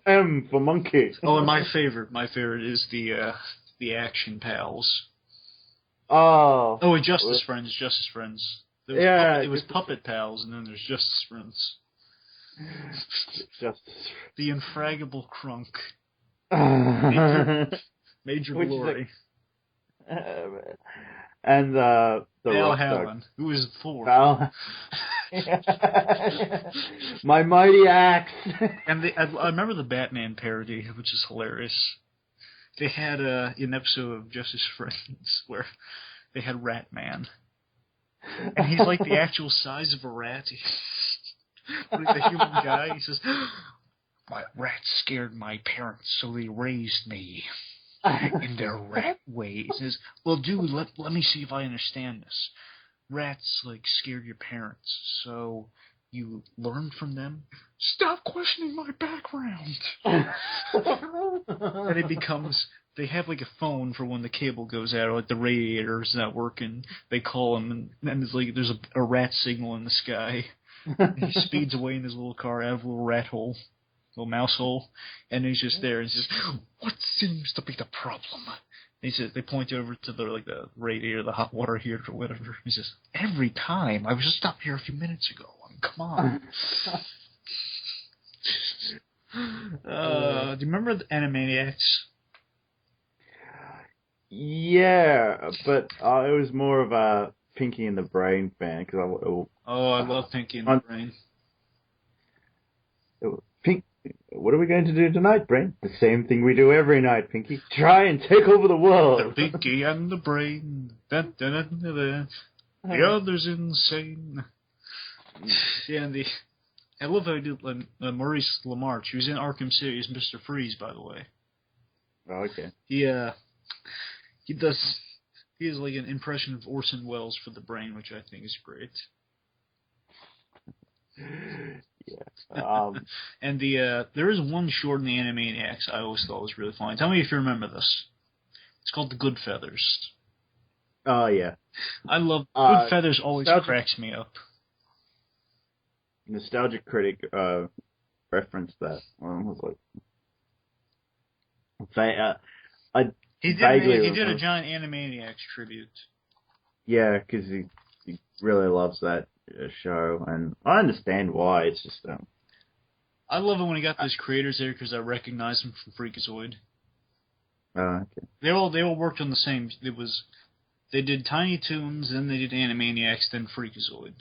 M for Monkey. Oh, and my favorite is the Action Pals. Oh. Oh, and Justice Friends. It was Puppet Pals, and then there's Justice Friends. The Infraggable Crunk. Major Glory. And the Al Hallen, who is Thor. My mighty axe. And I remember the Batman parody, which is hilarious. They had an episode of Justice Friends where they had Rat Man. And he's like the actual size of a rat. But he's a human guy. He says, "My rats scared my parents, so they raised me in their rat way." He says, "Well, dude, let me see if I understand this. Rats, like, scared your parents, so you learned from them? Stop questioning my background." And it becomes... They have, like, a phone for when the cable goes out, or, like, the radiator's not working. They call him, and it's like there's a rat signal in the sky. And he speeds away in his little car out of a little rat hole. Little mouse hole, and he's just there and says, "What seems to be the problem?" And he says, they point over to the radiator, the hot water heater or whatever. He says, "Every time. I was just up here a few minutes ago. I'm Come on. Do you remember the Animaniacs? Yeah, but I was more of a Pinky and the Brain fan because I love Pinky and the Brain. Pink, what are we going to do tonight, Brain? The same thing we do every night, Pinky. Try and take over the world. The Pinky and the Brain. Da, da, da, da, da. The other's insane. Yeah, I love how he did Maurice LaMarche. He was in Arkham City as Mr. Freeze, by the way. Oh, okay. He is like an impression of Orson Welles for the Brain, which I think is great. Yeah. And there is one short in the Animaniacs I always thought was really funny. Tell me if you remember this. It's called The Good Feathers. Oh, yeah. I love Good Feathers. Always cracks me up. Nostalgic Critic referenced that. I was like, he did a giant Animaniacs tribute. Yeah, because he really loves that show, and I understand why. It's just I love it when he got those creators there because I recognize them from Freakazoid. Okay. They all worked on the same. They did Tiny Toons, then they did Animaniacs, then Freakazoid.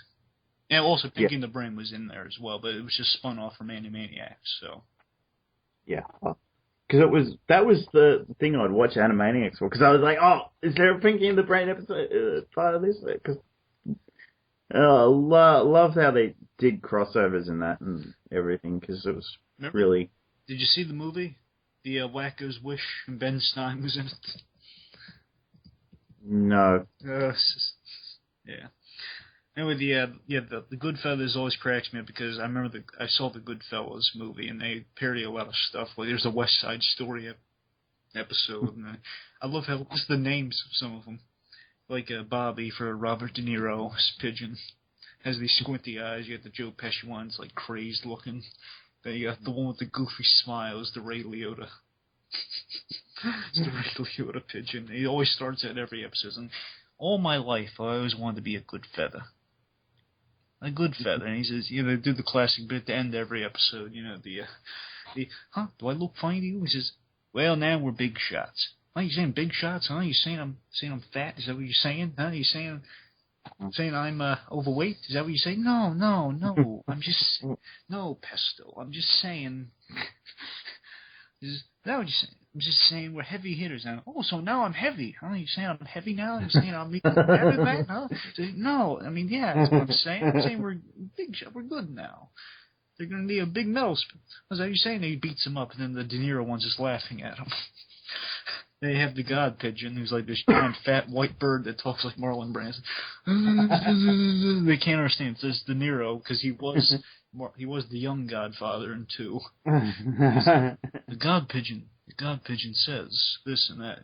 And also Pinky and the Brain was in there as well, but it was just spun off from Animaniacs. So. Yeah. Because that was the thing I'd watch Animaniacs for. Because I was like, oh, is there a Pinky and the Brain episode part of this? Because I loved how they did crossovers in that and everything. Because it was really. Did you see the movie, The Wacko's Wish, and Ben Stein was in it? No. Yeah. Anyway, the Goodfellas always cracks me up because I remember I saw the Goodfellas movie and they parody a lot of stuff. Like there's a West Side Story episode, and I love how just the names of some of them, like Bobby for Robert De Niro, his pigeon, has these squinty eyes. You got the Joe Pesci ones, like crazed looking. Then you got the one with the goofy smile, is the Ray Liotta. It's the Ray Liotta pigeon. He always starts at every episode. And all my life, I always wanted to be a good feather. A good feather. And he says, they do the classic bit at the end of every episode, huh? Do I look funny to you? He says, well, now we're big shots. Huh? You saying big shots? Huh? You saying I'm fat? Is that what you're saying? Huh? You saying I'm overweight? Is that what you're saying? No. I'm just no, Pesto. I'm just saying. Is that what you're saying? I'm just saying we're heavy hitters now. Oh, so now I'm heavy, huh? You saying I'm heavy now? You saying I'm better than that, huh? No, I mean, yeah, that's what I'm saying. I'm saying we're big, we're good now. They're going to need a big metal spoon. Is that what you're saying? He beats him up, and then the De Niro one's just laughing at him. They have the God Pigeon, who's like this giant fat white bird that talks like Marlon Brando. They can't understand. It's De Niro, because he was the young Godfather in 2. The God Pigeon says this and that.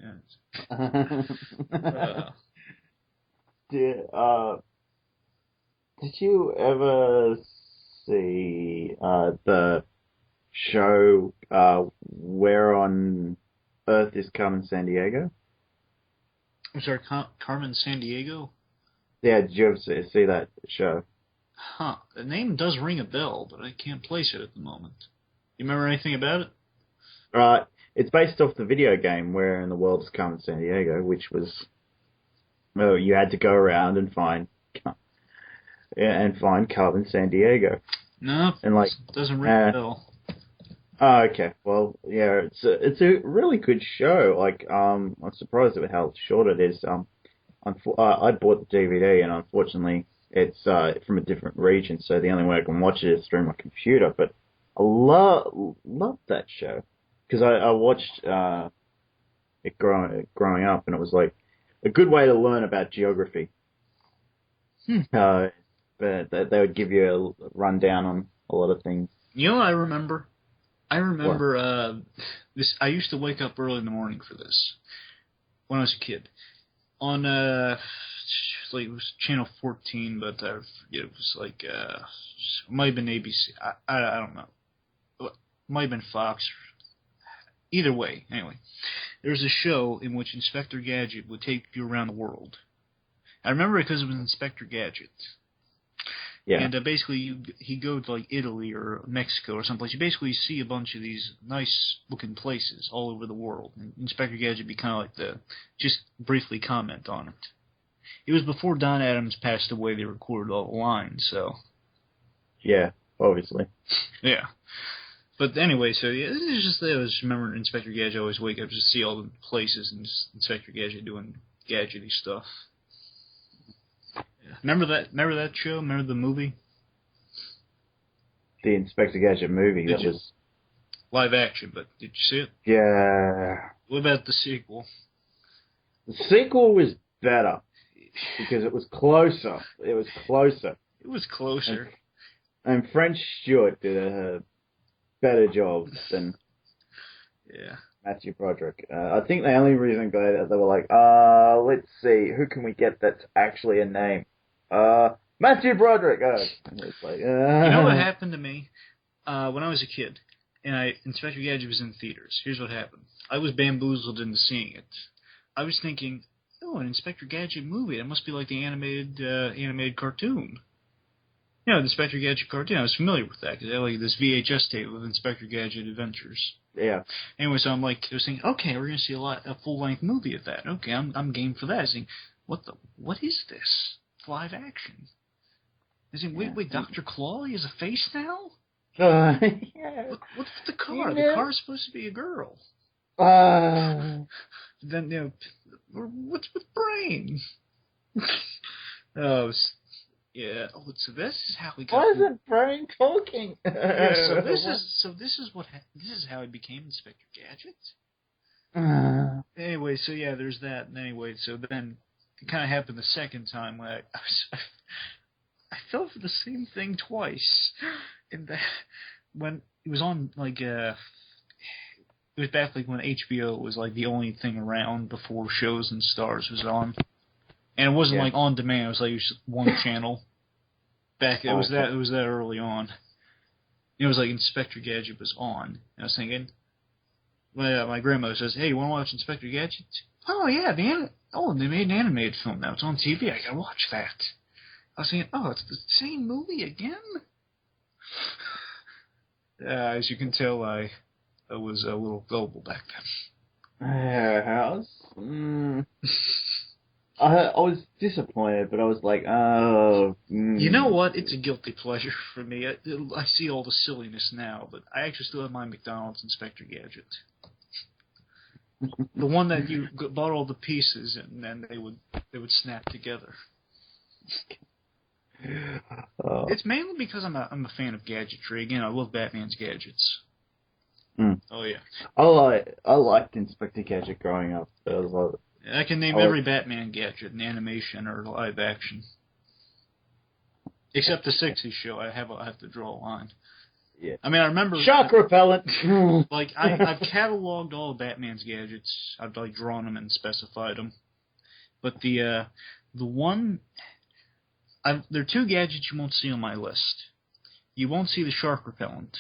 Did you ever see the show Where on Earth is Carmen Sandiego? I'm sorry, Carmen Sandiego? Yeah, did you ever see that show? Huh. The name does ring a bell, but I can't place it at the moment. You remember anything about it? It's based off the video game Where in the World is Carmen Sandiego, which was, well, you had to go around and find Carmen Sandiego. No, and like it doesn't ring a bell. Oh, okay. Well, yeah, it's a really good show. Like, I'm surprised at how short it is. I bought the DVD, and unfortunately, it's from a different region, so the only way I can watch it is through my computer. But I love that show because I watched it growing up, and it was like a good way to learn about geography. But they would give you a rundown on a lot of things. You know what I remember? This. I used to wake up early in the morning for this when I was a kid. On it was channel 14, but I forget, it was like it might have been ABC. I don't know. It might have been Fox. Either way, anyway, there's a show in which Inspector Gadget would take you around the world. I remember it because it was Inspector Gadget. Yeah. And basically, he go to like Italy or Mexico or someplace. You basically see a bunch of these nice-looking places all over the world. And Inspector Gadget be kind of like just briefly comment on it. It was before Don Adams passed away. They recorded all the lines, so. Yeah, obviously. Yeah. But anyway, so yeah, this is just, I just remember Inspector Gadget. I always wake up just to see all the places and Inspector Gadget doing gadgety stuff. Yeah. Remember that show? Remember the movie? The Inspector Gadget movie, that was... Live action, but did you see it? Yeah. What about the sequel? The sequel was better, because it was closer. It was closer. It was closer. And French Stewart did a better job than Matthew Broderick. I think the only reason they were like, let's see, who can we get that's actually a name? Matthew Broderick. It's like, You know what happened to me when I was a kid, and Inspector Gadget was in theaters. Here's what happened. I was bamboozled into seeing it. I was thinking, oh, an Inspector Gadget movie. That must be like the animated cartoon. You know, the Inspector Gadget cartoon. I was familiar with that because I had like this VHS tape with Inspector Gadget Adventures. Yeah. Anyway, so I was thinking, okay, we're gonna see a full-length movie of that. Okay, I'm game for that. I was thinking, what is this? It's live action. I was thinking, wait, Dr. Claw, he has a face now? Yeah. What's with the car? The car's supposed to be a girl. Then, you know, what's with Brain? Yeah. Oh, so this is how we got. Why isn't Brain talking? Yeah, this is how he became Inspector Gadget. Anyway, so yeah, there's that. And anyway, so then it kind of happened the second time when I fell for the same thing twice. In that when it was on like it was back like when HBO was like the only thing around before Shows and Stars was on. And it wasn't like on demand. It was like one channel. It was that early on. It was like Inspector Gadget was on. And I was thinking, well, my grandmother says, "Hey, you want to watch Inspector Gadget?" Oh yeah, they made an animated film now. It's on TV. I gotta watch that. I was thinking, oh, it's the same movie again. As you can tell, I was a little gullible back then. I was disappointed, but I was like, oh. You know what? It's a guilty pleasure for me. I see all the silliness now, but I actually still have my McDonald's Inspector Gadget. The one that you bought all the pieces and then they would snap together. It's mainly because I'm a fan of gadgetry. Again, I love Batman's gadgets. Oh yeah. I liked Inspector Gadget growing up. I can name every Batman gadget in animation or live action, except the '60s show. I have to draw a line. Yeah. I mean, I remember shock repellent. Like I've cataloged all of Batman's gadgets. I've like drawn them and specified them. But there are two gadgets you won't see on my list. You won't see the shark repellent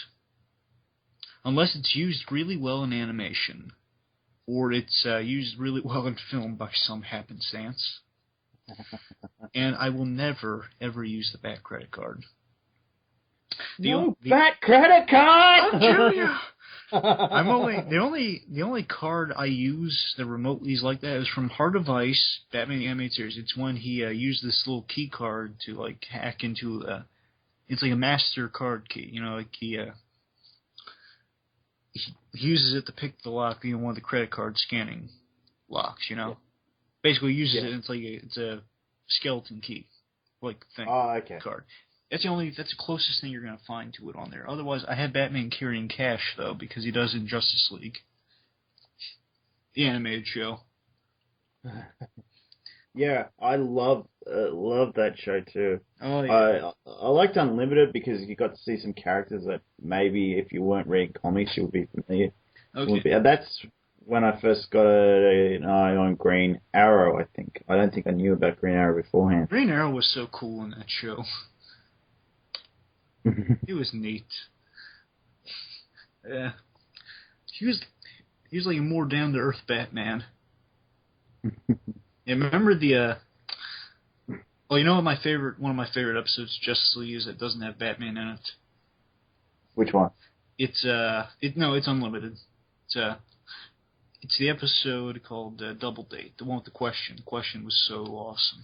unless it's used really well in animation, or it's used really well in film by some happenstance. And I will never, ever use the Bat credit card. Bat credit card! I'll tell you! The only card I use that remotely is like that is from Heart of Ice, Batman the Animated Series. It's when he used this little key card to like hack into it's like a master card key, you know, like he uses it to pick the lock, you know, one of the credit card scanning locks, you know. Yeah. Basically uses it, and it's a skeleton key, like thing. Oh, okay. Card. That's the closest thing you're gonna find to it on there. Otherwise, I have Batman carrying cash though, because he does in Justice League, the animated show. Yeah, I love that show too. Oh yeah. I liked Unlimited because you got to see some characters that maybe if you weren't reading comics you would be familiar. Okay. That's when I first got an eye on Green Arrow. I think I don't think I knew about Green Arrow beforehand. Green Arrow was so cool in that show. He was neat. Yeah. He was like a more down to earth Batman. Yeah, remember Well, you know what one of my favorite episodes of Justice League is that doesn't have Batman in it. Which one? It's it's unlimited. It's the episode called Double Date, the one with the question. The question was so awesome.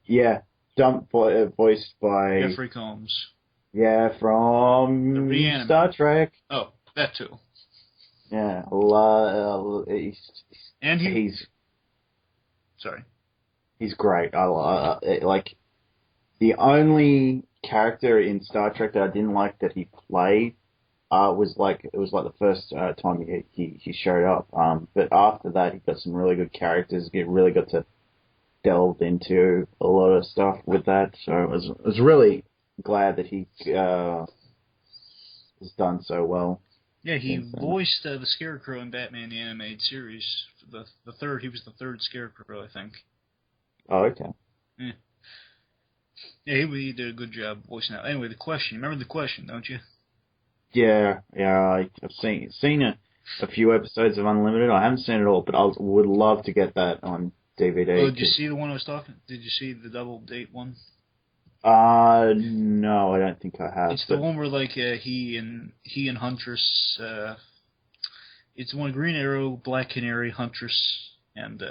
Yeah, voiced by Jeffrey Combs. Yeah, from Star Trek. Oh, that too. Yeah, he's great. I like the only character in Star Trek that I didn't like that he played was the first time he showed up. But after that, he got some really good characters. He really got to delve into a lot of stuff with that. So I was really glad that he has done so well. Yeah, he voiced the Scarecrow in Batman the Animated Series. The third, he was the third Scarecrow, I think. Oh, okay. Yeah. Yeah, he did a good job voicing that. Anyway, the question. You remember the question, don't you? Yeah. I've seen a few episodes of Unlimited. I haven't seen it all, but I would love to get that on DVD. Oh, did you see the one I was talking? Did you see the Double Date one? No, I don't think I have. It's the one where he and Huntress. It's one Green Arrow, Black Canary, Huntress, and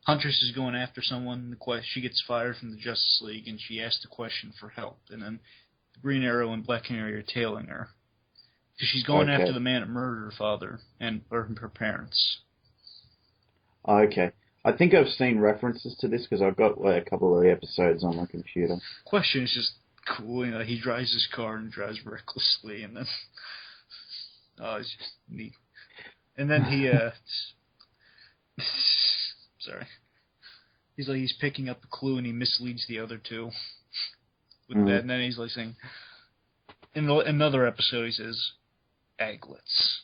Huntress is going after someone. She gets fired from the Justice League, and she asks the question for help. And then Green Arrow and Black Canary are tailing her because she's going after the man that murdered her father or her parents. Okay. I think I've seen references to this because I've got a couple of the episodes on my computer. Question is just cool. You know, he drives his car and drives recklessly, and then it's just neat. And then he sorry, he's picking up a clue and he misleads the other two with that. And then he's like saying, in another episode, he says, "Aglets.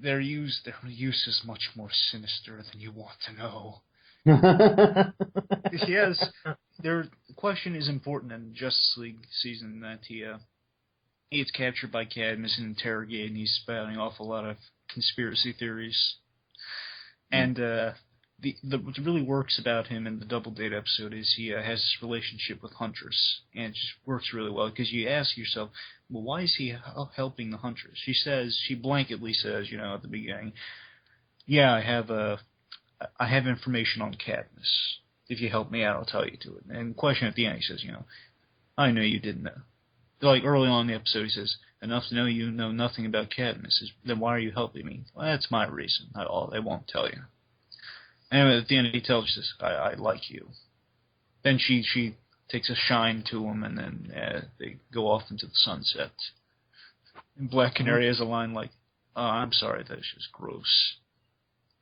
Their use is much more sinister than you want to know." The question is important in Justice League season that he gets captured by Cadmus and interrogated, and he's spouting off a lot of conspiracy theories. And what really works about him in the Double Date episode is he has this relationship with Huntress, and it just works really well because you ask yourself, well, why is he helping the Huntress? She blanketly says, at the beginning, yeah, I have information on Cadmus. If you help me out, I'll tell you to it. And the question at the end, he says, I know you didn't know. Like early on in the episode, he says, enough to know you know nothing about Cadmus. Then why are you helping me? Well, that's my reason. They won't tell you. Anyway, at the end, he tells her, I like you. Then she takes a shine to him, and then they go off into the sunset. And Black Canary has a line like, "Oh, I'm sorry, that's just gross."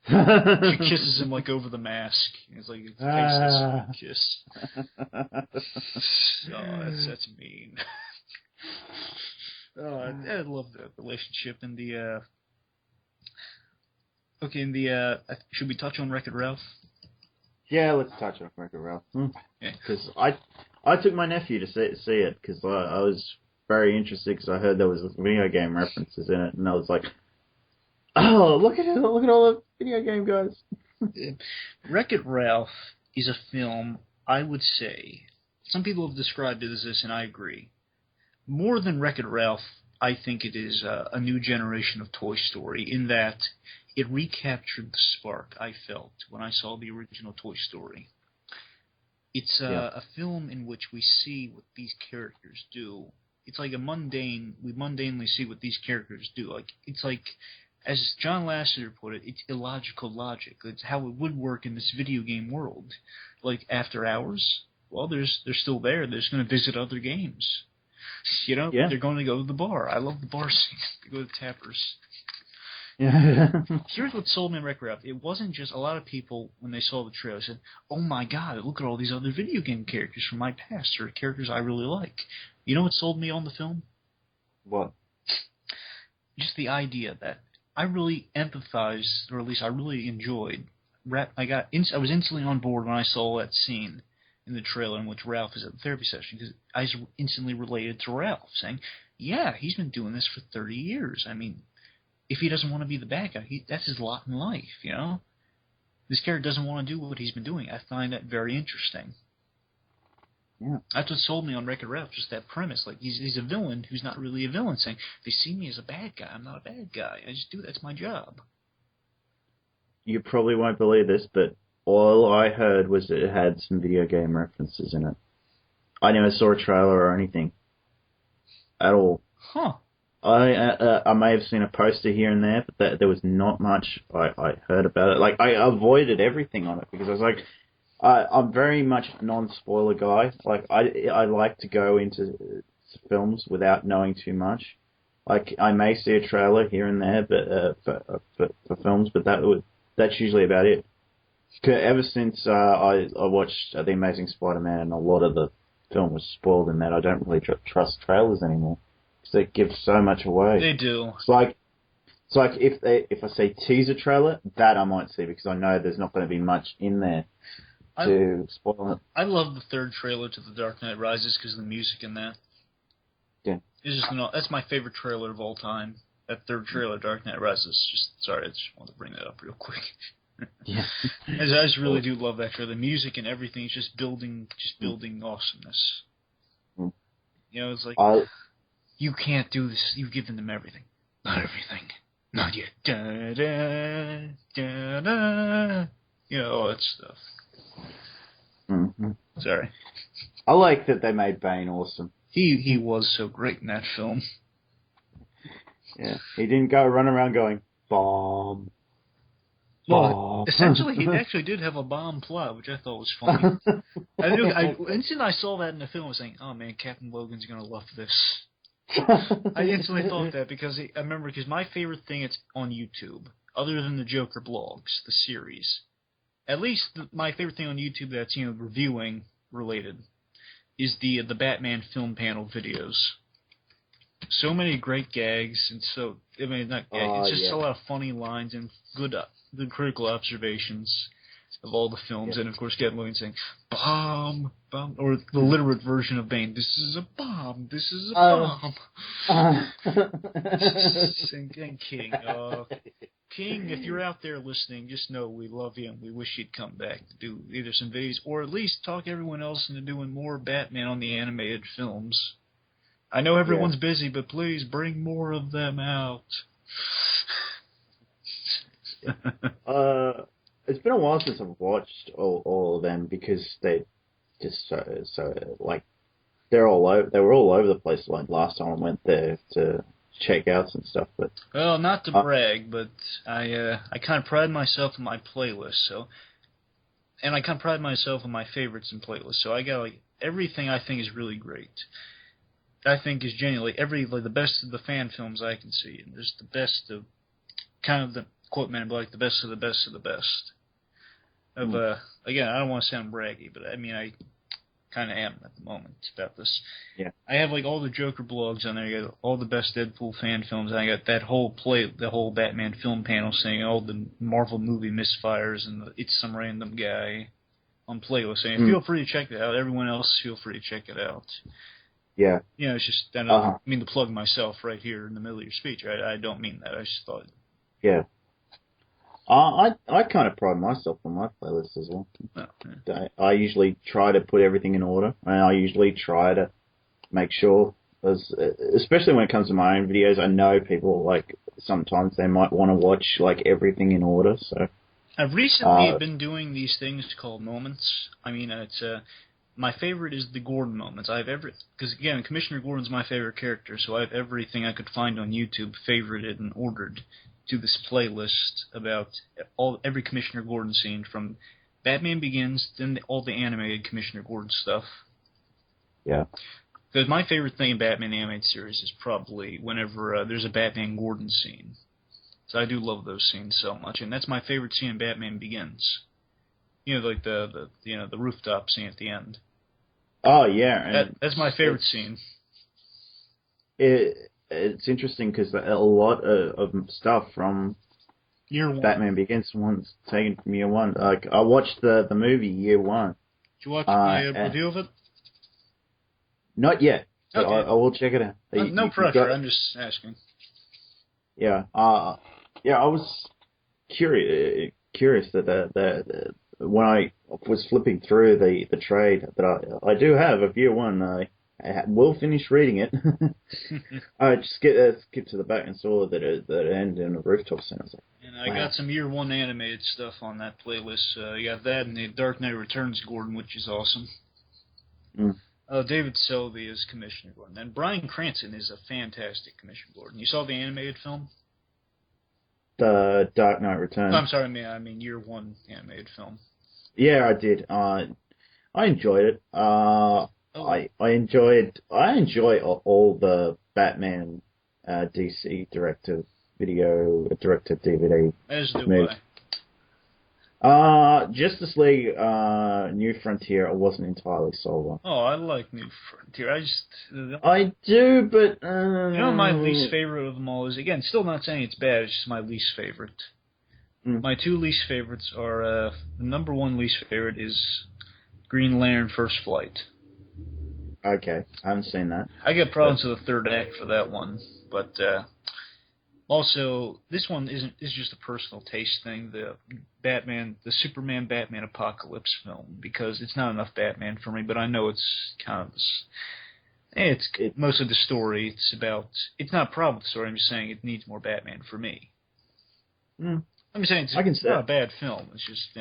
She kisses him over the mask. It's like a tasteless kiss. Oh, that's mean. I love that relationship. And should we touch on Wreck-It Ralph? Yeah, let's touch on Wreck-It Ralph. Because I took my nephew to see it because I was very interested because I heard there was video game references in it, and I was like, oh, look at all the video game guys. Wreck-It Ralph is a film, I would say, some people have described it as this, and I agree. More than Wreck-It Ralph, I think it is a new generation of Toy Story in that it recaptured the spark I felt when I saw the original Toy Story. It's a film in which we see what these characters do. It's like we mundanely see what these characters do. It's like, as John Lasseter put it, it's illogical logic. It's how it would work in this video game world. Like, after hours, well, they're still there. They're just going to visit other games. They're going to go to the bar. I love the bar scene. They go to Tappers. Yeah. Here's what sold me on Wreck-It Ralph. It wasn't just a lot of people, when they saw the trailer, said, oh my god, look at all these other video game characters from my past, or characters I really like. You know what sold me on the film? What? Just the idea that I really empathized, or at least I really enjoyed. I was instantly on board when I saw that scene in the trailer in which Ralph is at the therapy session, because I instantly related to Ralph, saying, yeah, he's been doing this for 30 years. I mean, if he doesn't want to be the bad guy, that's his lot in life, This character doesn't want to do what he's been doing. I find that very interesting. Yeah. That's what sold me on Wreck-It Ralph, just that premise. Like, he's a villain who's not really a villain, saying, they see me as a bad guy. I'm not a bad guy. I just do that's my job. You probably won't believe this, but all I heard was that it had some video game references in it. I never saw a trailer or anything at all. Huh. I may have seen a poster here and there, but there was not much I heard about it. Like, I avoided everything on it because I was like, I'm very much a non-spoiler guy. Like, I like to go into films without knowing too much. Like, I may see a trailer here and there, but for films, but that's usually about it. Ever since I watched The Amazing Spider-Man, and a lot of the film was spoiled in that, I don't really trust trailers anymore because they give so much away. They do. It's like if I see teaser trailer, that I might see because I know there's not going to be much in there to spoil it. I love the third trailer to The Dark Knight Rises because of the music in that. Yeah. It's just that's my favorite trailer of all time. That third trailer, Dark Knight Rises. Sorry, I just wanted to bring that up real quick. Yeah. I just really do love that trailer. The music and everything is just building awesomeness. Mm. You know, it's like, you can't do this. You've given them everything. Not everything. Not yet. Da, da, da, da. You know, all that stuff. Mm-hmm. Sorry. I like that they made Bane awesome. He was so great in that film. Yeah. He didn't go run around going, bomb. Well, essentially, he actually did have a bomb plot, which I thought was funny. Instantly I saw that in the film, I was saying, oh man, Captain Logan's going to love this. I instantly thought that because I remember, because my favorite thing is on YouTube, other than the Joker blogs, the series, at least my favorite thing on YouTube that's, you know, reviewing related, is the Batman film panel videos. So many great gags, and so, I mean, not gags, it's just a lot of funny lines and good critical observations of all the films, and of course Captain Logan saying, bomb, bomb, or the literate version of Bane, this is a bomb, this is a bomb. And King, King, if you're out there listening, just know we love you and we wish you'd come back to do either some videos, or at least talk everyone else into doing more Batman on the animated films. I know everyone's busy, but please bring more of them out. It's been a while since I've watched all of them because they just so like they're all over. They were all over the place. Like last time I went there to check outs and stuff. But well, not to brag, but I kind of pride myself in my playlist. And I kind of pride myself in my favorites and playlists. So I got like everything I think is really great. I think is genuinely the best of the fan films I can see, and just the best of kind of the quote man, like the best of the best of the best. Of again, I don't want to sound braggy, but I mean I kind of am at the moment about this. Yeah, I have like all the Joker blogs on there. I got all the best Deadpool fan films. And I got that whole the whole Batman film panel saying all the Marvel movie misfires and It's Some Random Guy on playlist. Saying feel free to check it out. Everyone else, feel free to check it out. Yeah. You know, it's just, I don't mean to plug myself right here in the middle of your speech. I don't mean that. I just thought. Yeah. I kind of pride myself on my playlist as well. Oh, yeah. I usually try to put everything in order, and I usually try to make sure, especially when it comes to my own videos, I know people, like, sometimes they might want to watch, like, everything in order, so. I've recently been doing these things called moments. I mean, it's, my favorite is the Gordon moments. Because again, Commissioner Gordon's my favorite character, so I have everything I could find on YouTube favorited and ordered to this playlist about every Commissioner Gordon scene from Batman Begins, then all the animated Commissioner Gordon stuff. Yeah. Because my favorite thing in Batman animated series is probably whenever there's a Batman Gordon scene. So I do love those scenes so much, and that's my favorite scene in Batman Begins. You know, like the rooftop scene at the end. Oh yeah, that's my favorite scene. It's interesting because a lot of stuff from Year One, Batman Begins, one's taken from Year One. Like I watched the movie Year One. Did you watch my review of it? Not yet. Okay. I will check it out. No pressure. I'm just asking. Yeah. I was curious that when I was flipping through the trade that I do have of year one, I will finish reading it. I just skip to the back and saw that it ended in a rooftop scene. I was like, and I got some year one animated stuff on that playlist. You got that and the Dark Knight Returns Gordon, which is awesome. Mm. David Selby is Commissioner Gordon. And Bryan Cranston is a fantastic Commissioner Gordon. You saw the animated film? The Dark Knight Returns. I'm sorry, I mean year one animated film. Yeah, I did. I enjoyed it. I enjoy all the Batman DC direct to DVD As do movies. I. Justice League New Frontier I wasn't entirely sold on. Oh, I like New Frontier. I do, but you know, my least favorite of them all is, again, still not saying it's bad, it's just my least favorite. My two least favorites are, the number one least favorite is Green Lantern First Flight. Okay, I haven't seen that. I get problems with the third act for that one, but also this one is just a personal taste thing. The Superman Batman Apocalypse film, because it's not enough Batman for me, but I know it's kind of mostly the story. It's not a problem with the story. I'm just saying it needs more Batman for me. I'm saying it's not a bad film. It's just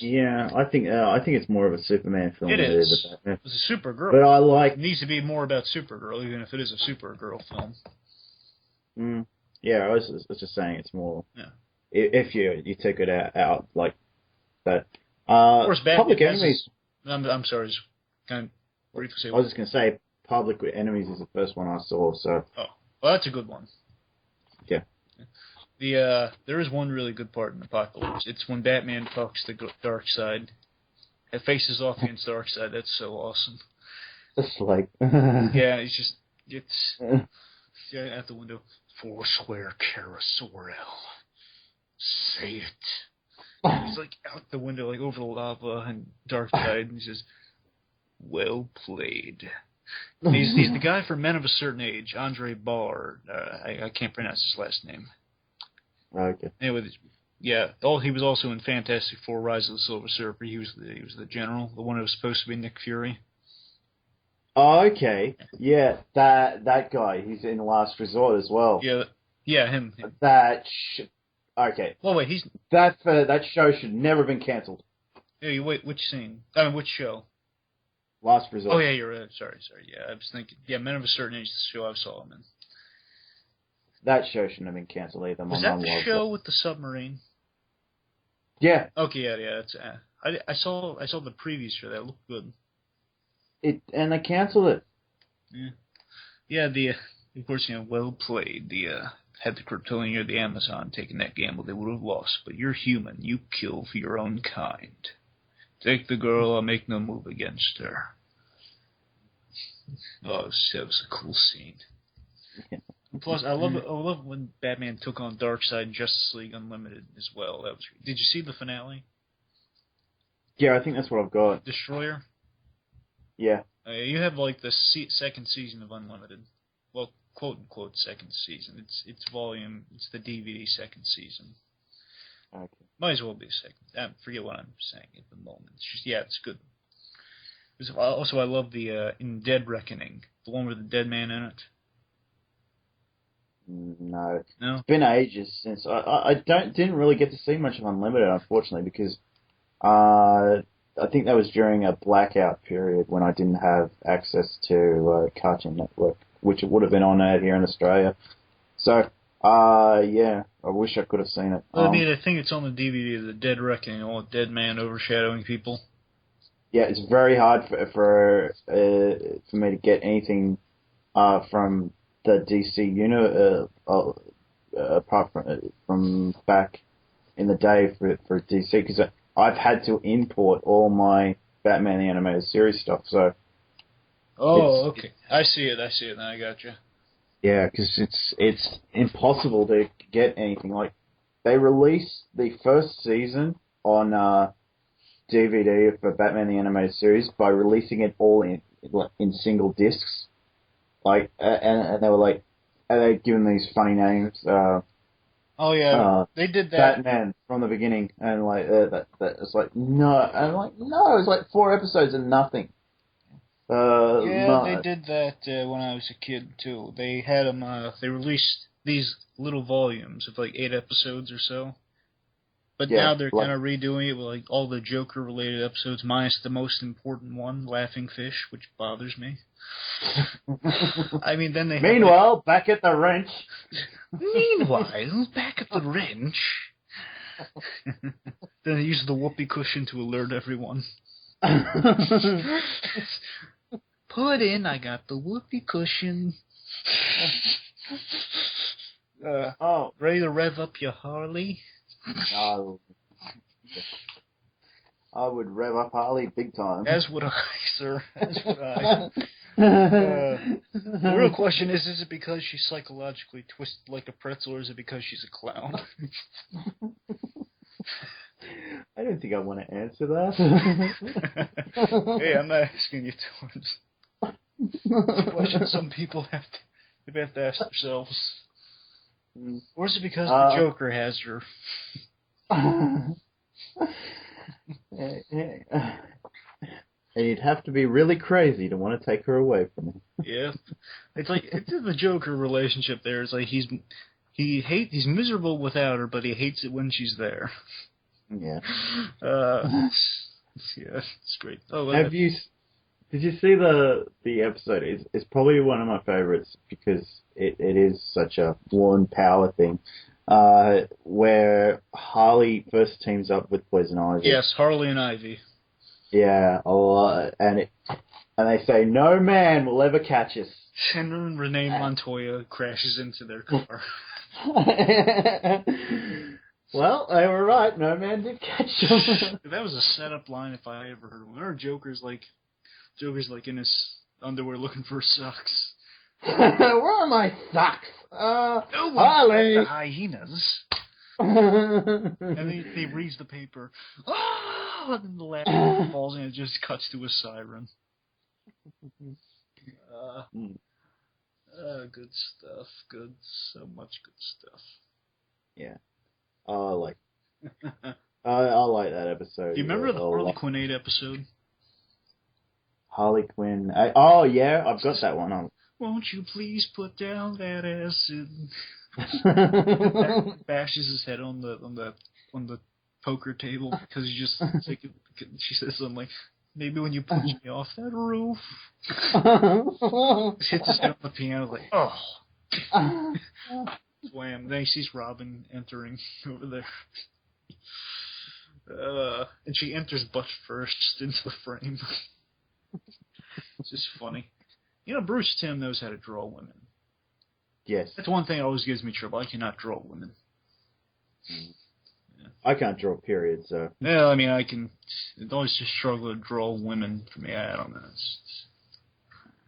yeah, I think it's more of a Superman film. It than is. It is a Batman. It's a Supergirl. But I like. It needs to be more about Supergirl, even if it is a Supergirl film. Yeah, I was just saying it's more. Yeah. If you take it out like that. Of course, Public Enemies. I'm sorry. Kind of briefly say. I was just gonna say Public Enemies is the first one I saw. So. Oh, well, that's a good one. Yeah. There is one really good part in Apocalypse. It's when Batman talks to Darkseid. It faces off against Darkseid. That's so awesome. It's like. Yeah, it's at the window. Foursquare Carousel. Say it. He's like out the window, like over the lava and Darkseid, and he says, "Well played." He's the guy from Men of a Certain Age, Andre Bard. I can't pronounce his last name. Okay. Anyway, yeah. He was also in Fantastic Four: Rise of the Silver Surfer. He was the general, the one who was supposed to be Nick Fury. Oh, okay. Yeah, that guy. He's in Last Resort as well. Yeah, him. Okay. Well, wait, that show should never have been cancelled. Yeah, wait, which scene? I mean, which show? Last Resort. Oh, yeah, you're right. Sorry. Yeah, I was thinking. Yeah, Men of a Certain Age is the show I saw him in. That show shouldn't have been cancelled either. Was that the show with the submarine? Yeah. Okay, yeah. It's, I saw the previews for that. It looked good. And they cancelled it. Yeah. Of course, well played. Had the Kryptonian or the Amazon taken that gamble, they would have lost. But you're human. You kill for your own kind. Take the girl. I'll make no move against her. Oh, that was a cool scene. Yeah. Plus, I love when Batman took on Darkseid in Justice League Unlimited as well. Did you see the finale? Yeah, I think that's what I've got. Destroyer? Yeah. You have like the second season of Unlimited. Well, quote unquote second season. It's It's the DVD second season. Okay. Might as well be a second. I forget what I'm saying at the moment. It's just it's good. Also, I love the in Dead Reckoning, the one with the dead man in it. No. No? It's been ages since I didn't really get to see much of Unlimited, unfortunately, because I think that was during a blackout period when I didn't have access to Cartoon Network, which it would have been on out here in Australia. So, yeah, I wish I could have seen it. Well, I think it's on the DVD, The Dead Reckoning, all the dead man overshadowing people. Yeah, it's very hard for me to get anything from the DC unit, apart from back in the day for DC, because I've had to import all my Batman the Animated Series stuff. So. Oh, okay. I see it. Now I got you. Yeah, because it's impossible to get anything. Like, they released the first season on DVD for Batman the Animated Series by releasing it all in single discs. Like, and they were like, and they'd given these funny names, Oh yeah, they did that. Batman from the beginning, and like that it's like no, and I'm like no, it's like 4 episodes and nothing. Yeah, they No, did that when I was a kid too. They had them. They released these little volumes of like 8 episodes or so. But yeah, now they're like kind of redoing it with like all the Joker-related episodes, minus the most important one, Laughing Fish, which bothers me. I mean, then they have meanwhile, back at the wrench. Meanwhile, back at the wrench. Then they use the whoopee cushion to alert everyone. Put in, I got the whoopee cushion. Ready to rev up your Harley? I would rev up Harley big time. As would I, sir. As would I. The real question is it because she's psychologically twisted like a pretzel, or is it because she's a clown? I don't think I want to answer that. Hey, I'm not asking you to. It's a question some people have to ask themselves. Or is it because the Joker has her? And you'd have to be really crazy to want to take her away from him. Yeah, it's the Joker relationship. There, it's like he's miserable without her, but he hates it when she's there. Yeah. Yeah, it's great. Oh, did you see the episode? It's probably one of my favorites because it is such a one power thing. Where Harley first teams up with Poison Ivy. Yes, Harley and Ivy. Yeah, a lot, and they say no man will ever catch us. And then Renee Montoya crashes into their car. Well, they were right. No man did catch them. That was a setup line if I ever heard one. Or Joker's like in his underwear looking for socks. Where are my socks? No one Harley. the hyenas. And they reads the paper. Oh! And then the last one falls and it just cuts to a siren. Good stuff. So much good stuff. Yeah. I like that episode. Do you remember the Harley Quinn 8 episode? Harley Quinn. Yeah, I've got that one on. Won't you please put down that acid? Bashes his head on the poker table because he just like she says something like, maybe when you punch me off that roof. Hits his head on the piano like, oh. Wham! Then he sees Robin entering over there. And she enters butt first into the frame. It's just funny. You know, Bruce Timm knows how to draw women. Yes. That's one thing that always gives me trouble. I cannot draw women. Yeah. I can't draw periods, so. Yeah, I mean, I can. It always just struggle to draw women for me. I don't know.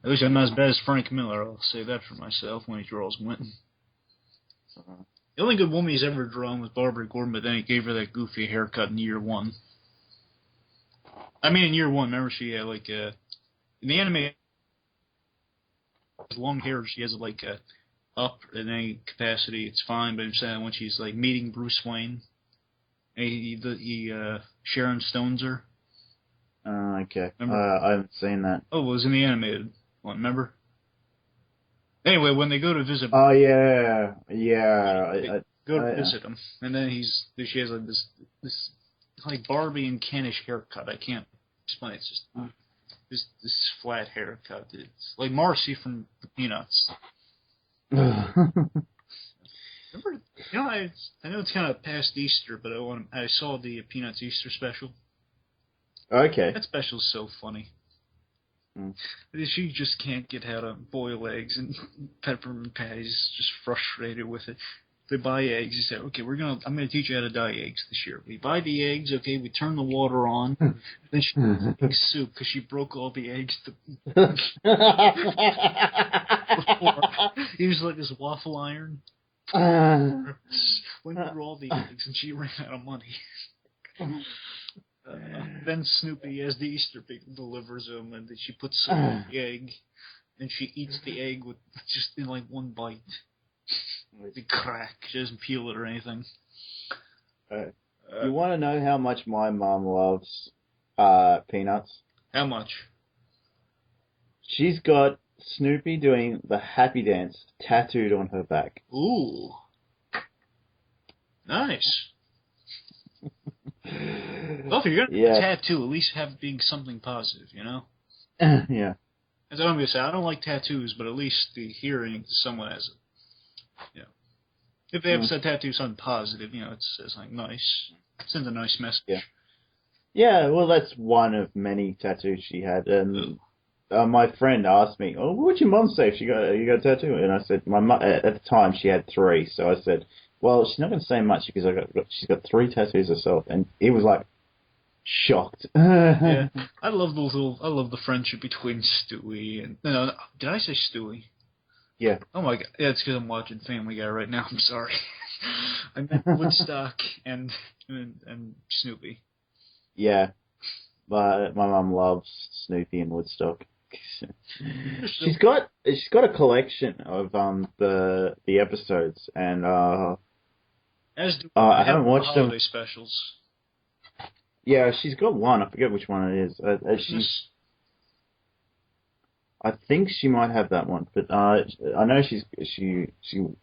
At least I'm not as bad as Frank Miller. I'll say that for myself when he draws women. The only good woman he's ever drawn was Barbara Gordon, but then he gave her that goofy haircut in year 1. I mean, in year 1, remember she had like in the anime, long hair. She has like up in any capacity. It's fine, but I'm saying when she's like meeting Bruce Wayne, he Sharon Stones her. Okay. I haven't seen that. Oh, it was in the animated one. Remember? Anyway, when they go to visit. Oh yeah. Go to visit him, and then she has like this like Barbie and Kenish haircut. I can't explain. It's just this flat haircut. It's like Marcy from the Peanuts. Remember? I know it's kind of past Easter, but I saw the Peanuts Easter special. Okay. That special's so funny. She just can't get how to boil eggs, and Peppermint Patty's just frustrated with it. They buy eggs. He said, "Okay, I'm gonna teach you how to dye eggs this year. We buy the eggs. Okay, we turn the water on. Then she makes egg soup because she broke all the eggs." He was like this waffle iron. Went through all the eggs, and she ran out of money. Then Snoopy, as the Easter pig, delivers them, and then she puts some in the egg, and she eats the egg with just in like one bite. the crack. She doesn't peel it or anything. You want to know how much my mum loves Peanuts? How much? She's got Snoopy doing the happy dance tattooed on her back. Ooh. Nice. Well, if you're going to get a tattoo, at least have it being something positive, you know? Yeah. As I'm going to say, I don't like tattoos, but at least the hearing someone has it. You know. If they have said tattoo something positive, you know, it's like nice. Sends a nice message. Yeah. Yeah, well, that's one of many tattoos she had. And my friend asked me, "Oh, what would your mum say if you got a tattoo?" And I said, "My mum at the time she had 3." So I said, "Well, she's not going to say much because she's got 3 tattoos herself." And he was like shocked. Yeah, I love the friendship between Stewie and no, did I say Stewie? Yeah. Oh my god, yeah, it's because I'm watching Family Guy right now. I'm sorry. I meant Woodstock and Snoopy. Yeah, but my mum loves Snoopy and Woodstock. she's got a collection of the episodes, and As do I haven't watched the holiday them. specials. Yeah, she's got one. I forget which one it is. I think she might have that one, but I know she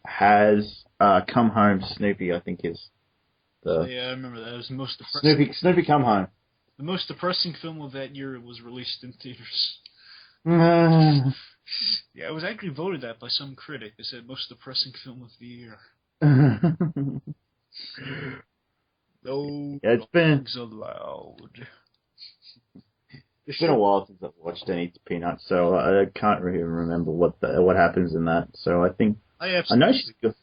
has Come Home Snoopy. I think is yeah, I remember that. It was the most depressing. Snoopy Come Home. The most depressing film of that year was released in theaters. Yeah, it was actually voted that by some critic. They said most depressing film of the year. No, it's been allowed. It's been a while since I've watched any Peanuts, so I can't really remember what happens in that. So I think I know she's good.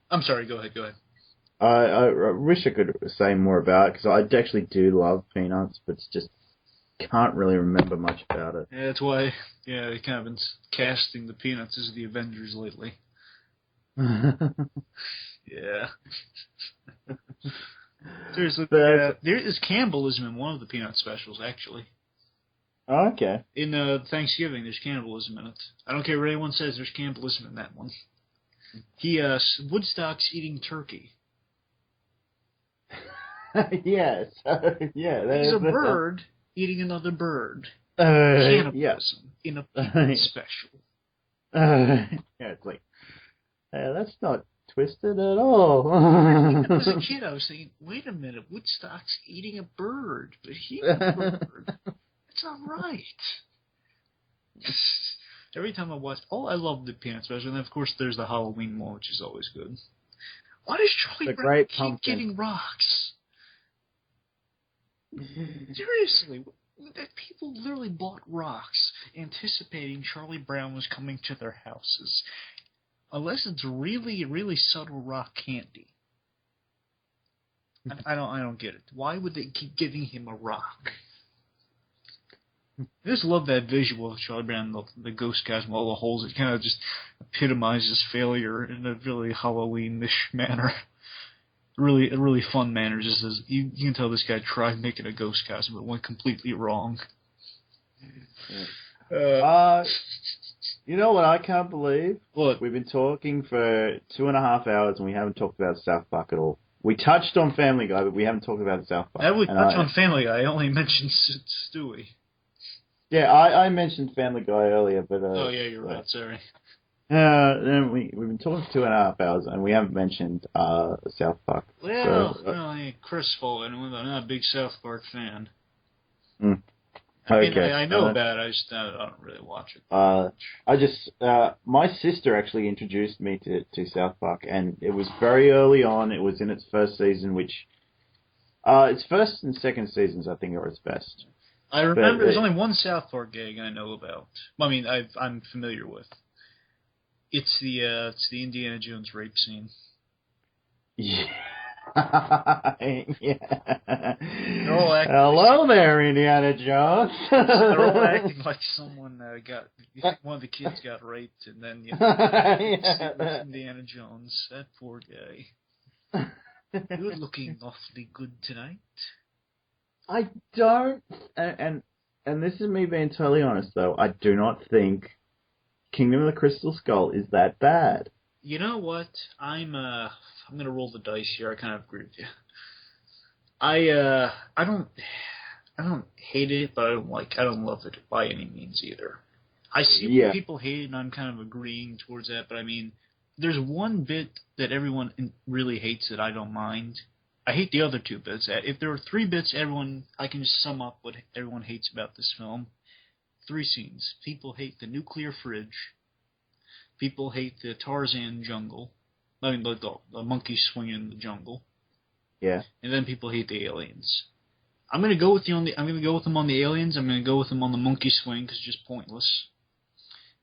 I'm sorry. Go ahead. I wish I could say more about it because I actually do love Peanuts, but just can't really remember much about it. Yeah, that's why. Yeah, they kind of been casting the Peanuts as the Avengers lately. Yeah. Seriously, there is cannibalism in one of the Peanut specials, actually. Oh, okay. In Thanksgiving, there's cannibalism in it. I don't care what anyone says, there's cannibalism in that one. Woodstock's eating turkey. Yes. Yeah. There's a bird eating another bird. Cannibalism in a Peanut special. Yeah, it's like, that's not twisted at all. As a kid, I was thinking, wait a minute, Woodstock's eating a bird, but he's a bird. That's not right. Every time I watch, I love the Peanut special, and of course there's the Halloween one, which is always good. Why does Charlie Brown keep getting rocks? Seriously, people literally bought rocks anticipating Charlie Brown was coming to their houses. Unless it's really, really subtle rock candy. I don't get it. Why would they keep giving him a rock? I just love that visual of Charlie Brown, the ghost costume, all the holes. It kind of just epitomizes failure in a really Halloween-ish manner. A really fun manner. Just as you can tell this guy tried making a ghost costume, but went completely wrong. You know what I can't believe? What? We've been talking for 2.5 hours and we haven't talked about South Park at all. We touched on Family Guy, but we haven't talked about South Park. I would touch on Family Guy. I only mentioned Stewie. Yeah, I mentioned Family Guy earlier, but... oh, yeah, you're right. Sorry. We've been talking for 2.5 hours and we haven't mentioned South Park. Well, Chris Fuller, I'm not a big South Park fan. Okay. I know about it, I just I don't really watch it. My sister actually introduced me to South Park, and it was very early on. It was in its first season, which its first and second seasons I think are its best. I remember there's only one South Park gag I know about. I mean, I'm familiar with. It's the Indiana Jones rape scene. Yeah. Yeah. Hello there, Indiana Jones. They're all acting like someone one of the kids got raped, and then Indiana Jones, that poor guy. You're looking awfully good tonight. I don't, and this is me being totally honest though. I do not think Kingdom of the Crystal Skull is that bad. You know what? I'm gonna roll the dice here. I kind of agree with you. I don't hate it, but I don't love it by any means either. I see why Yeah. people hate it, and I'm kind of agreeing towards that. But I mean, there's one bit that everyone really hates that I don't mind. I hate the other two bits. If there were three bits, I can just sum up what everyone hates about this film. Three scenes. People hate the nuclear fridge. People hate the Tarzan jungle. I mean, the monkey swinging in the jungle. Yeah. And then people hate the aliens. I'm gonna go with I'm gonna go with them on the aliens. I'm gonna go with them on the monkey swing because it's just pointless.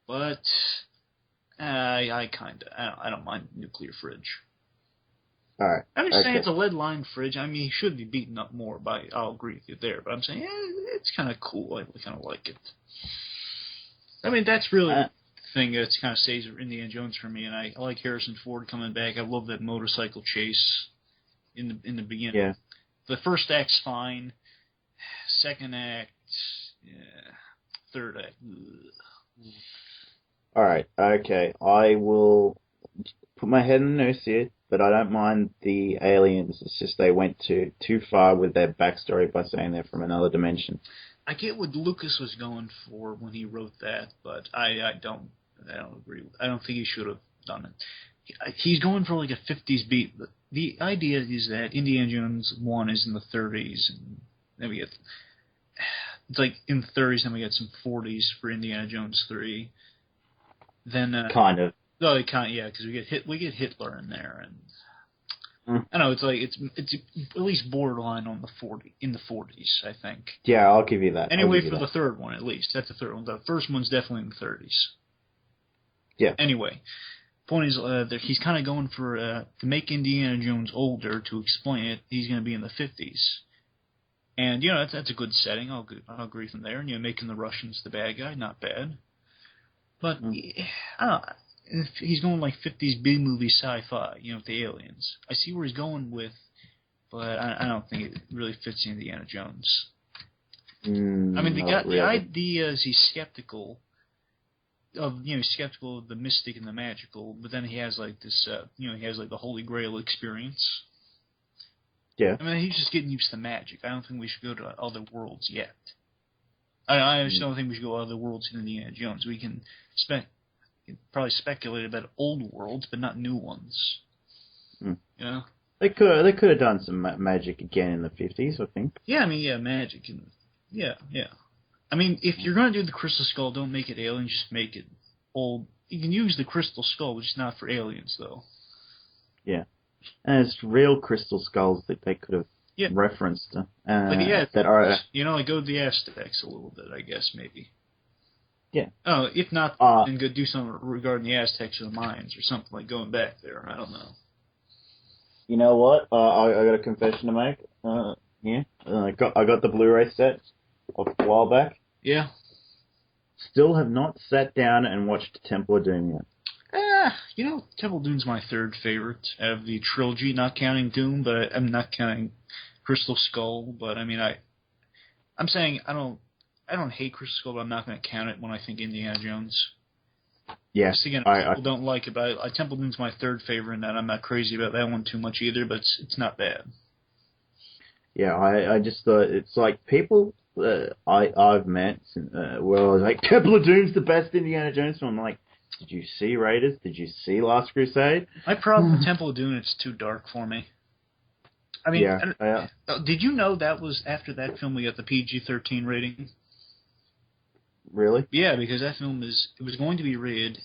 But I don't mind nuclear fridge. All right. I'm just saying Okay. it's a lead-lined fridge. I mean, he should be beaten up more. I'll agree with you there. But I'm saying it's kind of cool. I kind of like it. I mean, that's really the thing that's kind of saves Indiana Jones for me. And I like Harrison Ford coming back. I love that motorcycle chase in the beginning. Yeah. The first act's fine. Second act, yeah. Third act, ugh. All right. Okay. I will put my head in the noose here, but I don't mind the aliens. It's just they went too far with their backstory by saying they're from another dimension. I get what Lucas was going for when he wrote that, but I don't agree. I don't think he should have done it. He's going for like a 50s beat. But the idea is that Indiana Jones 1 is in the 30s, and then we get it's like in the 30s, then we get some 40s for Indiana Jones 3. Then Kind of. no, it can't. Yeah, because we get Hitler in there, and I know it's like it's at least borderline on in the 40s, I think. Yeah, I'll give you that. Anyway, for the third one, at least that's the third one. The first one's definitely in the 30s. Yeah. Anyway, point is that he's kind of going for to make Indiana Jones older to explain it. He's going to be in the 50s, and that's a good setting. I'll agree from there. And making the Russians the bad guy, not bad. But I don't know. If he's going like 50s B-movie sci-fi, with the aliens. I see where he's going with, but I don't think it really fits Indiana Jones. I mean, the idea is he's skeptical of the mystic and the magical, but then he has like this, he has like the Holy Grail experience. Yeah. I mean, he's just getting used to magic. I don't think we should go to other worlds yet. I just don't think we should go to other worlds in Indiana Jones. We can probably speculate about old worlds, but not new ones. They could have done some magic again in the 50s, I think. Yeah, I mean, magic and yeah. I mean, if you're gonna do the Crystal Skull, don't make it alien. Just make it old. You can use the Crystal Skull, but just not for aliens, though. Yeah, and it's real crystal skulls that they could have referenced. Like the that are like go to the Aztecs a little bit, I guess maybe. Yeah. Oh, if not, then go do something regarding the Aztecs or the Mayans or something like going back there. I don't know. You know what? I got a confession to make. I got the Blu-ray set a while back. Yeah. Still have not sat down and watched Temple of Doom yet. Temple of Doom's my third favorite out of the trilogy, not counting Doom, but I'm not counting Crystal Skull. But I mean, I'm saying I don't hate Crystal Skull, but I'm not going to count it when I think Indiana Jones. Yes. Again, people don't like it, but Temple of Doom's my third favorite, and I'm not crazy about that one too much either, but it's not bad. Yeah, I just thought it's like people I've met where I was like, Temple of Doom's the best Indiana Jones film. I'm like, did you see Raiders? Did you see Last Crusade? My problem with Temple of Doom, it's too dark for me. I mean, did you know that was after that film we got the PG-13 rating? Really? Yeah, because that film it was going to be rated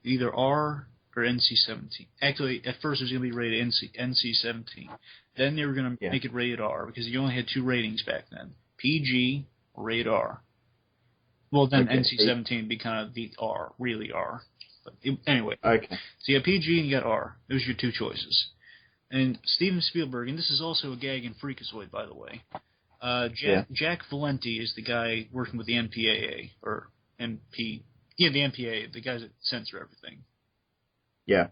either R or NC-17. Actually, at first it was going to be rated NC-17. Then they were going to make it rated R because you only had two ratings back then: PG or rated R. Well, then NC-17 would be kind of the R, really R. But anyway. Okay. So you got PG and you got R. Those are your two choices. And Steven Spielberg, and this is also a gag in Freakazoid, by the way. Jack Valenti is the guy working with the MPAA, or MP. Yeah, the MPAA, the guys that censor everything. Yeah.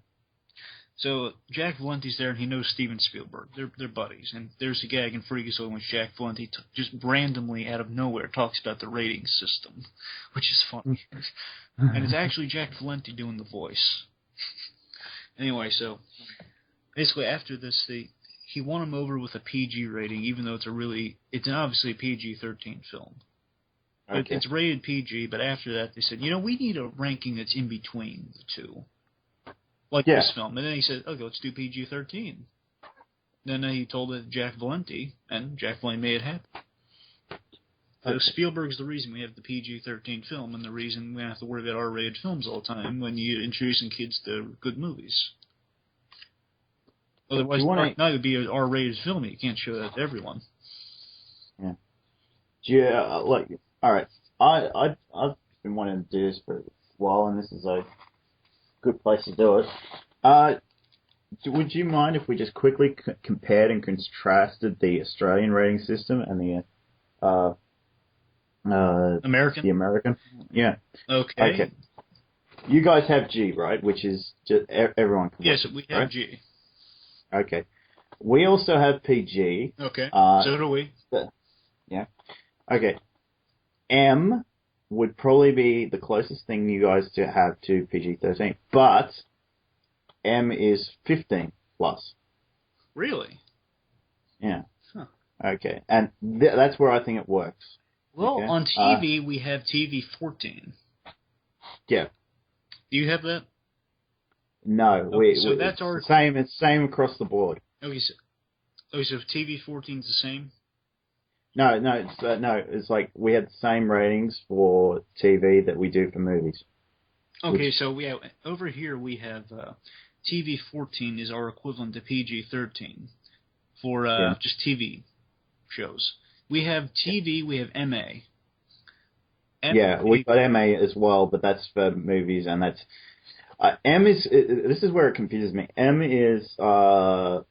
So Jack Valenti's there, and he knows Steven Spielberg. They're buddies. And there's a gag in Freakazoid in which Jack Valenti just randomly, out of nowhere, talks about the rating system, which is funny. And it's actually Jack Valenti doing the voice. Anyway, so basically after this, he won him over with a PG rating, even though it's obviously a PG-13 film. Okay. It's rated PG, but after that they said, we need a ranking that's in between the two. Like this film. And then he said, okay, let's do PG-13. Then he told it to Jack Valenti, and Jack Valenti made it happen. So Spielberg's the reason we have the PG-13 film, and the reason we don't have to worry about R-rated films all the time when you're introducing kids to good movies. Otherwise, Dark Knight would be an R-rated film. You can't show that to everyone. Yeah. Yeah, all right. I've been wanting to do this for a while, and this is a good place to do it. Would you mind if we just quickly compared and contrasted the Australian rating system and the American? The American? Yeah. Okay. You guys have G, right? Which is just everyone can Yes, we have right? G. Okay. We also have PG. Okay. So do we. Yeah. Okay. M would probably be the closest thing you guys have to PG-13, but M is 15 plus. Really? Yeah. Huh. Okay, and that's where I think it works. Well, on TV we have TV-14. Yeah. Do you have that? No, so that's our same. It's same across the board. Okay, so TV-14 is the same. No, it's like we had the same ratings for TV that we do for movies. Okay, so we have over here we have TV-14 is our equivalent to PG-13 for just TV shows. We have TV, we have MA. We got MA as well, but that's for movies, and that's M is. This is where it confuses me. M is 15.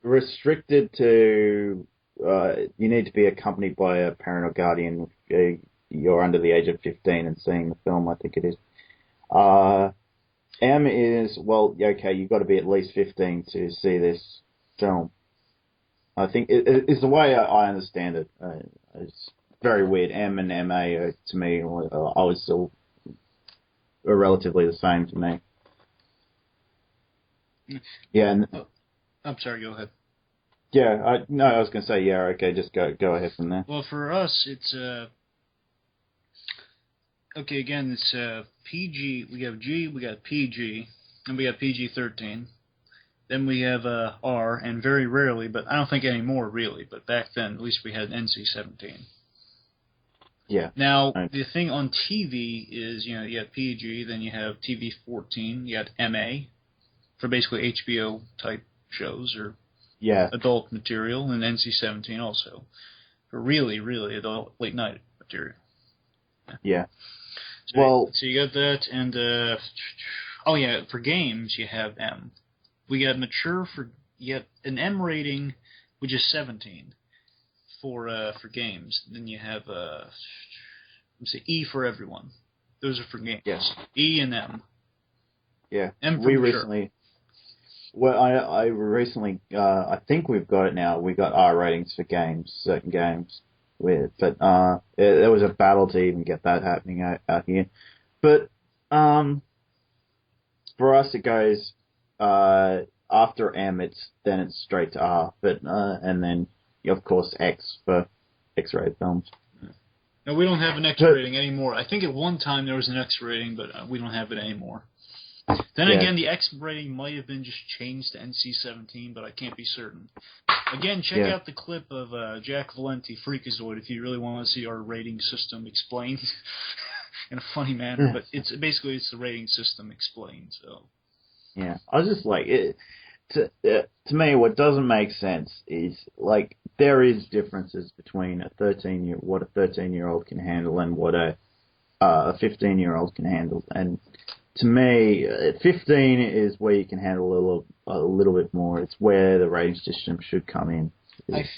Restricted to. You need to be accompanied by a parent or guardian if you're under the age of 15 and seeing the film, I think it is. M is, you've got to be at least 15 to see this film. I think it's the way I understand it. It's very weird. M and MA, to me, I was still relatively the same to me. Yeah. I'm sorry, go ahead. Yeah, I was going to say, okay, just go ahead from there. Well, for us, it's, okay, again, it's PG, we have G, we got PG, and we got PG-13. Then we have R, and very rarely, but I don't think anymore, really, but back then, at least we had NC-17. Yeah. Now, the thing on TV is, you have PG, then you have TV-14, you got MA, for basically HBO-type shows, or adult material, and NC-17 also. For really, really adult late-night material. Yeah. So you got that, and, for games, you have M. We got mature you got an M rating, which is 17 for games. Then you have, E for everyone. Those are for games. Yes. E and M. Yeah. M for we mature. Recently... Well, I recently, I think we've got it now. We got R ratings for games, certain games. But there was a battle to even get that happening out here. But for us, it goes after M. Then it's straight to R. But and then of course X for X-rated films. No, we don't have an X rating anymore. I think at one time there was an X rating, but we don't have it anymore. Then again, the X rating might have been just changed to NC-17, but I can't be certain. Again, check out the clip of Jack Valenti, Freakazoid, if you really want to see our rating system explained in a funny manner. But it's the rating system explained. So. Yeah, I was just like, to me, what doesn't make sense is like there is differences between what a 13-year-old can handle and what a 15-year-old can handle, and to me, 15 is where you can handle a little bit more. It's where the rating system should come in. That's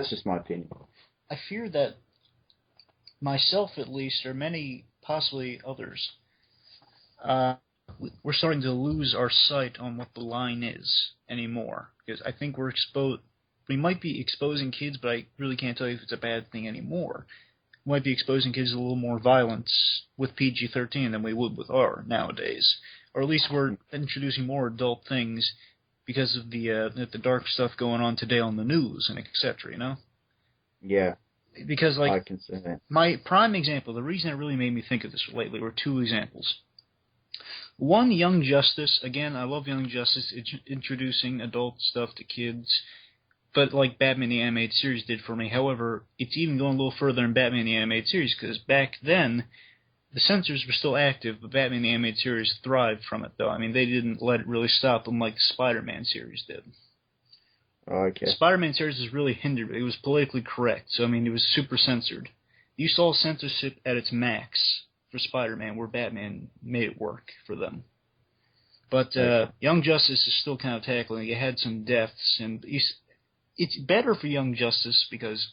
just my opinion. I fear that myself, at least, or many, possibly others, we're starting to lose our sight on what the line is anymore. Because I think we might be exposing kids, but I really can't tell you if it's a bad thing anymore. might be exposing kids to a little more violence with PG-13 than we would with R nowadays. Or at least we're introducing more adult things because of the dark stuff going on today on the news and etc., you know? Yeah. Because, like, I can see that. my prime example, the reason it really made me think of this lately were two examples. One, Young Justice. Again, I love Young Justice, introducing adult stuff to kids, but like Batman the Animated Series did for me. However, it's even going a little further in Batman the Animated Series, because back then, the censors were still active, but Batman the Animated Series thrived from it, though. I mean, they didn't let it really stop them like the Spider-Man series did. Okay. The Spider-Man series was really hindered. It was politically correct, so, I mean, it was super censored. You saw censorship at its max for Spider-Man, where Batman made it work for them. But Young Justice is still kind of tackling. You had some deaths, and it's better for Young Justice because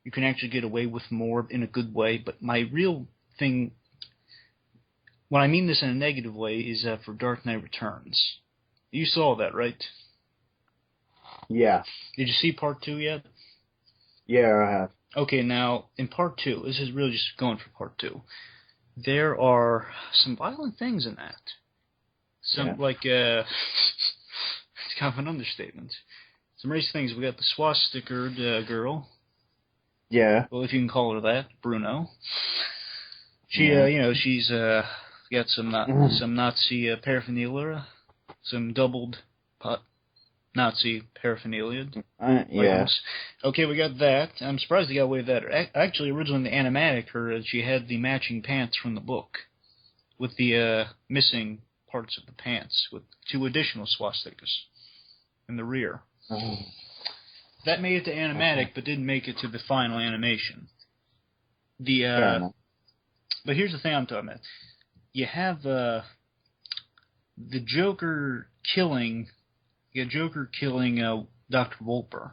you can actually get away with more in a good way. But my real thing, when I mean this in a negative way, is for Dark Knight Returns. You saw that, right? Yeah. Did you see Part 2 yet? Yeah, I have. Okay, now, in Part 2, this is really just going for Part 2, there are some violent things in that. It's kind of an understatement. Some race things. We got the swastika girl. Yeah. Well, if you can call her that, Bruno. She, she's got some Nazi paraphernalia, some doubled Nazi paraphernalia. Yeah. Okay, we got that. I'm surprised they got away with that. Actually, originally in the animatic, she had the matching pants from the book, with the missing parts of the pants, with 2 additional swastikas in the rear. Oh. That made it to animatic, but didn't make it to the final animation. But here's the thing I'm talking about. You have the Joker killing Dr. Wolper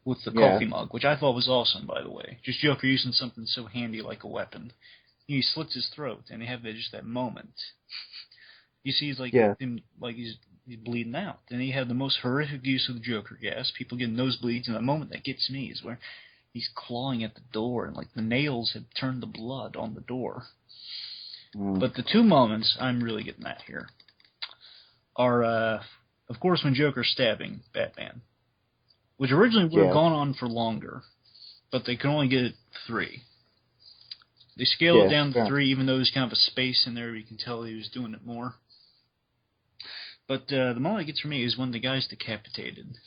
with the coffee mug, which I thought was awesome, by the way. Just Joker using something so handy like a weapon. He slits his throat, and you have just that moment. You see, he's he's bleeding out. Then you have the most horrific use of the Joker gas. People get nosebleeds, and the moment that gets me is where he's clawing at the door, and like the nails have turned the blood on the door. But the 2 moments I'm really getting at here are, of course, when Joker's stabbing Batman, which originally would have gone on for longer, but they could only get it 3. They scaled it down to 3, even though there's kind of a space in there. You can tell he was doing it more. But the moment it gets for me is when the guy's decapitated.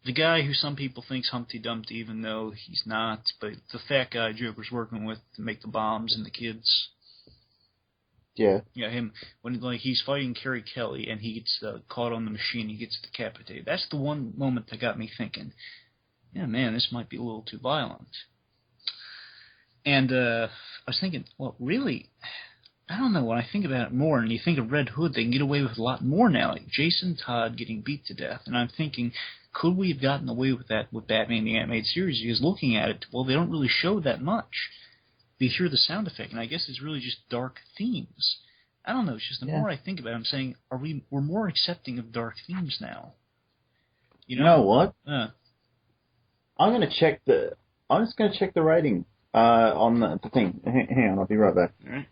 The guy who some people think's Humpty Dumpty, even though he's not, but the fat guy Joker's working with to make the bombs and the kids. Yeah. Yeah, him. When he's fighting Carrie Kelly and he gets caught on the machine, he gets decapitated. That's the one moment that got me thinking, yeah, man, this might be a little too violent. And I was thinking, well, really, I don't know, when I think about it more, and you think of Red Hood, they can get away with a lot more now, like Jason Todd getting beat to death. And I'm thinking, could we have gotten away with that with Batman the Animated Series? Because looking at it, well, they don't really show that much. You hear the sound effect, and I guess it's really just dark themes. I don't know, it's just the more I think about it, I'm saying, we're more accepting of dark themes now. You know what? I'm just gonna check the rating on the thing. Hang on, I'll be right back. All right.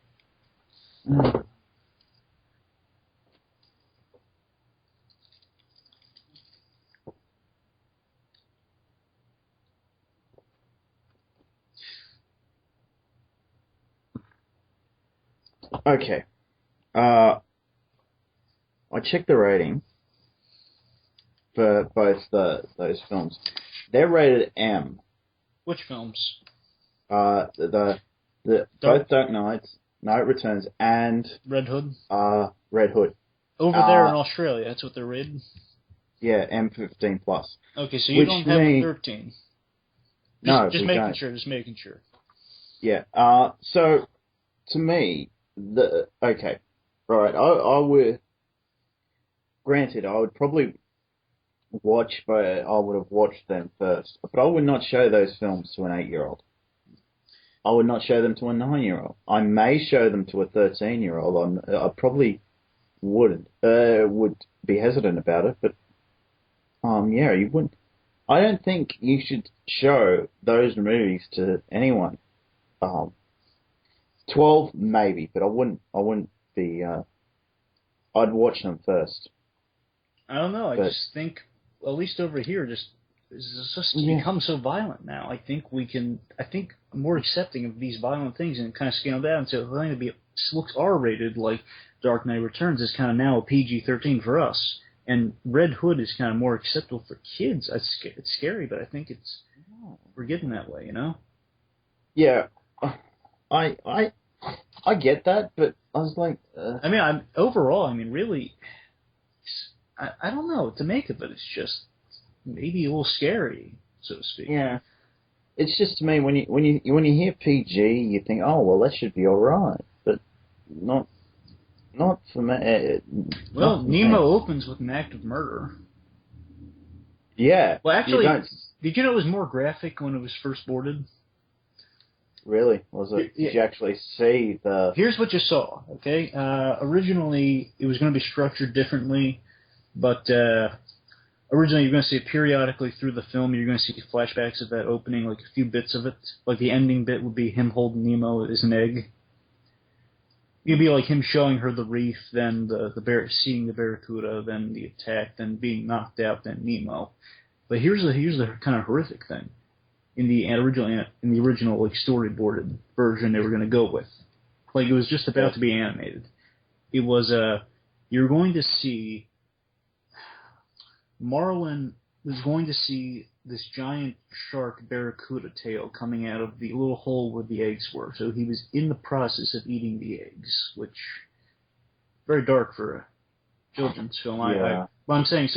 Okay. I checked the rating for both those films. They're rated M. Which films? Both Dark Knights, Night Returns, and Red Hood? Red Hood. Over there in Australia, that's what they're rated? Yeah, M15+. Okay, so you don't have a 13. Just making sure, just making sure. Yeah, so, to me, okay, right, I would, granted, I would probably I would have watched them first, but I would not show those films to an 8-year-old. I would not show them to a 9-year-old. I may show them to a 13-year-old. I probably would be hesitant about it, but yeah, you wouldn't. I don't think you should show those movies to anyone Um, 12 maybe, but I wouldn't be. I'd watch them first. I don't know. I just think, at least over here, it's just become so violent now. I think I'm more accepting of these violent things and kind of scale down to something that looks R-rated, like Dark Knight Returns, is kind of now a PG-13 for us. And Red Hood is kind of more acceptable for kids. It's scary, but I think we're getting that way, you know? Yeah, I get that, but I was like, I mean, overall, really, I don't know what to make of it. It's just maybe a little scary, so to speak. Yeah, it's just to me when you hear PG, you think, oh well, that should be all right, but not for me. Well, Nemo opens with an act of murder. Yeah. Well, actually, did you know it was more graphic when it was first boarded? Really? Was it? Did you actually see the... Here's what you saw, okay? Originally, it was going to be structured differently, but originally you're going to see it periodically through the film. You're going to see flashbacks of that opening, like a few bits of it. Like the ending bit would be him holding Nemo as an egg. It'd be like him showing her the reef, then seeing the barracuda, then the attack, then being knocked out, then Nemo. But here's the kind of horrific thing. In the original like storyboarded version they were going to go with, like it was just about to be animated. It was you're going to see Marlin was going to see this giant shark barracuda tail coming out of the little hole where the eggs were. So he was in the process of eating the eggs, which very dark for a children's film. Yeah. But I'm saying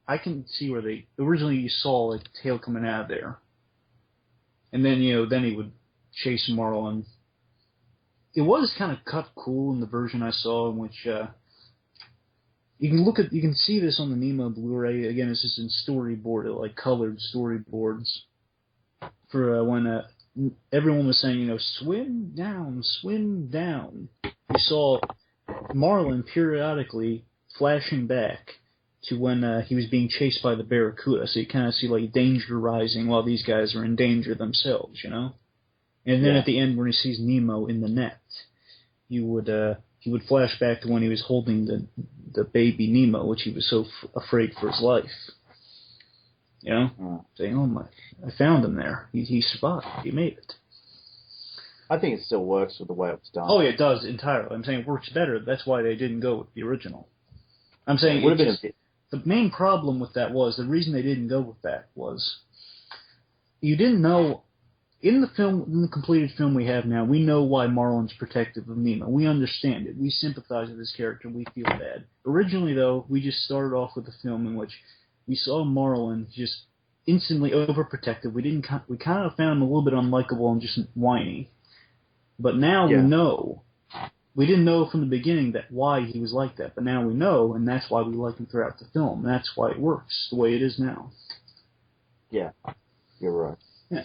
I can see where originally you saw like the tail coming out of there. And then, then he would chase Marlin. It was kind of cut cool in the version I saw, in which you can see this on the Nemo Blu-ray. Again, it's just in storyboard, like colored storyboards. For when everyone was saying, swim down, swim down. You saw Marlin periodically flashing back to when he was being chased by the barracuda. So you kind of see like danger rising while these guys are in danger themselves, And then at the end, when he sees Nemo in the net, he would flash back to when he was holding the baby Nemo, which he was so afraid for his life. Saying, "Oh my, I found him there. He survived. He made it." I think it still works with the way it's done. Oh yeah, it does entirely. I'm saying it works better. That's why they didn't go with the original. I'm saying the main problem with that was, the reason they didn't go with that was, you didn't know, in the completed film we have now, we know why Marlin's protective of Nemo. We understand it. We sympathize with his character. We feel bad. Originally, though, we just started off with a film in which we saw Marlin just instantly overprotective. We kind of found him a little bit unlikable and just whiny. But now we know. We didn't know from the beginning why he was like that, but now we know, and that's why we like him throughout the film. That's why it works the way it is now. Yeah, you're right. Yeah.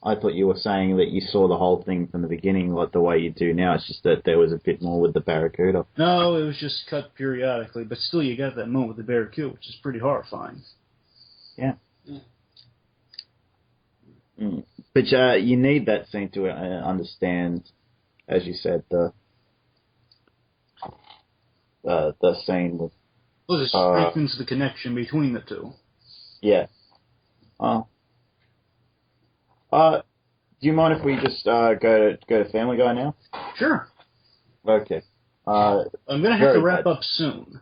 I thought you were saying that you saw the whole thing from the beginning, like the way you do now. It's just that there was a bit more with the barracuda. No, it was just cut periodically, but still you got that moment with the barracuda, which is pretty horrifying. Yeah. But you need that scene to understand, as you said, the scene with... Well, it strengthens the connection between the two. Yeah. Do you mind if we just go to Family Guy now? Sure. Okay. I'm going to have to wrap up soon.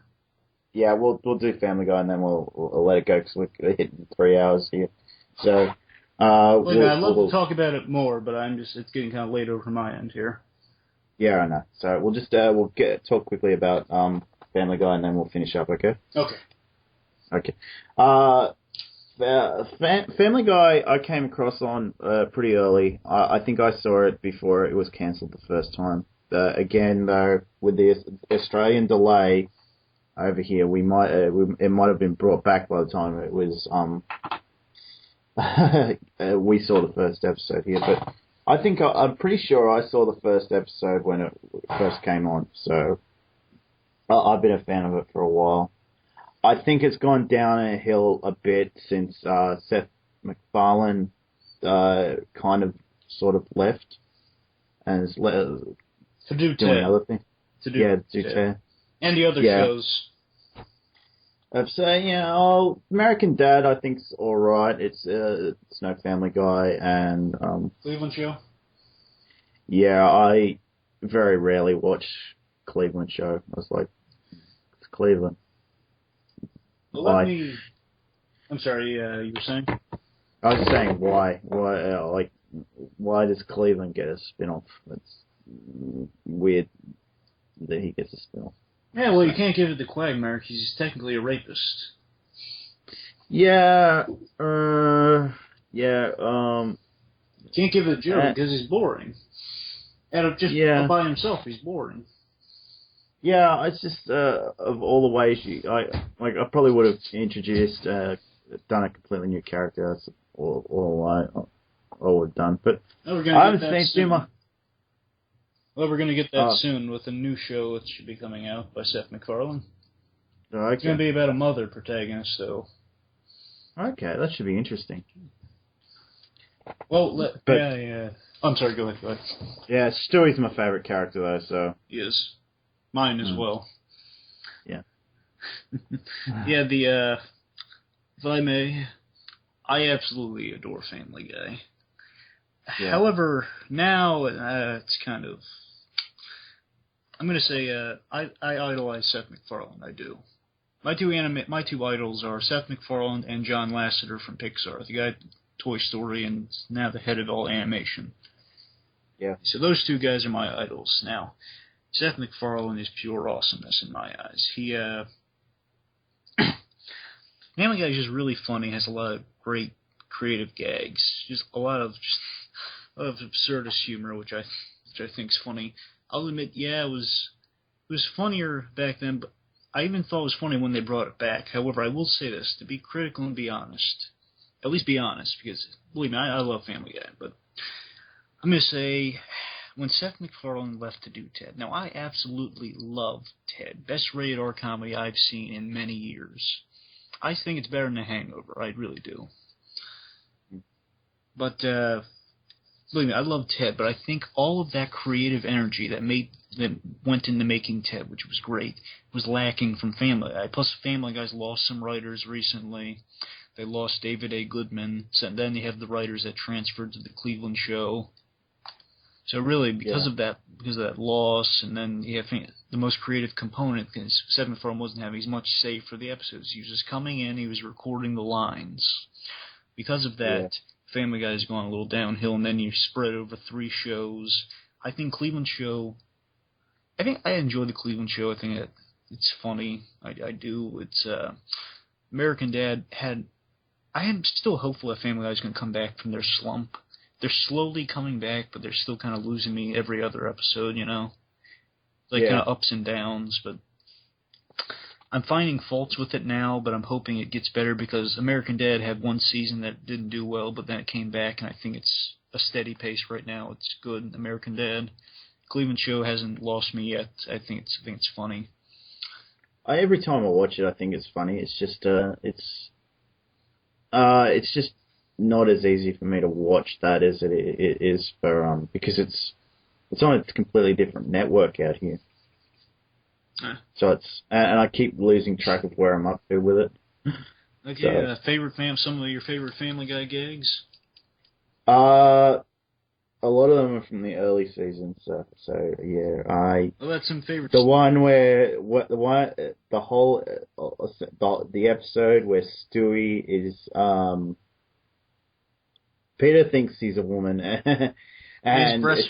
Yeah, we'll do Family Guy and then we'll let it go because we're hitting 3 hours here. So... I'd love to talk about it more, but it's getting kind of late over my end here. Yeah, I know. So we'll just talk quickly about Family Guy and then we'll finish up. Okay. Okay. Family Guy I came across on pretty early. I think I saw it before it was cancelled the first time. Again, though, with the Australian delay over here, it might have been brought back by the time it was we saw the first episode here, but I think I'm pretty sure I saw the first episode when it first came on, so I've been a fan of it for a while. I think it's gone down a hill a bit since Seth MacFarlane kind of sort of left and is To do doing Ted. other things. To do Yeah, do Ted. Ted. And the other shows. I'd say, American Dad, I think's all right. It's no Family Guy, and Cleveland Show. Yeah, I very rarely watch Cleveland Show. I was like, it's Cleveland. Well, I'm sorry. You were saying? I was saying why why does Cleveland get a spin-off? It's weird that he gets a spin-off. Yeah, well, you can't give it to Quagmire because he's technically a rapist. Yeah, Can't give it to Joe because he's boring. By himself, he's boring. Yeah, it's just of all the ways I probably would have introduced, done a completely new character. That's all I would have done. But I haven't seen too much. Well, we're going to get that soon with a new show that should be coming out by Seth MacFarlane. Okay. It's going to be about a mother protagonist, though. Okay, that should be interesting. Well, yeah. I'm sorry, go ahead. Yeah, Stewie's my favorite character, though, so... He is. Mine as well. Yeah. Yeah, if I may, I absolutely adore Family Guy. Yeah. However, now it's kind of... I'm going to say I idolize Seth MacFarlane. I do. My two idols are Seth MacFarlane and John Lasseter from Pixar. The guy at Toy Story and now the head of all animation. Yeah. So those two guys are my idols. Now, Seth MacFarlane is pure awesomeness in my eyes. Family Guy is just really funny. Has a lot of great creative gags. Just a lot of absurdist humor, which I think's funny. I'll admit, it was funnier back then, but I even thought it was funny when they brought it back. However, I will say this, to be critical and be honest. At least be honest, because, believe me, I love Family Guy, but I'm going to say, when Seth MacFarlane left to do Ted, now I absolutely love Ted. Best rated R comedy I've seen in many years. I think it's better than The Hangover, I really do. But, believe me, I love Ted, but I think all of that creative energy that went into making Ted, which was great, was lacking from Family Guy. Plus, Family Guy's lost some writers recently. They lost David A. Goodman. So then you have the writers that transferred to the Cleveland Show. So really, because of that loss, and then you have the most creative component, because Seth MacFarlane wasn't having as much say for the episodes. He was just coming in, he was recording the lines. Because of that, Family Guy's gone a little downhill, and then you spread over 3 shows. I think Cleveland Show... I enjoy the Cleveland Show. I think it's funny. I do. It's... American Dad had... I am still hopeful that Family Guy's going to come back from their slump. They're slowly coming back, but they're still kind of losing me every other episode, kind of ups and downs, but... I'm finding faults with it now, but I'm hoping it gets better because American Dad had one season that didn't do well, but then it came back, and I think it's a steady pace right now. It's good. American Dad. Cleveland Show hasn't lost me yet. I think it's funny. Every time I watch it, I think it's funny. It's just it's just not as easy for me to watch that as it is for because it's on a completely different network out here. So and I keep losing track of where I'm up to with it. Okay, some of your favorite Family Guy gags? A lot of them are from the early seasons, so yeah. That's some favorites. The one where the episode where Stewie is Peter thinks he's a woman and it's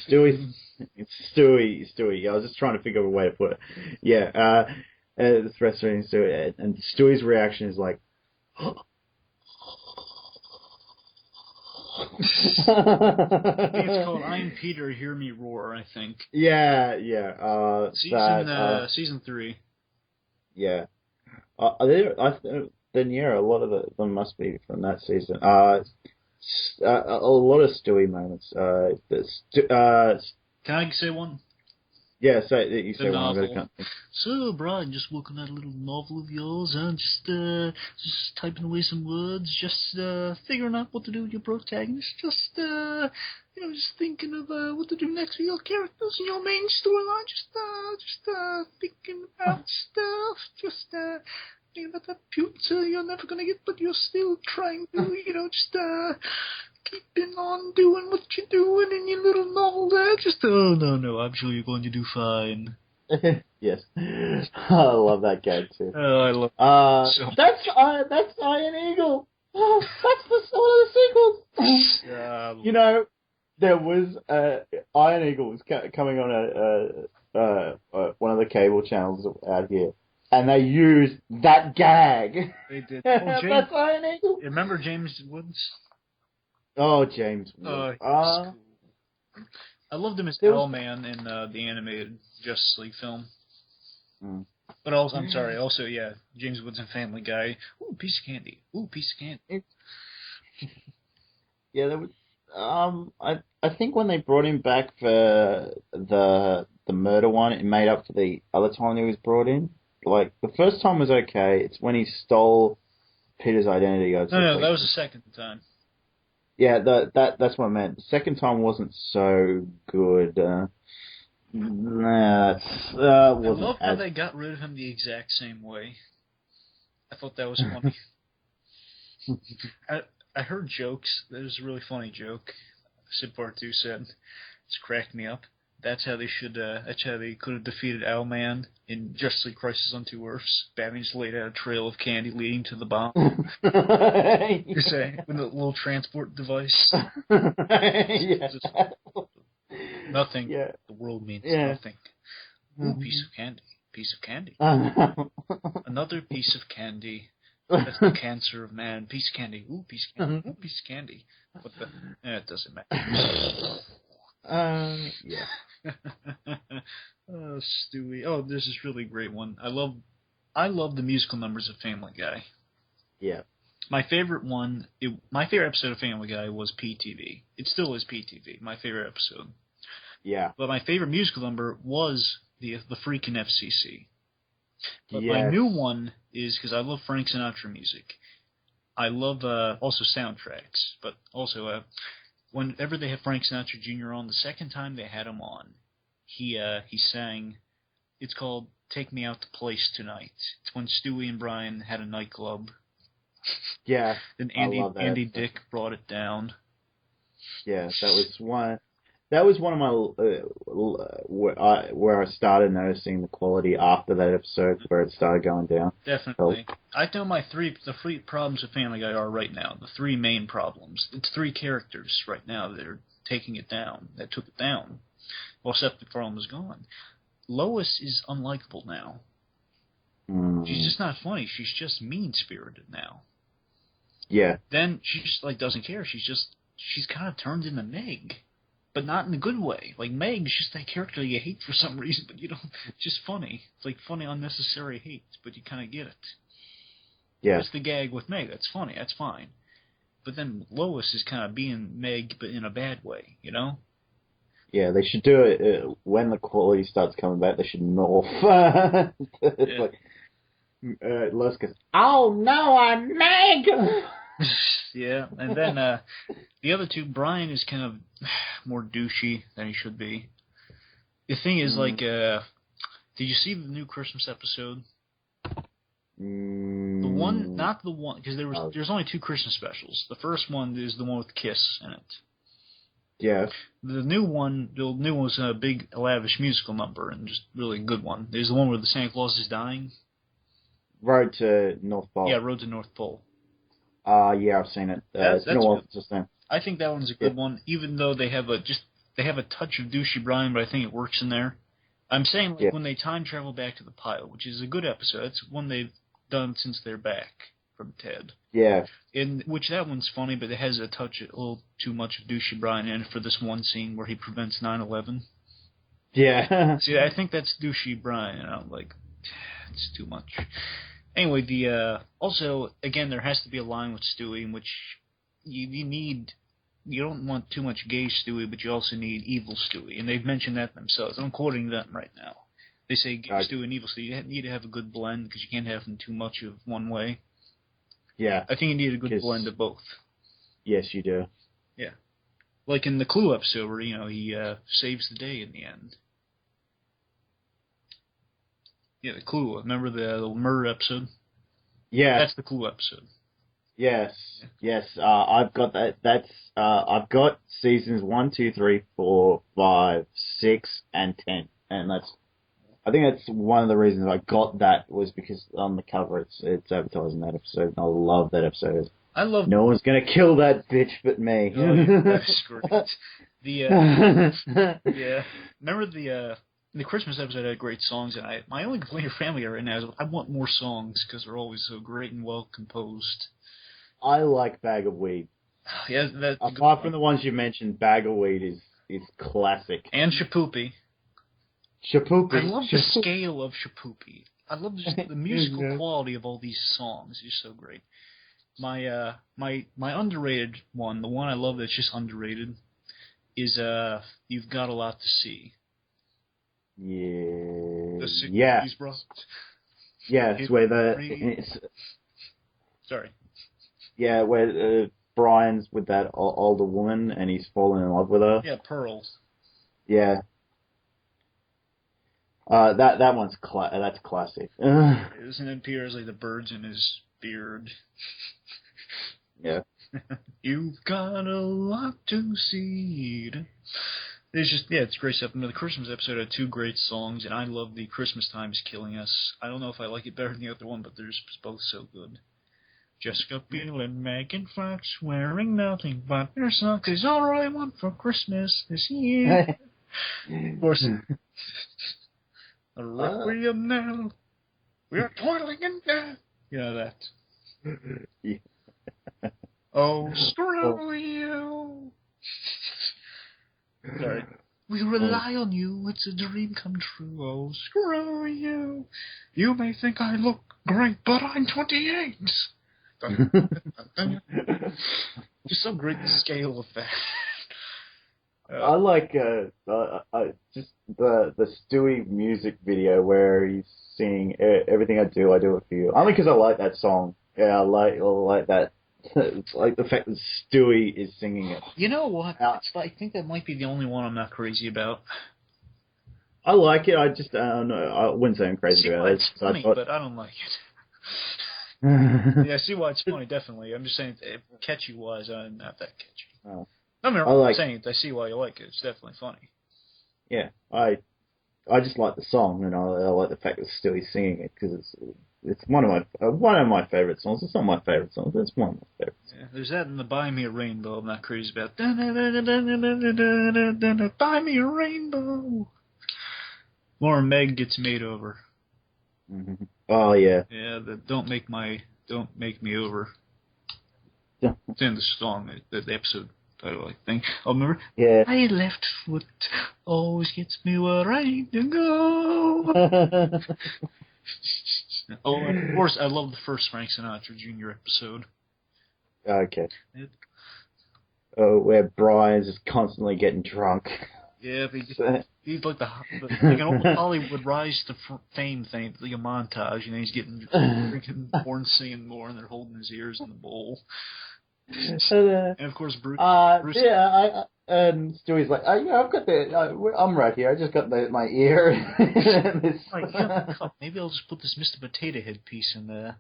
Stewie. I was just trying to figure out a way to put it. Yeah, it's breastfeeding Stewie, and Stewie's reaction is like, I think it's called "I'm Peter, Hear Me Roar." I think. Yeah. Season 3. Yeah. Then a lot of them must be from that season. A lot of Stewie moments. Can I say one? Yeah, you say novel. one. So, Brian, just working on a little novel of yours, and just typing away some words, just figuring out what to do with your protagonist. Just, just thinking of what to do next with your characters in your main storyline. Just thinking about stuff. Just thinking about that pizza you're never gonna get, but you're still trying to, just keeping on doing what you're doing in your little novel there. Just, no, I'm sure you're going to do fine. Yes. I love that gag too. Oh, I love so that's Iron Eagle. Oh, that's one of the sequels. There was Iron Eagle was coming on one of the cable channels out here, and they used that gag. They did. That's Iron Eagle. Remember James Woods? Oh, James Woods. Cool. I loved him as L-Man in the animated Justice League film. Mm. But also, James Woods and Family Guy. Ooh, piece of candy. Yeah, there was. I think when they brought him back for the murder one, it made up for the other time he was brought in. Like the first time was okay. It's when he stole Peter's identity. No, that was the second time. Yeah, that's what I meant. The second time wasn't so good. I love how they got rid of him the exact same way. I thought that was funny. I heard jokes. There's a really funny joke. Sid Bartu said, "It's cracked me up. That's how they could have defeated Owlman in Justice League Crisis on Two Earths. Batman just laid out a trail of candy leading to the bomb. You say, with a little transport device. Nothing. Yeah. The world means nothing. Ooh, piece of candy. Piece of candy. Another piece of candy. That's the cancer of man. Piece of candy. Ooh, piece of candy. Ooh, piece of candy. What the? It doesn't matter. Yeah. Oh, Stewie. Oh, this is really great one. I love the musical numbers of Family Guy. Yeah. My favorite episode of Family Guy was PTV. It still is PTV. My favorite episode. Yeah. But my favorite musical number was the freaking FCC. But yes. My new one is because I love Frank Sinatra music. I love also soundtracks, but also whenever they have Frank Sinatra Jr. on, the second time they had him on, he sang. It's called "Take Me Out to Place Tonight." It's when Stewie and Brian had a nightclub. Yeah. Then Andy Dick brought it down. Yeah, that was one of my where I started noticing the quality after that episode, where it started going down. Definitely. So, I know the three problems with Family Guy are right now. The three main problems. It's three characters right now that are taking it down. That took it down. Well, Seth MacFarlane was gone. Lois is unlikable now. She's just not funny. She's just mean-spirited now. Yeah. Then she just doesn't care. She's kind of turned into Meg. But not in a good way. Like, Meg's just that character you hate for some reason, but you don't. It's just funny. It's like funny, unnecessary hate, but you kind of get it. Yeah. That's the gag with Meg. That's funny. That's fine. But then Lois is kind of being Meg, but in a bad way, you know? Yeah, they should do it when the quality starts coming back. They should morph. It's like Lois goes, "Oh no, I'm Meg." Yeah, and then the other two, Brian is kind of more douchey than he should be. The thing is, did you see the new Christmas episode? The one, not the one, because there's only two Christmas specials. The first one is the one with Kiss in it. Yeah. The new one was a big, lavish musical number, and just really good one. There's the one where the Santa Claus is dying. Road to North Pole. Yeah, Road to North Pole. Yeah, I've seen it. It's been a while since then. I think that one's a good one, even though they have a touch of douchey Brian, but I think it works in there. I'm saying when they time travel back to the pilot, which is a good episode. That's one they've done since they're back from Ted. Yeah. In which that one's funny, but it has a little too much of douchey Brian in it for this one scene where he prevents 9/11. Yeah. See, I think that's douchey Brian, and I'm like, it's too much. Anyway, also, again, there has to be a line with Stewie in which you don't want too much gay Stewie, but you also need evil Stewie, and they've mentioned that themselves. I'm quoting them right now. They say gay Stewie and evil Stewie. You need to have a good blend, because you can't have them too much of one way. Yeah. I think you need a good blend of both. Yes, you do. Yeah. Like in the Clue episode where, he saves the day in the end. Yeah, the Clue. Remember the murder episode? Yeah. That's the Clue episode. Yes. I've got that. I've got seasons 1, 2, 3, 4, 5, 6, and 10, and I think that's one of the reasons I got that was because on the cover it's advertising that episode, and I love that episode. No one's gonna kill that bitch but me. Oh, that's great. Yeah. Remember the Christmas episode had great songs, and my only complaint with Family Guy right now is I want more songs because they're always so great and well composed. I like Bag of Weed. Yeah, apart from the ones you mentioned, Bag of Weed is classic. And Shapoopy. I love the scale of Shapoopy. I love just the musical quality of all these songs. It's so great. My underrated one, the one I love that's just underrated, is You've Got a Lot to See. Yeah. Yes, where Sorry. Yeah, where Brian's with that older woman and he's fallen in love with her. Yeah, Pearl. Yeah. That one's that's classic. Isn't it appears like the birds in his beard? Yeah. You've got a lot to see. It's great stuff. The Christmas episode had 2 great songs, and I love the Christmas Time is Killing Us. I don't know if I like it better than the other one, but they're both so good. Jessica Biel and Megan Fox wearing nothing but their socks is all I want for Christmas this year. Of course. A requiem now. We are toiling in death. You know that. Yeah. Oh, screw you. Sorry. We rely on you. It's a dream come true. Oh, screw you. You may think I look great, but I'm 28. Just so great the scale of that. I like just the Stewie music video where he's singing "Everything I Do for You." Only because I like that song. Yeah, I like that. It's like the fact that Stewie is singing it. You know what? I think that might be the only one I'm not crazy about. I like it. I just don't know. I wouldn't say I'm crazy about it. It's funny, but I don't like it. Yeah, I see why it's funny, definitely. I'm just saying, catchy-wise, I'm not that catchy. Oh. I'm saying it. I see why you like it. It's definitely funny. Yeah, I just like the song, and I like the fact that Stewie's singing it, because it's one of my favorite songs. It's not my favorite song, but it's one of my favorite songs. Yeah, there's that in the Buy Me a Rainbow I'm not crazy about. Buy me a rainbow. More Meg gets made over. Mm-hmm. Oh yeah. Yeah, the Don't Make Me Over. It's in the song, the episode title, I think. Oh, remember? Yeah. My left foot always gets me where I need to go. Oh, and of course, I love the first Frank Sinatra Jr. episode. Okay. Where Brian's just constantly getting drunk. Yeah, he's like like an old Hollywood rise to fame thing, like a montage, and he's drinking more and singing more, and they're holding his ears in the bowl. And of course, Bruce. Yeah, and Stewie's like, yeah, I've got I'm right here. I just got my ear. Maybe I'll just put this Mr. Potato Head piece in there.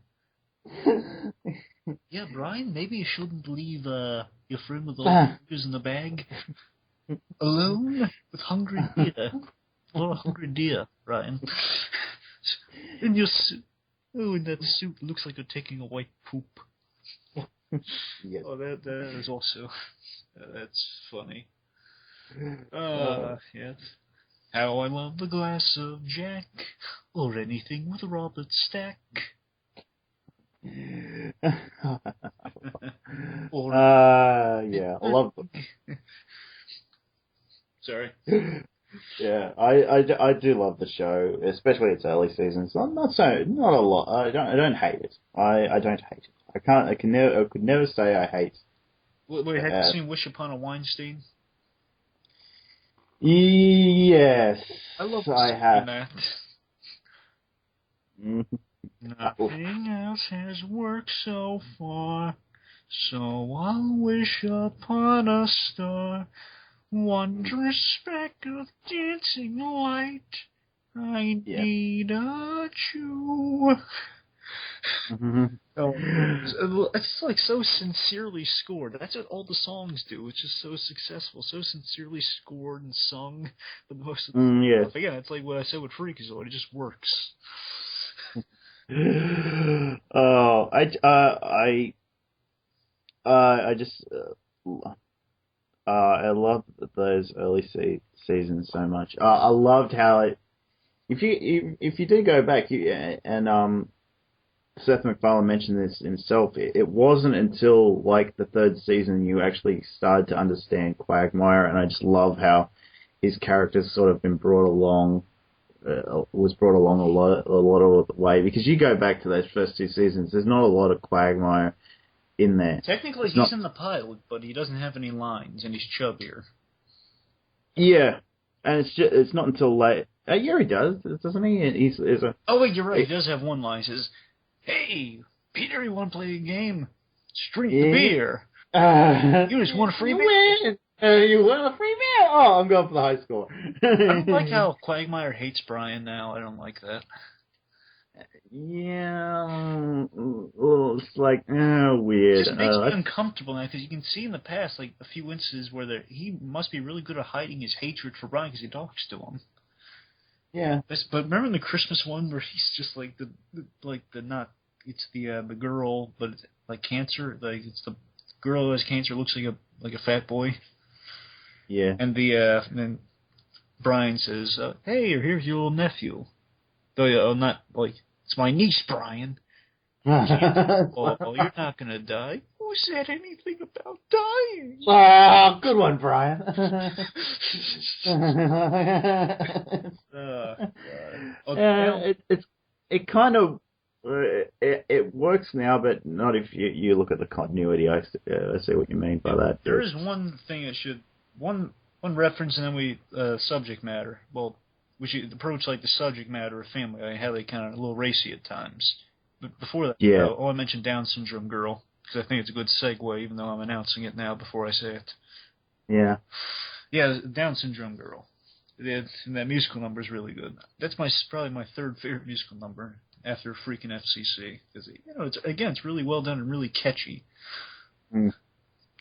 Yeah, Brian, maybe you shouldn't leave your friend with all the fingers in the bag alone with hungry deer. Or a hungry deer, Brian. In your suit. Oh, in that suit looks like you're taking a white poop. Yes. Oh, that is also... that's funny. Yes. How I love a glass of Jack, or anything with Robert Stack. Yeah, I love them. Sorry. Yeah, I do love the show, especially its early seasons. Not a lot. I don't hate it. I don't hate it. I could never say I hate. Wait, have you seen Wish Upon a Weinstein? Yes, I have. That. Mm-hmm. Nothing else has worked so far. So I'll wish upon a star, wondrous speck of dancing light. I need a chew. Oh, it's like so sincerely scored. That's what all the songs do. It's just so successful, so sincerely scored and sung. But most of the stuff, again, it's like what I said with Freakazoid. It just works. Oh, I just I love those early seasons so much. I loved how if you do go back, and Seth MacFarlane mentioned this himself, it wasn't until like the third season you actually started to understand Quagmire, and I just love how his character's sort of been brought along. Was brought along a lot of the way, because you go back to those first two seasons, there's not a lot of Quagmire in there. Technically, he's in the pilot, but he doesn't have any lines, and he's chubbier. Yeah, and it's not until late. Yeah, he does, doesn't he? Oh wait, you're right. He does have one line. He says, "Hey, Peter, you want to play a game? Drink the beer. You just want a free beer." You want a free beer? Oh, I'm going for the high score. I don't like how Quagmire hates Brian now. I don't like that. Yeah, it's like weird. It just makes me uncomfortable now, because you can see in the past, like, a few instances where he must be really good at hiding his hatred for Brian because he talks to him. Yeah. But remember the Christmas one where he's just like the girl, but it's like cancer, like it's the girl who has cancer, looks like a fat boy. Yeah. And then Brian says, "Hey, here's your little nephew." Though not like, "It's my niece, Brian." Oh, you're not gonna die. Who said anything about dying? Oh, good one, Brian. It kind of it works now, but not if you look at the continuity. I see what you mean by that. There is one thing one reference, and then we subject matter. Well, we should approach like the subject matter of Family Guy, how they kind of a little racy at times. But before that, I want to mention Down Syndrome Girl, because I think it's a good segue, even though I'm announcing it now before I say it. Yeah. Yeah, Down Syndrome Girl. That musical number is really good. That's probably my third favorite musical number after freaking FCC, because it's really well done and really catchy. Mm.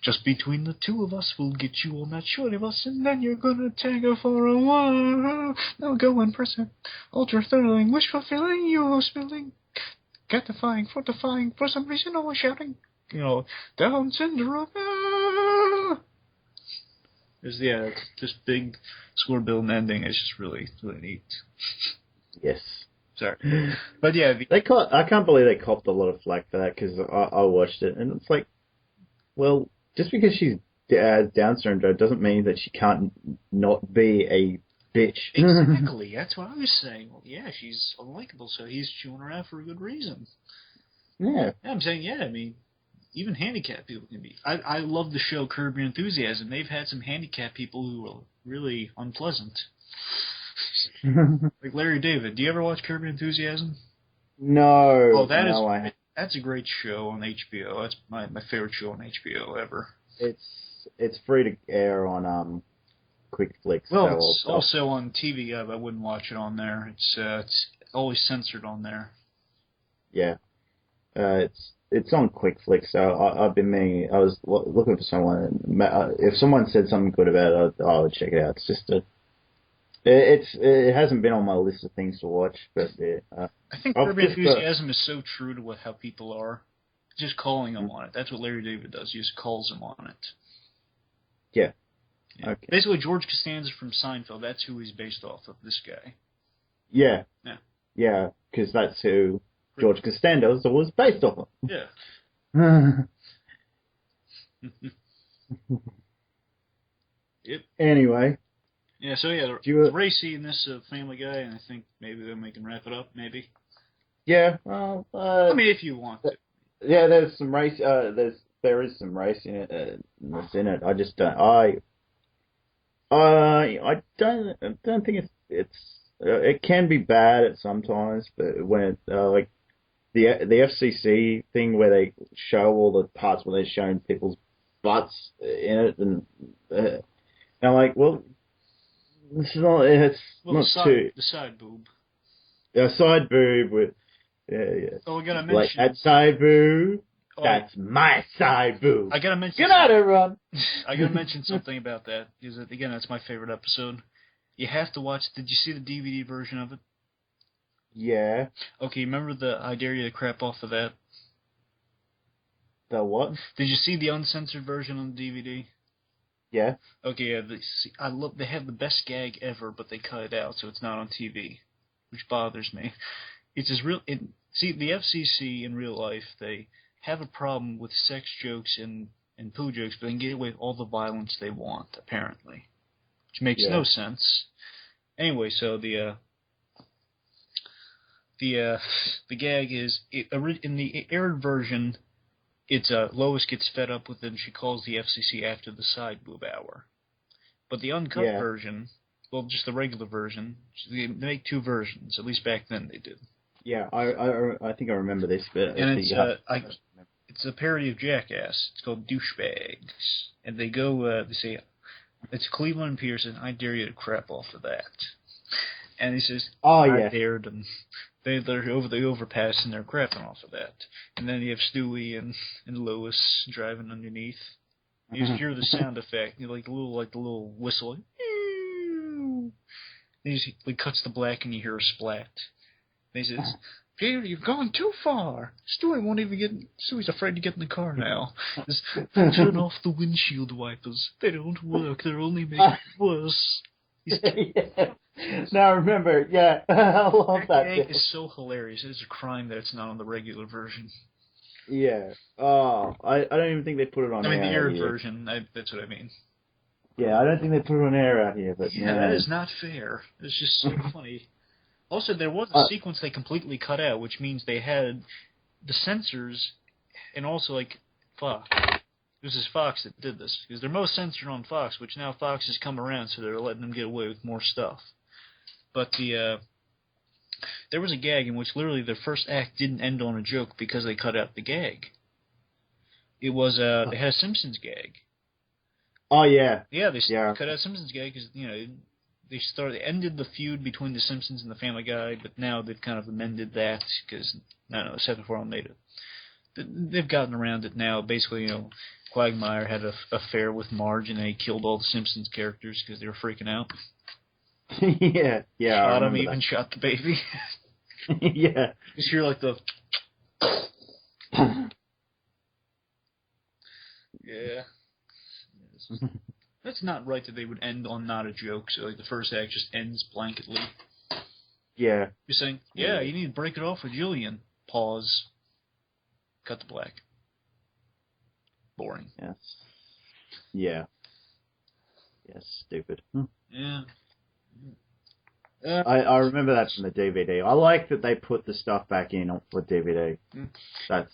Just between the two of us, we'll get you on that shorty bus, and then you're gonna take her for a while. Now go and press it. Ultra thrilling, wish fulfilling, you're spilling. Gratifying, fortifying, for some reason always shouting. Down syndrome. It's this big score build and ending is just really, really neat. Yes. Sorry. But yeah. I can't believe they copped a lot of flack for that, because I watched it, and it's like, well, just because she's Down syndrome doesn't mean that she can't not be a bitch. Exactly. That's what I was saying. Well, yeah, she's unlikable, so he's chewing her out for a good reason. Yeah. I'm saying, I mean, even handicapped people can be. I love the show Curb Your Enthusiasm. They've had some handicapped people who are really unpleasant. Like Larry David. Do you ever watch Curb Your Enthusiasm? No. Oh, that's a great show on HBO. That's my favorite show on HBO ever. It's free to air on Quick Flicks. Well, it's also on TV. I wouldn't watch it on there. It's always censored on there. Yeah. It's on Quick Flicks, so I've been meaning. I was looking for someone. If someone said something good about it, I would check it out. It's just it hasn't been on my list of things to watch, but yeah. I think Curb Your Enthusiasm is so true to how people are. Just calling them on it. That's what Larry David does. He just calls them on it. Yeah. Okay. Basically, George Costanza from Seinfeld. That's who he's based off of. This guy. Yeah. Yeah. Yeah, because that's who George Costanza was based off of. Yeah. Yep. Anyway. Yeah, so it's racy in this Family Guy, and I think maybe then we can wrap it up, maybe. Yeah, well, I mean, if you want to. Yeah, there's some race. There is some race in it. That's in it. I just don't. I don't think it can be bad at sometimes, but when the FCC thing where they show all the parts where they're showing people's butts in it, and I'm like, well, this is not. It's Well, not too the side boob. a side boob with yeah. Oh, we gotta mention Like that side boob. Oh, That's my side boob. I gotta mention. Good night, everyone. I gotta mention something about that because again, that's my favorite episode. You have to watch. Did you see the DVD version of it? Yeah. Okay, remember the I Dare You to Crap Off of That? The what? Did you see the uncensored version on the DVD? Yeah. Okay, yeah. I love. They have the best gag ever, but they cut it out, so it's not on TV, which bothers me. It's just real. See, the FCC in real life, they have a problem with sex jokes and poo jokes, but they can get away with all the violence they want, apparently, which makes no sense. Anyway, so the gag is in the aired version. It's Lois gets fed up with it and she calls the FCC after the side boob hour. But the uncut version, well, just the regular version, they make two versions. At least back then they did. Yeah, I think I remember this bit. And it's a parody of Jackass. It's called Douchebags. And they go, they say, it's Cleveland and Pearson, I dare you to crap off of that. And he says, I dared them. They're over the overpass and they're crapping off of that. And then you have Stewie and Lois driving underneath. You just hear the sound effect, like the little whistle. And he cuts to black and you hear a splat. And he says, Peter, you've gone too far. Stewie won't even get. Stewie's afraid to get in the car now. Just turn off the windshield wipers. They don't work. They're only making it worse. Now remember, I love that. Gag is so hilarious. It's a crime that it's not on the regular version. Yeah. Oh, I don't even think they put it on air. I mean, the aired version. That's what I mean. Yeah, I don't think they put it on air out here, but that is not fair. It's just so funny. Also, there was a sequence they completely cut out, which means they had the censors, and also like Fox. This is Fox that did this because they're most censored on Fox, which now Fox has come around, so they're letting them get away with more stuff. But there was a gag in which literally their first act didn't end on a joke because they cut out the gag. It was they had a Simpsons gag. Oh yeah. Yeah, they cut out Simpsons gag because they ended the feud between the Simpsons and the Family Guy, but now they've kind of amended that because I don't know, 741 made it. They've gotten around it now. Basically, Quagmire had an affair with Marge, and they killed all the Simpsons characters because they were freaking out. yeah. Shot him, even shot the baby. Yeah. Just hear like the. Yeah. That's not right that they would end on not a joke. So like the first act just ends blanketly. Yeah. You're saying, you need to break it off with Julian. Pause. Cut to black. Boring. Yes. Yeah. Yes, stupid. Yeah. I remember that from the DVD. I like that they put the stuff back in for DVD. That's.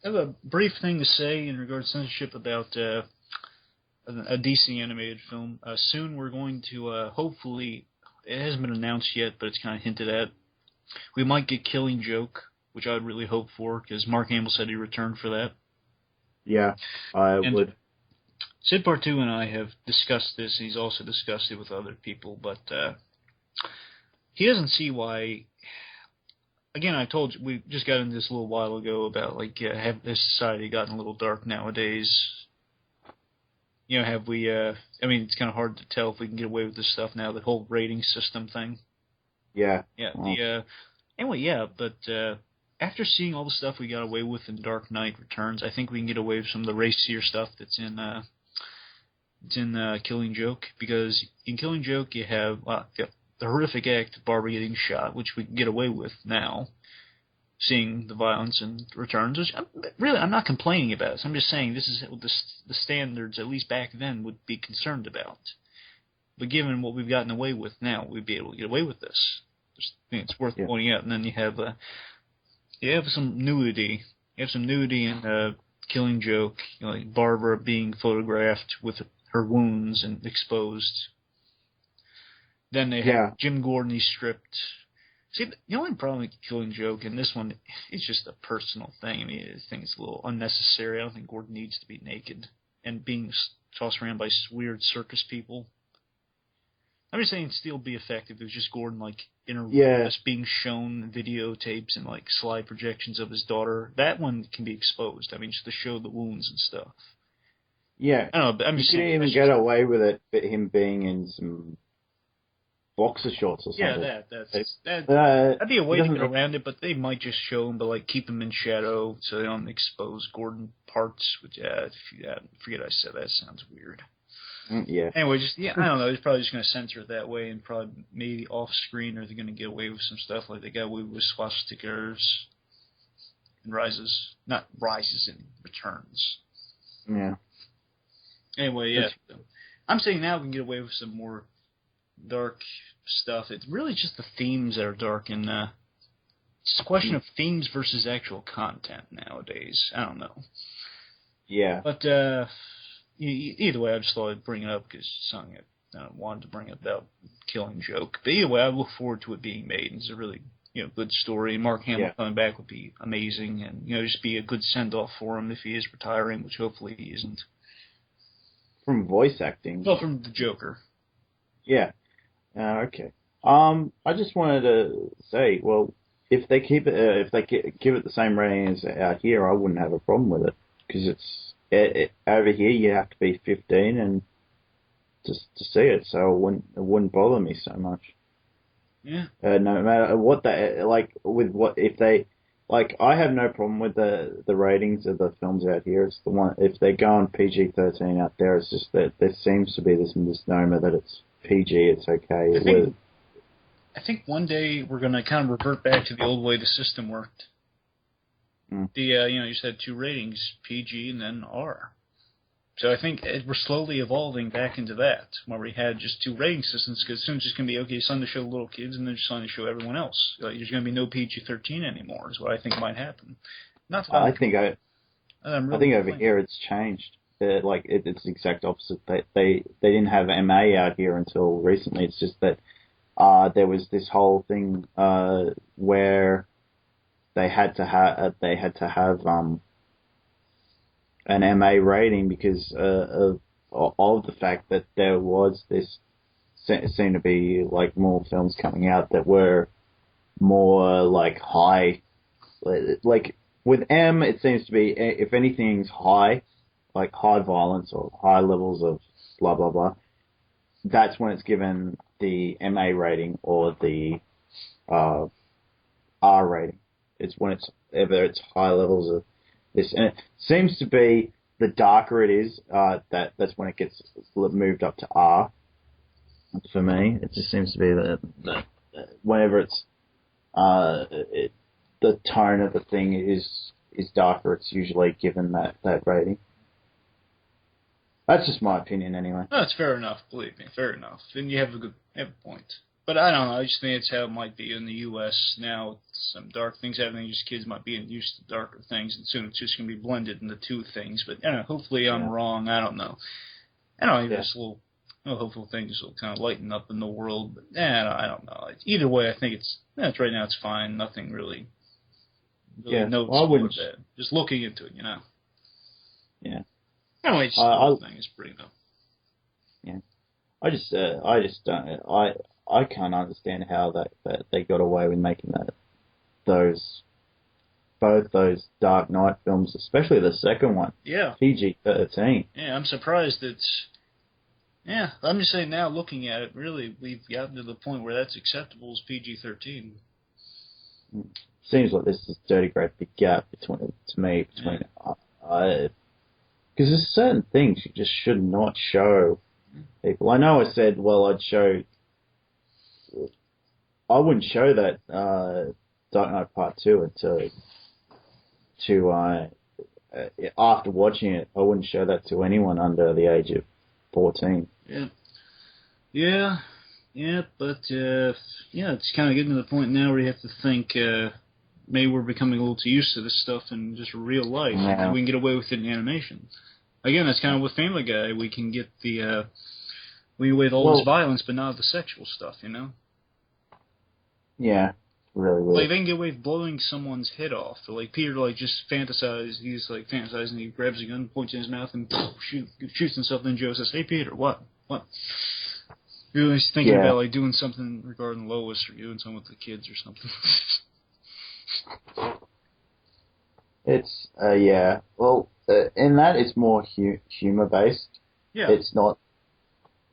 I have a brief thing to say in regards to censorship about a DC animated film. Soon we're going to, hopefully, it hasn't been announced yet, but it's kind of hinted at. We might get Killing Joke, which I'd really hope for, because Mark Hamill said he'd return for that. Yeah, I would. Sid Bartu and I have discussed this. He's also discussed it with other people, but he doesn't see why. Again, I told you, we just got into this a little while ago about, have this society gotten a little dark nowadays? Have we, it's kind of hard to tell if we can get away with this stuff now, the whole rating system thing. Yeah. Yeah, but after seeing all the stuff we got away with in Dark Knight Returns, I think we can get away with some of the racier stuff that's in Killing Joke, because in Killing Joke you have the horrific act of Barbara getting shot, which we can get away with now, seeing the violence in Returns, which I'm not complaining about it. So I'm just saying this is what the standards, at least back then, would be concerned about. But given what we've gotten away with now, we'd be able to get away with this. I think it's worth pointing out. And then you have some nudity. You have some nudity in Killing Joke, like Barbara being photographed with her wounds and exposed. Then they have Jim Gordon, he's stripped. See, the only problem with Killing Joke, and this one, it's just a personal thing. I mean, I think it's a little unnecessary. I don't think Gordon needs to be naked and being tossed around by weird circus people. I'm just saying it'd still be effective. It was just Gordon, like, in a room just being shown videotapes and, like, slide projections of his daughter. That one can be exposed. I mean, just to show the wounds and stuff. Yeah. I don't know, I'm just saying. You could even get away with it, him being in some boxer shorts or something. Yeah, that'd be a way to get around it, but they might just show him, but, like, keep him in shadow so they don't expose Gordon parts. Which, forget I said that. Sounds weird. Yeah. Anyway, I don't know. He's probably just going to censor it that way, and probably maybe off screen, or they're going to get away with some stuff like they got away with swastikas and rises, not rises and returns. Yeah. Anyway, yeah, I'm saying now we can get away with some more dark stuff. It's really just the themes that are dark, and it's a question of themes versus actual content nowadays. I don't know. Yeah. But either way, I just thought I'd bring it up because it's something I wanted to bring up about Killing Joke. But either way, I look forward to it being made. It's a really good story. And Mark Hamill coming back would be amazing, and just be a good send off for him if he is retiring, which hopefully he isn't. From voice acting. Well, from the Joker. Yeah. Okay. I just wanted to say, well, if they keep it, if they give it the same rating as out here, I wouldn't have a problem with it because it's over here you have to be 15 and just to see it, so it wouldn't bother me so much. Yeah. No matter what they if they I have no problem with the ratings of the films out here. It's the one if they go on PG-13 out there. It's just that there seems to be this misnomer that it's PG, it's okay. I think one day we're going to kind of revert back to the old way the system worked. You just had 2 ratings, PG and then R. So I think we're slowly evolving back into that, where we had just 2 rating systems, because soon it's just going to be, okay, it's something to show little kids, and then it's something to show everyone else. There's going to be no PG-13 anymore, is what I think might happen. Not that I think over here it's changed. It's the exact opposite. They didn't have MA out here until recently. It's just that there was this whole thing where they had to have an MA rating because of the fact that there was this seemed to be like more films coming out that were more like high, like with M it seems to be, if anything's high, like high violence or high levels of blah blah blah, that's when it's given the MA rating or the R rating. It's when it's high levels of this, and it seems to be the darker it is, that's when it gets moved up to R. For me, it just seems to be that whenever it's the tone of the thing is darker, it's usually given that rating. That's just my opinion, anyway. No, that's fair enough. Believe me, fair enough. And you have a point. But I don't know. I just think it's how it might be in the U.S. now. Some dark things happening. Just kids might be used to darker things, and soon it's just going to be blended into 2 things. But hopefully I'm wrong. I don't know. I don't know. This little hopeful things will kind of lighten up in the world. But I don't know. Either way, I think it's right now it's fine. Nothing really noticeable with that. Just looking into it, Yeah. Anyway, just the whole thing is pretty enough. Yeah. I just don't. I can't understand how that they got away with making both those Dark Knight films, especially the second one. Yeah. PG-13. Yeah, I'm surprised it's. Yeah, I'm just saying now, looking at it, really, we've gotten to the point where that's acceptable as PG-13. Seems like there's this dirty great big gap between because there's certain things you just should not show people. I know I said, well, I wouldn't show that Dark Knight Part 2 after watching it. I wouldn't show that to anyone under the age of 14. Yeah, but it's kind of getting to the point now where you have to think maybe we're becoming a little too used to this stuff in just real life. And we can get away with it in animation. Again, that's kind of with Family Guy. We can get we can away with all this violence, but not the sexual stuff, Yeah. really weird. Like, they can get away with blowing someone's head off. Or, like, Peter, like, just he's, like, fantasizing, he grabs a gun, points in his mouth, and shoots himself, then Joe says, hey, Peter, what? You're always thinking about, like, doing something regarding Lois, or doing something with the kids or something. It's, yeah. Well, in that, it's more humor-based. Yeah. It's not...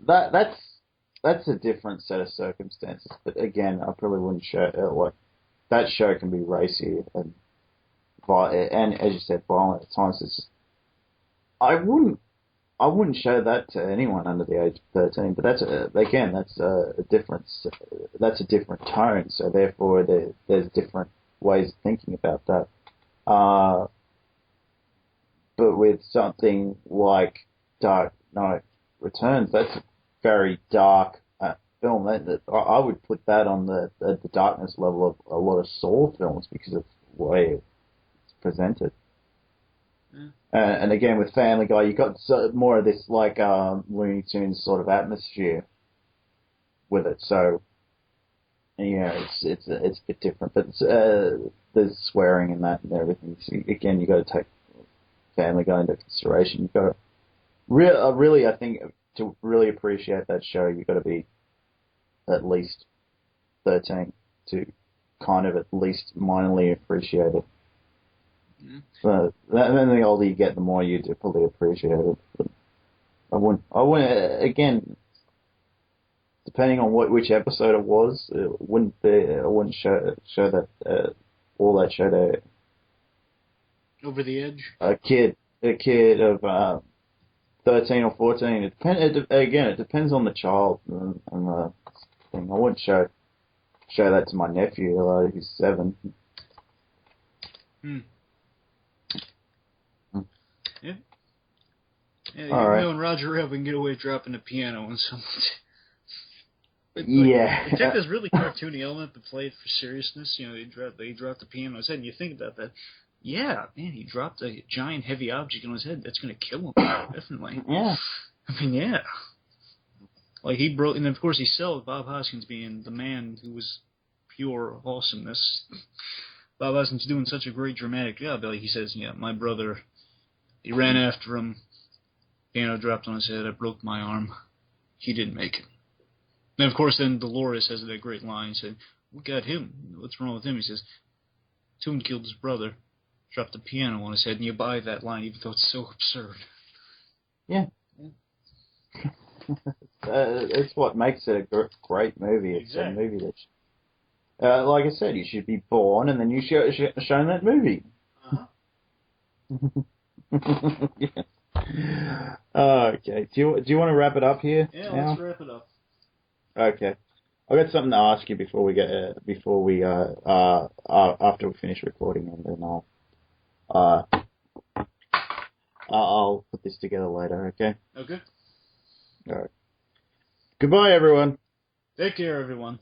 That's a different set of circumstances. But again, I probably wouldn't show... that show can be racy and as you said, violent at times. I wouldn't show that to anyone under the age of 13. But that's a different tone. So therefore, there's different ways of thinking about that. But with something like Dark Knight Returns, that's a very dark film. I would put that on the darkness level of a lot of Saw films because of the way it's presented. Yeah. And again, with Family Guy, you got more of this like Looney Tunes sort of atmosphere with it. So yeah, it's a bit different, but there's swearing in that and everything. So again, you got to take Family Guy into consideration. You've got to really, I think, to really appreciate that show, you've got to be at least 13 to kind of at least minorly appreciate it. Mm-hmm. So then the older you get, the more you do probably appreciate it. But I wouldn't again, depending on which episode it was, I wouldn't show that all that show to Over the Edge. A kid of 13 or 14. It depends on the child and the thing. I wouldn't show that to my nephew who's 7. Yeah. Yeah, you and Roger Rabbit can get away with dropping a piano on someone. Yeah. It took this really cartoony element to play it for seriousness. You know, they dropped the piano on his head, and you think about that. Yeah, man, he dropped a giant heavy object on his head. That's going to kill him, definitely. Yeah. I mean, yeah. Like, he broke, and of course he sold Bob Hoskins being the man who was pure awesomeness. Bob Hoskins doing such a great dramatic job. Like he says, yeah, my brother, he ran after him, piano dropped on his head, I broke my arm. He didn't make it. And of course then Dolores has that great line, he said, what got him? What's wrong with him? He says, Toon killed his brother, dropped the piano on his head, and you buy that line even though it's so absurd. Yeah. It's what makes it a great movie. It's a movie that, like I said, you should be born and then you shown that movie. Uh-huh. Yeah. Okay. Do you want to wrap it up here? Yeah, now? Let's wrap it up. Okay. I've got something to ask you before we after we finish recording, and then I'll put this together later. Okay. Okay. All right. Goodbye, everyone. Take care, everyone.